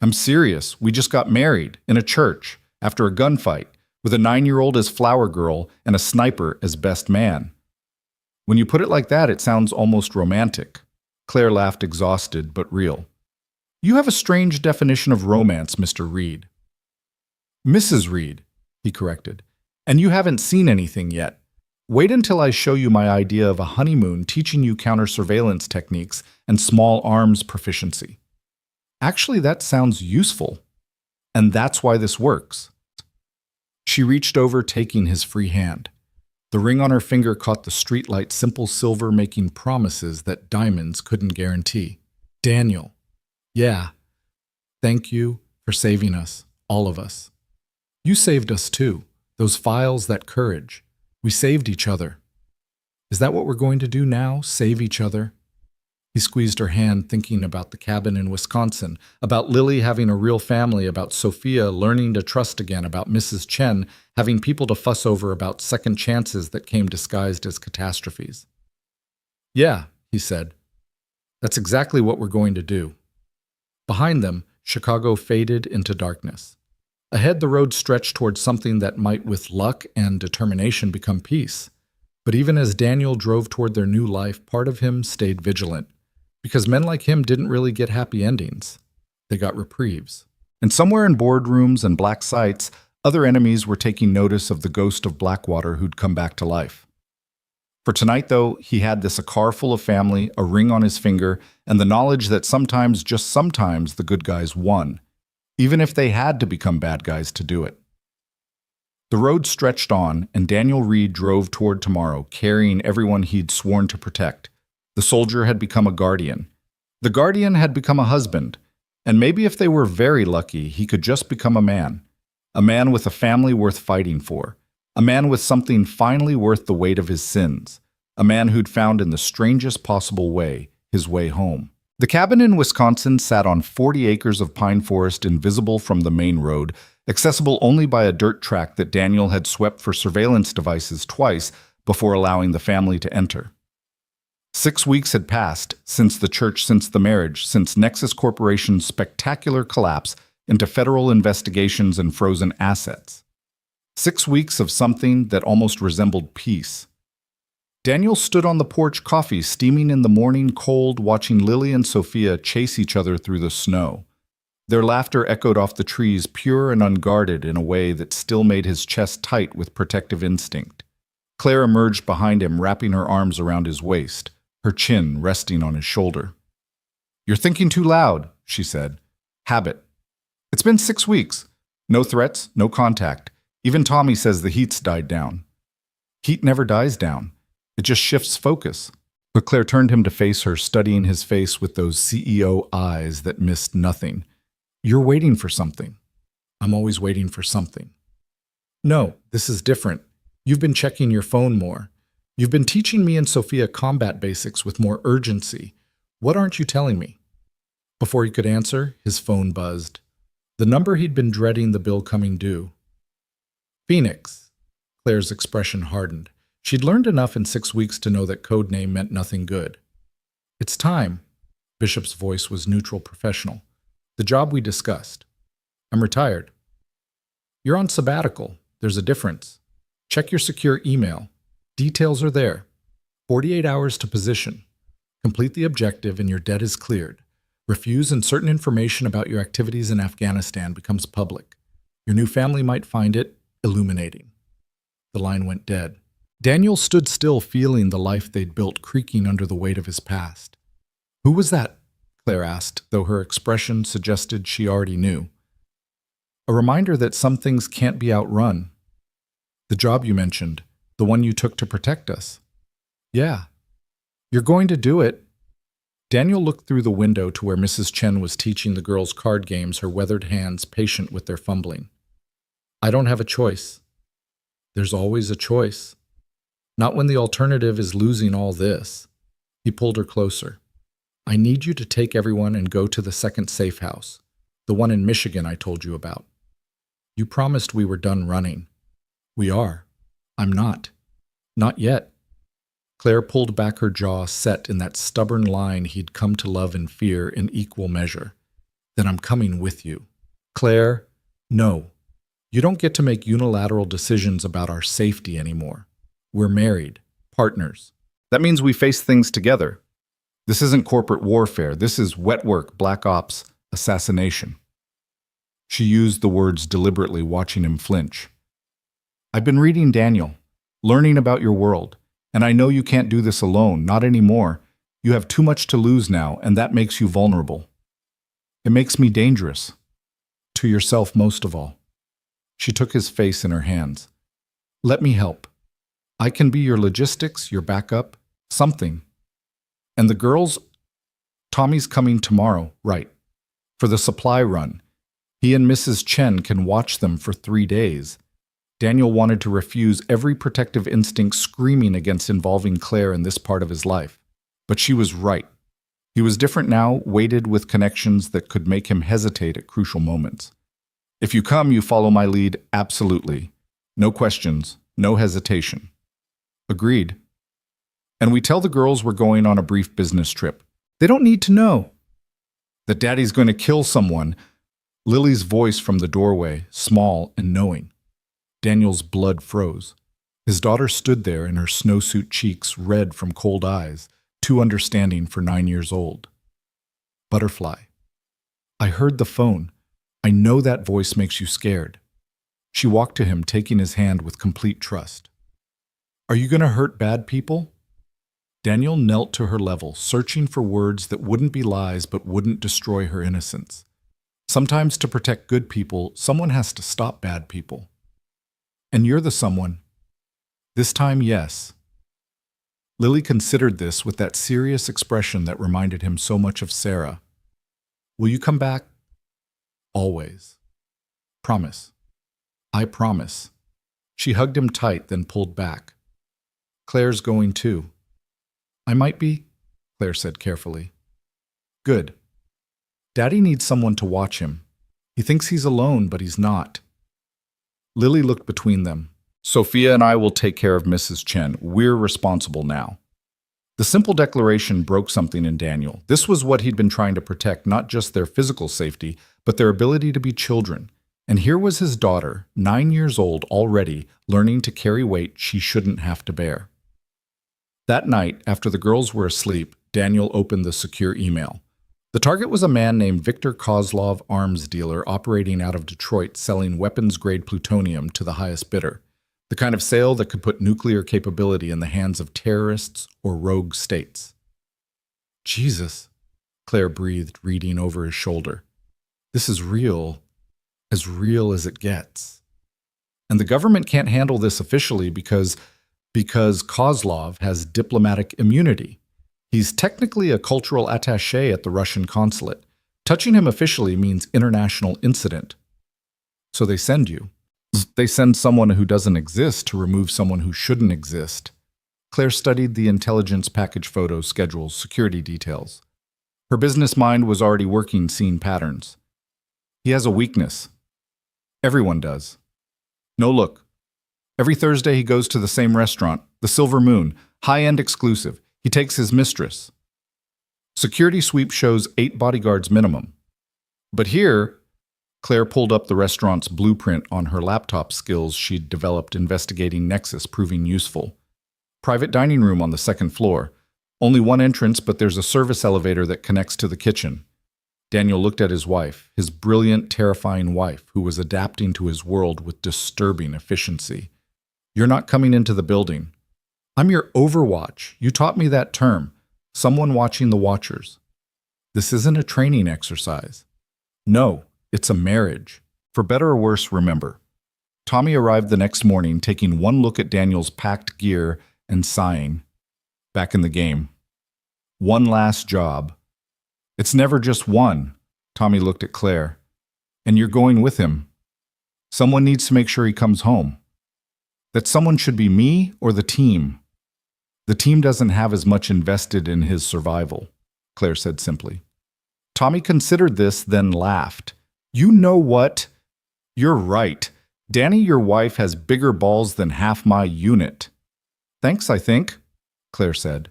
I'm serious. We just got married, in a church, after a gunfight, with a 9-year-old as flower girl and a sniper as best man." "When you put it like that, it sounds almost romantic." Claire laughed, exhausted but real. "You have a strange definition of romance, Mr. Reed." "Mrs. Reed," he corrected. "And you haven't seen anything yet. Wait until I show you my idea of a honeymoon teaching you counter-surveillance techniques and small arms proficiency. Actually, that sounds useful. And that's why this works." She reached over, taking his free hand. The ring on her finger caught the streetlight, simple silver, making promises that diamonds couldn't guarantee. "Daniel. Yeah. Thank you for saving us, all of us. You saved us too. Those files, that courage. We saved each other. Is that what we're going to do now? Save each other?" He squeezed her hand, thinking about the cabin in Wisconsin, about Lily having a real family, about Sophia learning to trust again, about Mrs. Chen having people to fuss over, about second chances that came disguised as catastrophes. "Yeah," he said. "That's exactly what we're going to do." Behind them, Chicago faded into darkness. Ahead, the road stretched towards something that might, with luck and determination, become peace. But even as Daniel drove toward their new life, part of him stayed vigilant. Because men like him didn't really get happy endings. They got reprieves. And somewhere in boardrooms and black sites, other enemies were taking notice of the ghost of Blackwater who'd come back to life. For tonight, though, he had a car full of family, a ring on his finger, and the knowledge that sometimes, just sometimes, the good guys won, even if they had to become bad guys to do it. The road stretched on, and Daniel Reed drove toward tomorrow, carrying everyone he'd sworn to protect. The soldier had become a guardian. The guardian had become a husband. And maybe if they were very lucky, he could just become a man with a family worth fighting for, a man with something finally worth the weight of his sins, a man who'd found in the strangest possible way his way home. The cabin in Wisconsin sat on 40 acres of pine forest, invisible from the main road, accessible only by a dirt track that Daniel had swept for surveillance devices twice before allowing the family to enter. 6 weeks had passed since the church, since the marriage, since Nexus Corporation's spectacular collapse into federal investigations and frozen assets. 6 weeks of something that almost resembled peace. Daniel stood on the porch, coffee steaming in the morning cold, watching Lily and Sophia chase each other through the snow. Their laughter echoed off the trees, pure and unguarded in a way that still made his chest tight with protective instinct. Claire emerged behind him, wrapping her arms around his waist, her chin resting on his shoulder. "You're thinking too loud," she said. "Habit. It's been 6 weeks. No threats, no contact. Even Tommy says the heat's died down." "Heat never dies down. It just shifts focus." But Claire turned him to face her, studying his face with those CEO eyes that missed nothing. "You're waiting for something." "I'm always waiting for something." "No, this is different. You've been checking your phone more. You've been teaching me and Sophia combat basics with more urgency. What aren't you telling me?" Before he could answer, his phone buzzed. The number he'd been dreading, the bill coming due. "Phoenix." Claire's expression hardened. She'd learned enough in 6 weeks to know that code name meant nothing good. "It's time." Bishop's voice was neutral, professional. "The job we discussed. I'm retired." "You're on sabbatical. There's a difference. Check your secure email. Details are there. 48 hours to position. Complete the objective and your debt is cleared. Refuse and certain information about your activities in Afghanistan becomes public. Your new family might find it illuminating." The line went dead. Daniel stood still, feeling the life they'd built creaking under the weight of his past. "Who was that?" Claire asked, though her expression suggested she already knew. "A reminder that some things can't be outrun." "The job you mentioned, the one you took to protect us." "Yeah." "You're going to do it." Daniel looked through the window to where Mrs. Chen was teaching the girls card games, her weathered hands patient with their fumbling. I don't have a choice. There's always a choice. Not when the alternative is losing all this. He pulled her closer. I need you to take everyone and go to the second safe house, the one in Michigan I told you about. You promised we were done running. We are. I'm not. Not yet. Claire pulled back her jaw, set in that stubborn line he'd come to love and fear in equal measure. Then I'm coming with you. Claire, no. You don't get to make unilateral decisions about our safety anymore. We're married, partners. That means we face things together. This isn't corporate warfare. This is wet work, black ops, assassination. She used the words deliberately, watching him flinch. I've been reading Daniel, learning about your world, and I know you can't do this alone, not anymore. You have too much to lose now, and that makes you vulnerable. It makes me dangerous. To yourself most of all. She took his face in her hands. Let me help. I can be your logistics, your backup, something. And the girls, Tommy's coming tomorrow, right? For the supply run. He and Mrs. Chen can watch them for 3 days. Daniel wanted to refuse every protective instinct screaming against involving Claire in this part of his life. But she was right. He was different now, weighted with connections that could make him hesitate at crucial moments. If you come, you follow my lead, absolutely. No questions, no hesitation. Agreed. And we tell the girls we're going on a brief business trip. They don't need to know that Daddy's going to kill someone. Lily's voice from the doorway, small and knowing. Daniel's blood froze. His daughter stood there in her snowsuit cheeks, red from cold eyes, too understanding for 9 years old. Butterfly. I heard the phone. I know that voice makes you scared. She walked to him, taking his hand with complete trust. Are you going to hurt bad people? Daniel knelt to her level, searching for words that wouldn't be lies but wouldn't destroy her innocence. Sometimes to protect good people, someone has to stop bad people. And you're the someone. This time, yes. Lily considered this with that serious expression that reminded him so much of Sarah. Will you come back? Always. Promise. I promise. She hugged him tight, then pulled back. Claire's going too. I might be, Claire said carefully. Good. Daddy needs someone to watch him. He thinks he's alone, but he's not. Lily looked between them. Sophia and I will take care of Mrs. Chen. We're responsible now. The simple declaration broke something in Daniel. This was what he'd been trying to protect, not just their physical safety, but their ability to be children. And here was his daughter, 9 years old already, learning to carry weight she shouldn't have to bear. That night, after the girls were asleep, Daniel opened the secure email. The target was a man named Victor Kozlov, arms dealer operating out of Detroit, selling weapons-grade plutonium to the highest bidder. The kind of sale that could put nuclear capability in the hands of terrorists or rogue states. Jesus, Claire breathed, reading over his shoulder. This is real as it gets. And the government can't handle this officially because Kozlov has diplomatic immunity. He's technically a cultural attaché at the Russian consulate. Touching him officially means international incident. So they send you. They send someone who doesn't exist to remove someone who shouldn't exist. Claire studied the intelligence package photos, schedules, security details. Her business mind was already working scene patterns. He has a weakness. Everyone does. No, look. Every Thursday he goes to the same restaurant, the Silver Moon, high-end exclusive. He takes his mistress. Security sweep shows 8 bodyguards minimum. But here, Claire pulled up the restaurant's blueprint on her laptop skills she'd developed investigating Nexus, proving useful. Private dining room on the 2nd floor. Only one entrance, but there's a service elevator that connects to the kitchen. Daniel looked at his wife, his brilliant, terrifying wife, who was adapting to his world with disturbing efficiency. You're not coming into the building. I'm your overwatch. You taught me that term. Someone watching the watchers. This isn't a training exercise. No, it's a marriage. For better or worse, remember. Tommy arrived the next morning, taking one look at Daniel's packed gear and sighing. Back in the game. One last job. It's never just one. Tommy looked at Claire. And you're going with him. Someone needs to make sure he comes home. That someone should be me or the team. The team doesn't have as much invested in his survival, Claire said simply. Tommy considered this, then laughed. You know what? You're right. Danny, your wife, has bigger balls than half my unit. Thanks, I think, Claire said.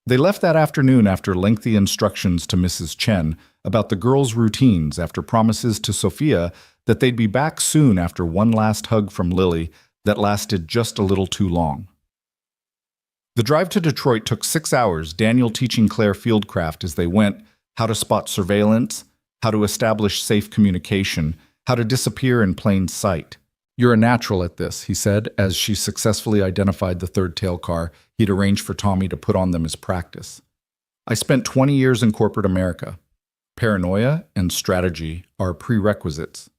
They left that afternoon after lengthy instructions to Mrs. Chen about the girls' routines after promises to Sophia that they'd be back soon after one last hug from Lily that lasted just a little too long. The drive to Detroit took 6 hours, Daniel teaching Claire fieldcraft as they went, how to spot surveillance, how to establish safe communication, how to disappear in plain sight. You're a natural at this, he said, as she successfully identified the third tail car he'd arranged for Tommy to put on them as practice. I spent 20 years in corporate America. Paranoia and strategy are prerequisites.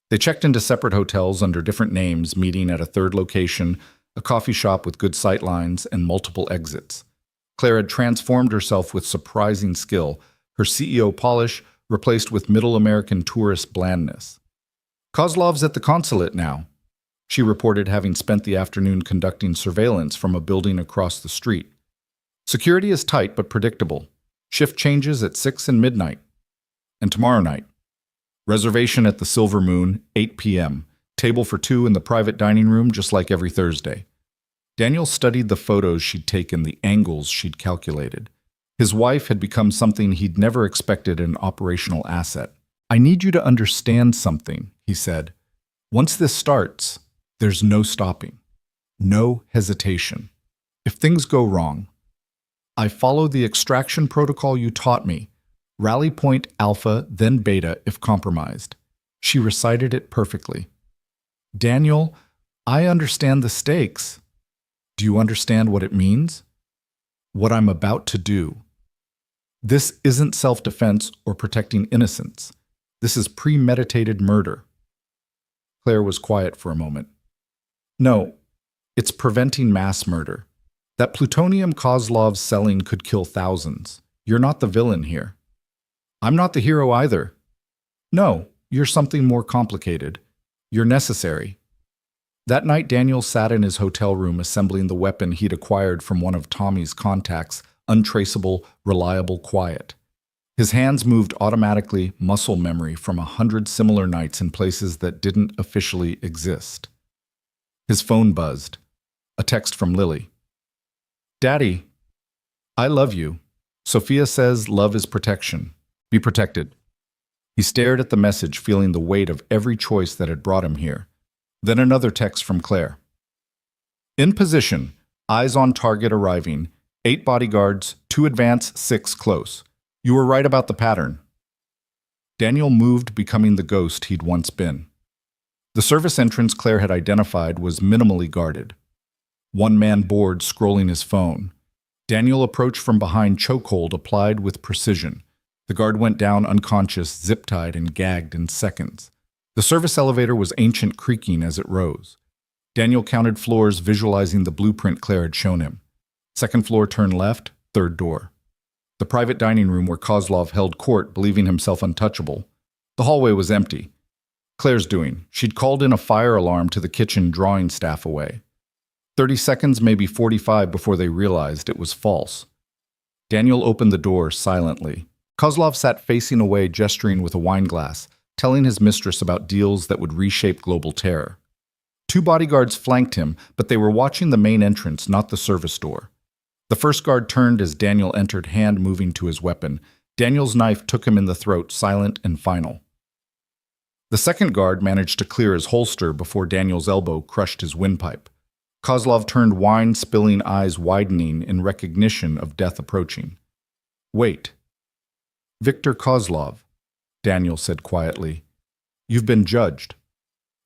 They checked into separate hotels under different names, meeting at a third location, a coffee shop with good sight lines and multiple exits. Claire had transformed herself with surprising skill, her CEO polish replaced with middle American tourist blandness. Kozlov's at the consulate now, she reported, having spent the afternoon conducting surveillance from a building across the street. Security is tight but predictable. Shift changes at 6 and midnight. And tomorrow night. Reservation at the Silver Moon, 8 p.m. Table for 2 in the private dining room, just like every Thursday. Daniel studied the photos she'd taken, the angles she'd calculated. His wife had become something he'd never expected an operational asset. I need you to understand something, he said. Once this starts, there's no stopping. No hesitation. If things go wrong, I follow the extraction protocol you taught me. Rally point alpha, then beta if compromised. She recited it perfectly. Daniel, I understand the stakes. Do you understand what it means? What I'm about to do. This isn't self-defense or protecting innocence. This is premeditated murder. Claire was quiet for a moment. No, it's preventing mass murder. That plutonium Kozlov's selling could kill thousands. You're not the villain here. I'm not the hero either. No, you're something more complicated. You're necessary. That night, Daniel sat in his hotel room assembling the weapon he'd acquired from one of Tommy's contacts, untraceable, reliable, quiet. His hands moved automatically, muscle memory from 100 similar nights in places that didn't officially exist. His phone buzzed. A text from Lily. Daddy, I love you. Sophia says love is protection. Be protected. He stared at the message, feeling the weight of every choice that had brought him here. Then another text from Claire. In position, eyes on target arriving, 8 bodyguards, 2 advance, 6 close. You were right about the pattern. Daniel moved, becoming the ghost he'd once been. The service entrance Claire had identified was minimally guarded. One man bored, scrolling his phone. Daniel approached from behind, chokehold applied with precision. The guard went down unconscious, zip-tied and gagged in seconds. The service elevator was ancient, creaking as it rose. Daniel counted floors, visualizing the blueprint Claire had shown him. Second floor, turn left, third door. The private dining room where Kozlov held court, believing himself untouchable. The hallway was empty. Claire's doing. She'd called in a fire alarm to the kitchen, drawing staff away. 30 seconds, maybe 45, before they realized it was false. Daniel opened the door silently. Kozlov sat facing away, gesturing with a wine glass, telling his mistress about deals that would reshape global terror. 2 bodyguards flanked him, but they were watching the main entrance, not the service door. The first guard turned as Daniel entered, hand moving to his weapon. Daniel's knife took him in the throat, silent and final. The second guard managed to clear his holster before Daniel's elbow crushed his windpipe. Kozlov turned, wine-spilling eyes widening in recognition of death approaching. Wait. Victor Kozlov, Daniel said quietly. You've been judged.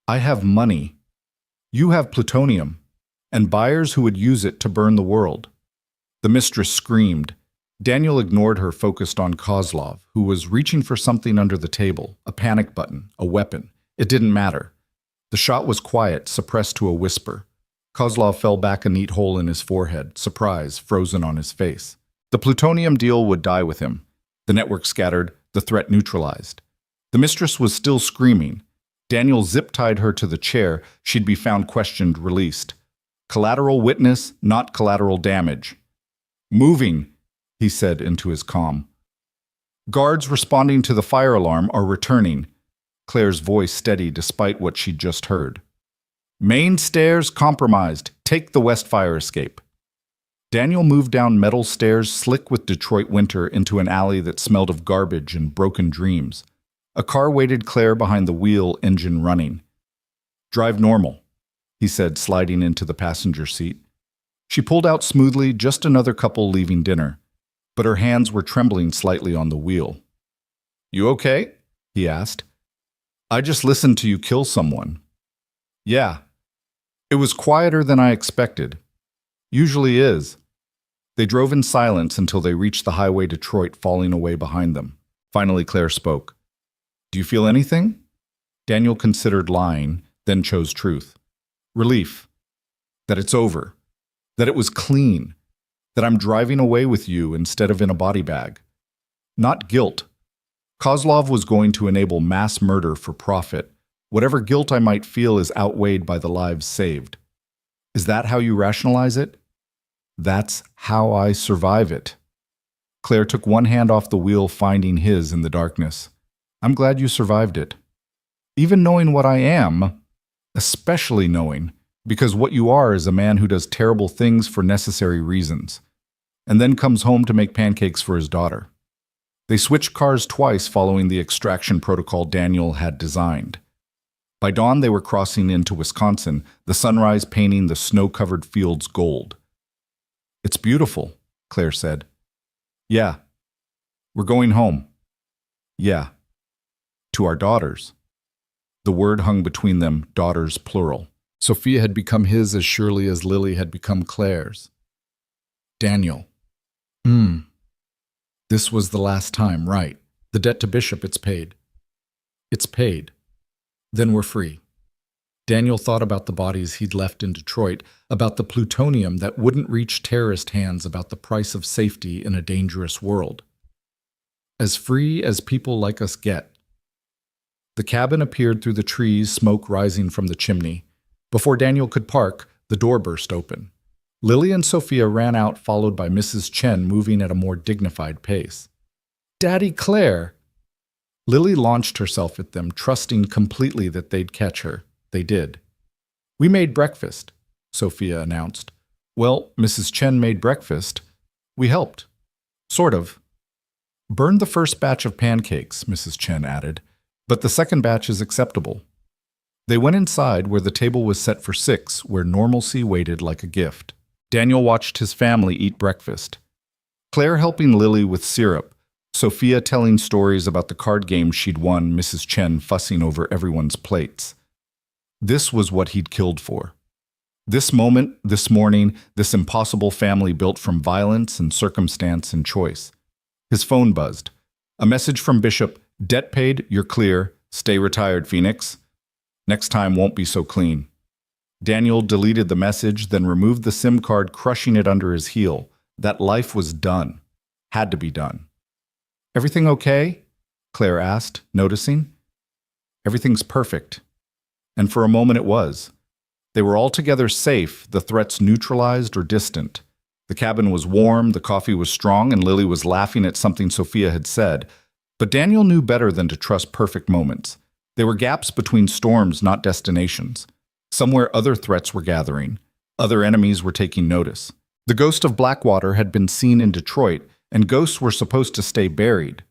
I have money. You have plutonium, and buyers who would use it to burn the world. The mistress screamed. Daniel ignored her, focused on Kozlov, who was reaching for something under the table, a panic button, a weapon. It didn't matter. The shot was quiet, suppressed to a whisper. Kozlov fell back, a neat hole in his forehead, surprise frozen on his face. The plutonium deal would die with him. The network scattered, the threat neutralized. The mistress was still screaming. Daniel zip-tied her to the chair. She'd be found questioned, released. Collateral witness, not collateral damage. Moving, he said into his calm. Guards responding to the fire alarm are returning. Claire's voice steady despite what she'd just heard. Main stairs compromised. Take the west fire escape. Daniel moved down metal stairs slick with Detroit winter into an alley that smelled of garbage and broken dreams. A car waited Claire behind the wheel, engine running. Drive normal, he said, sliding into the passenger seat. She pulled out smoothly, just another couple leaving dinner, but her hands were trembling slightly on the wheel. You okay? He asked. I just listened to you kill someone. Yeah. It was quieter than I expected. Usually is. They drove in silence until they reached the highway Detroit falling away behind them. Finally, Claire spoke. Do you feel anything? Daniel considered lying, then chose truth. Relief. That it's over. That it was clean. That I'm driving away with you instead of in a body bag. Not guilt. Kozlov was going to enable mass murder for profit. Whatever guilt I might feel is outweighed by the lives saved. Is that how you rationalize it? That's how I survive it. Claire took one hand off the wheel, finding his in the darkness. I'm glad you survived it. Even knowing what I am, especially knowing, because what you are is a man who does terrible things for necessary reasons, and then comes home to make pancakes for his daughter. They switched cars twice following the extraction protocol Daniel had designed. By dawn, they were crossing into Wisconsin, the sunrise painting the snow-covered fields gold. It's beautiful, Claire said. Yeah. We're going home. Yeah. To our daughters. The word hung between them, daughters plural. Sophia had become his as surely as Lily had become Claire's. Daniel. This was the last time, right? The debt to Bishop, it's paid. It's paid. Then we're free. Daniel thought about the bodies he'd left in Detroit, about the plutonium that wouldn't reach terrorist hands, about the price of safety in a dangerous world. As free as people like us get. The cabin appeared through the trees, smoke rising from the chimney. Before Daniel could park, the door burst open. Lily and Sophia ran out, followed by Mrs. Chen, moving at a more dignified pace. Daddy Claire! Lily launched herself at them, trusting completely that they'd catch her. They did. We made breakfast, Sophia announced. Well, Mrs. Chen made breakfast. We helped. Sort of. Burned the first batch of pancakes, Mrs. Chen added, but the second batch is acceptable. They went inside where the table was set for 6, where normalcy waited like a gift. Daniel watched his family eat breakfast. Claire helping Lily with syrup, Sophia telling stories about the card game she'd won, Mrs. Chen fussing over everyone's plates. This was what he'd killed for. This moment, this morning, this impossible family built from violence and circumstance and choice. His phone buzzed. A message from Bishop, debt paid, you're clear, stay retired, Phoenix. Next time won't be so clean. Daniel deleted the message, then removed the SIM card, crushing it under his heel. That life was done. Had to be done. Everything okay? Claire asked, noticing. Everything's perfect. And for a moment it was. They were altogether safe, the threats neutralized or distant. The cabin was warm, the coffee was strong, and Lily was laughing at something Sophia had said. But Daniel knew better than to trust perfect moments. They were gaps between storms, not destinations. Somewhere other threats were gathering. Other enemies were taking notice. The ghost of Blackwater had been seen in Detroit, and ghosts were supposed to stay buried.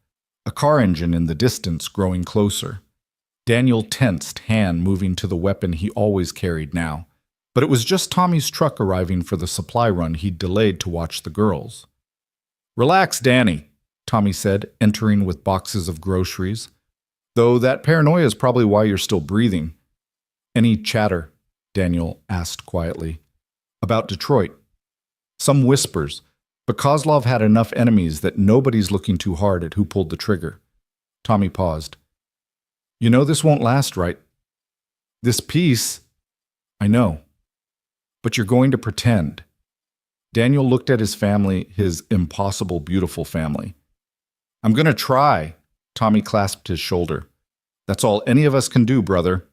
A car engine in the distance growing closer. Daniel tensed, hand moving to the weapon he always carried now. But it was just Tommy's truck arriving for the supply run he'd delayed to watch the girls. Relax, Danny, Tommy said, entering with boxes of groceries. Though that paranoia is probably why you're still breathing. Any chatter? Daniel asked quietly. About Detroit. Some whispers, but Kozlov had enough enemies that nobody's looking too hard at who pulled the trigger. Tommy paused. You know this won't last, right? This peace, I know. But you're going to pretend. Daniel looked at his family, his impossible, beautiful family. I'm going to try. Tommy clasped his shoulder. That's all any of us can do, brother.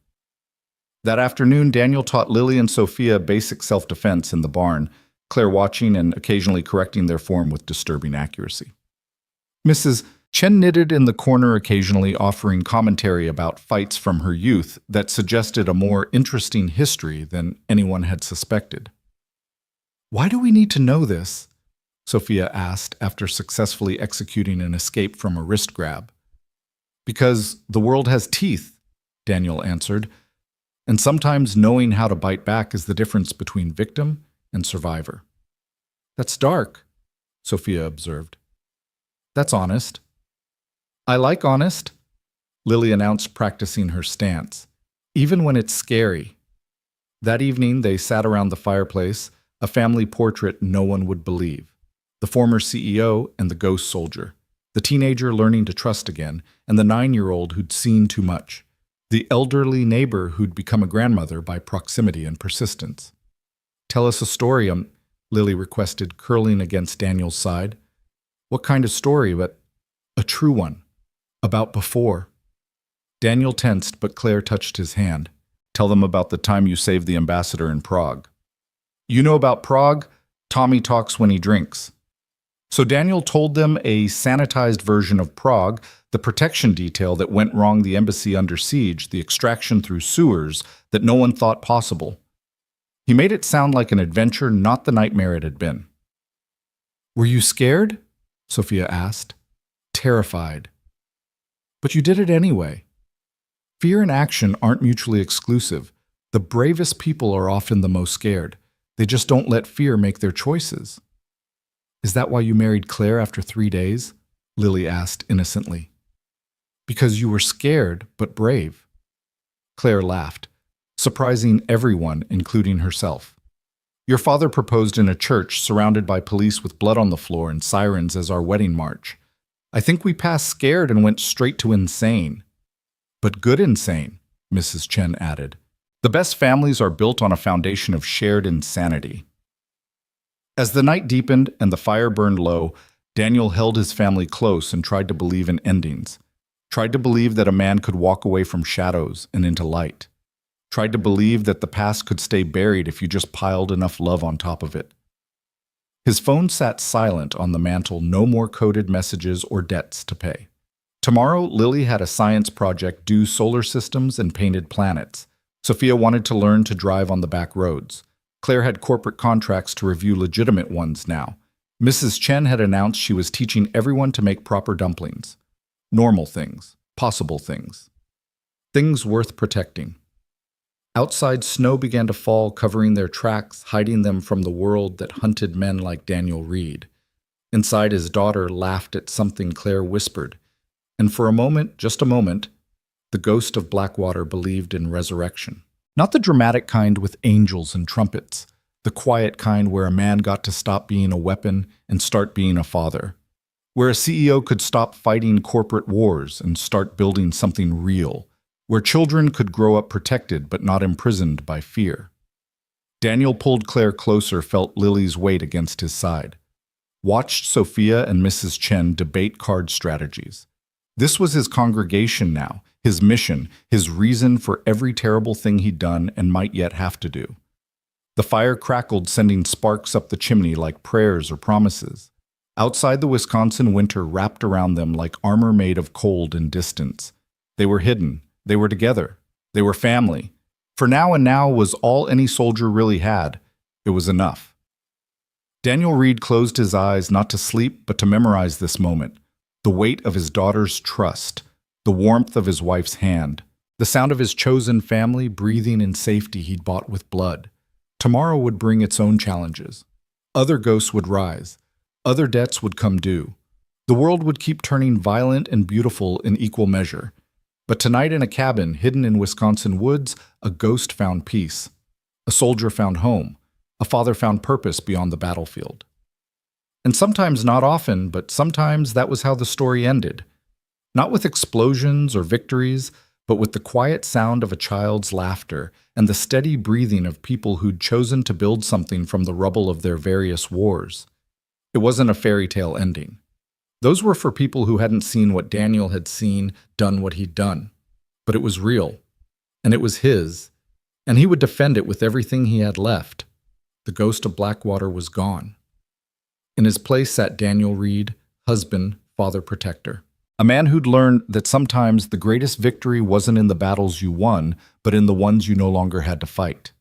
That afternoon, Daniel taught Lily and Sophia basic self-defense in the barn, Claire watching and occasionally correcting their form with disturbing accuracy. Mrs. Chen knitted in the corner occasionally, offering commentary about fights from her youth that suggested a more interesting history than anyone had suspected. Why do we need to know this? Sophia asked after successfully executing an escape from a wrist grab. Because the world has teeth, Daniel answered, and sometimes knowing how to bite back is the difference between victim and survivor. That's dark, Sophia observed. That's honest. I like honest, Lily announced, practicing her stance, even when it's scary. That evening, they sat around the fireplace, a family portrait no one would believe. The former CEO and the ghost soldier, the teenager learning to trust again, and the 9-year-old who'd seen too much, the elderly neighbor who'd become a grandmother by proximity and persistence. Tell us a story, Lily requested, curling against Daniel's side. What kind of story, but a true one, about before? Daniel tensed, but Claire touched his hand. Tell them about the time you saved the ambassador in Prague. You know about Prague? Tommy talks when he drinks. So Daniel told them a sanitized version of Prague, the protection detail that went wrong, the embassy under siege, the extraction through sewers that no one thought possible. He made it sound like an adventure, not the nightmare it had been. Were you scared? Sophia asked. Terrified. But you did it anyway. Fear and action aren't mutually exclusive. The bravest people are often the most scared. They just don't let fear make their choices. Is that why you married Claire after 3 days? Lily asked innocently. Because you were scared, but brave. Claire laughed, surprising everyone, including herself. Your father proposed in a church surrounded by police with blood on the floor and sirens as our wedding march. I think we passed scared and went straight to insane. But good insane, Mrs. Chen added. The best families are built on a foundation of shared insanity. As the night deepened and the fire burned low, Daniel held his family close and tried to believe in endings. Tried to believe that a man could walk away from shadows and into light. Tried to believe that the past could stay buried if you just piled enough love on top of it. His phone sat silent on the mantel, no more coded messages or debts to pay. Tomorrow, Lily had a science project due: solar systems and painted planets. Sophia wanted to learn to drive on the back roads. Claire had corporate contracts to review legitimate ones now. Mrs. Chen had announced she was teaching everyone to make proper dumplings. Normal things, possible things. Things worth protecting. Outside, snow began to fall, covering their tracks, hiding them from the world that hunted men like Daniel Reed. Inside, his daughter laughed at something Claire whispered, and for a moment, just a moment, the ghost of Blackwater believed in resurrection. Not the dramatic kind with angels and trumpets, the quiet kind where a man got to stop being a weapon and start being a father, where a CEO could stop fighting corporate wars and start building something real, where children could grow up protected but not imprisoned by fear. Daniel pulled Claire closer, felt Lily's weight against his side. Watched Sophia and Mrs. Chen debate card strategies. This was his congregation now, his mission, his reason for every terrible thing he'd done and might yet have to do. The fire crackled, sending sparks up the chimney like prayers or promises. Outside, the Wisconsin winter wrapped around them like armor made of cold and distance. They were hidden. They were together. They were family. For now, and now was all any soldier really had. It was enough. Daniel Reed closed his eyes, not to sleep, but to memorize this moment. The weight of his daughter's trust, the warmth of his wife's hand, the sound of his chosen family breathing in safety he'd bought with blood. Tomorrow would bring its own challenges. Other ghosts would rise. Other debts would come due. The world would keep turning violent and beautiful in equal measure. But tonight, in a cabin hidden in Wisconsin woods, a ghost found peace. A soldier found home. A father found purpose beyond the battlefield. And sometimes, not often, but sometimes that was how the story ended. Not with explosions or victories, but with the quiet sound of a child's laughter and the steady breathing of people who'd chosen to build something from the rubble of their various wars. It wasn't a fairy tale ending. Those were for people who hadn't seen what Daniel had seen, done what he'd done. But it was real, and it was his, and he would defend it with everything he had left. The ghost of Blackwater was gone. In his place sat Daniel Reed, husband, father, protector. A man who'd learned that sometimes the greatest victory wasn't in the battles you won, but in the ones you no longer had to fight.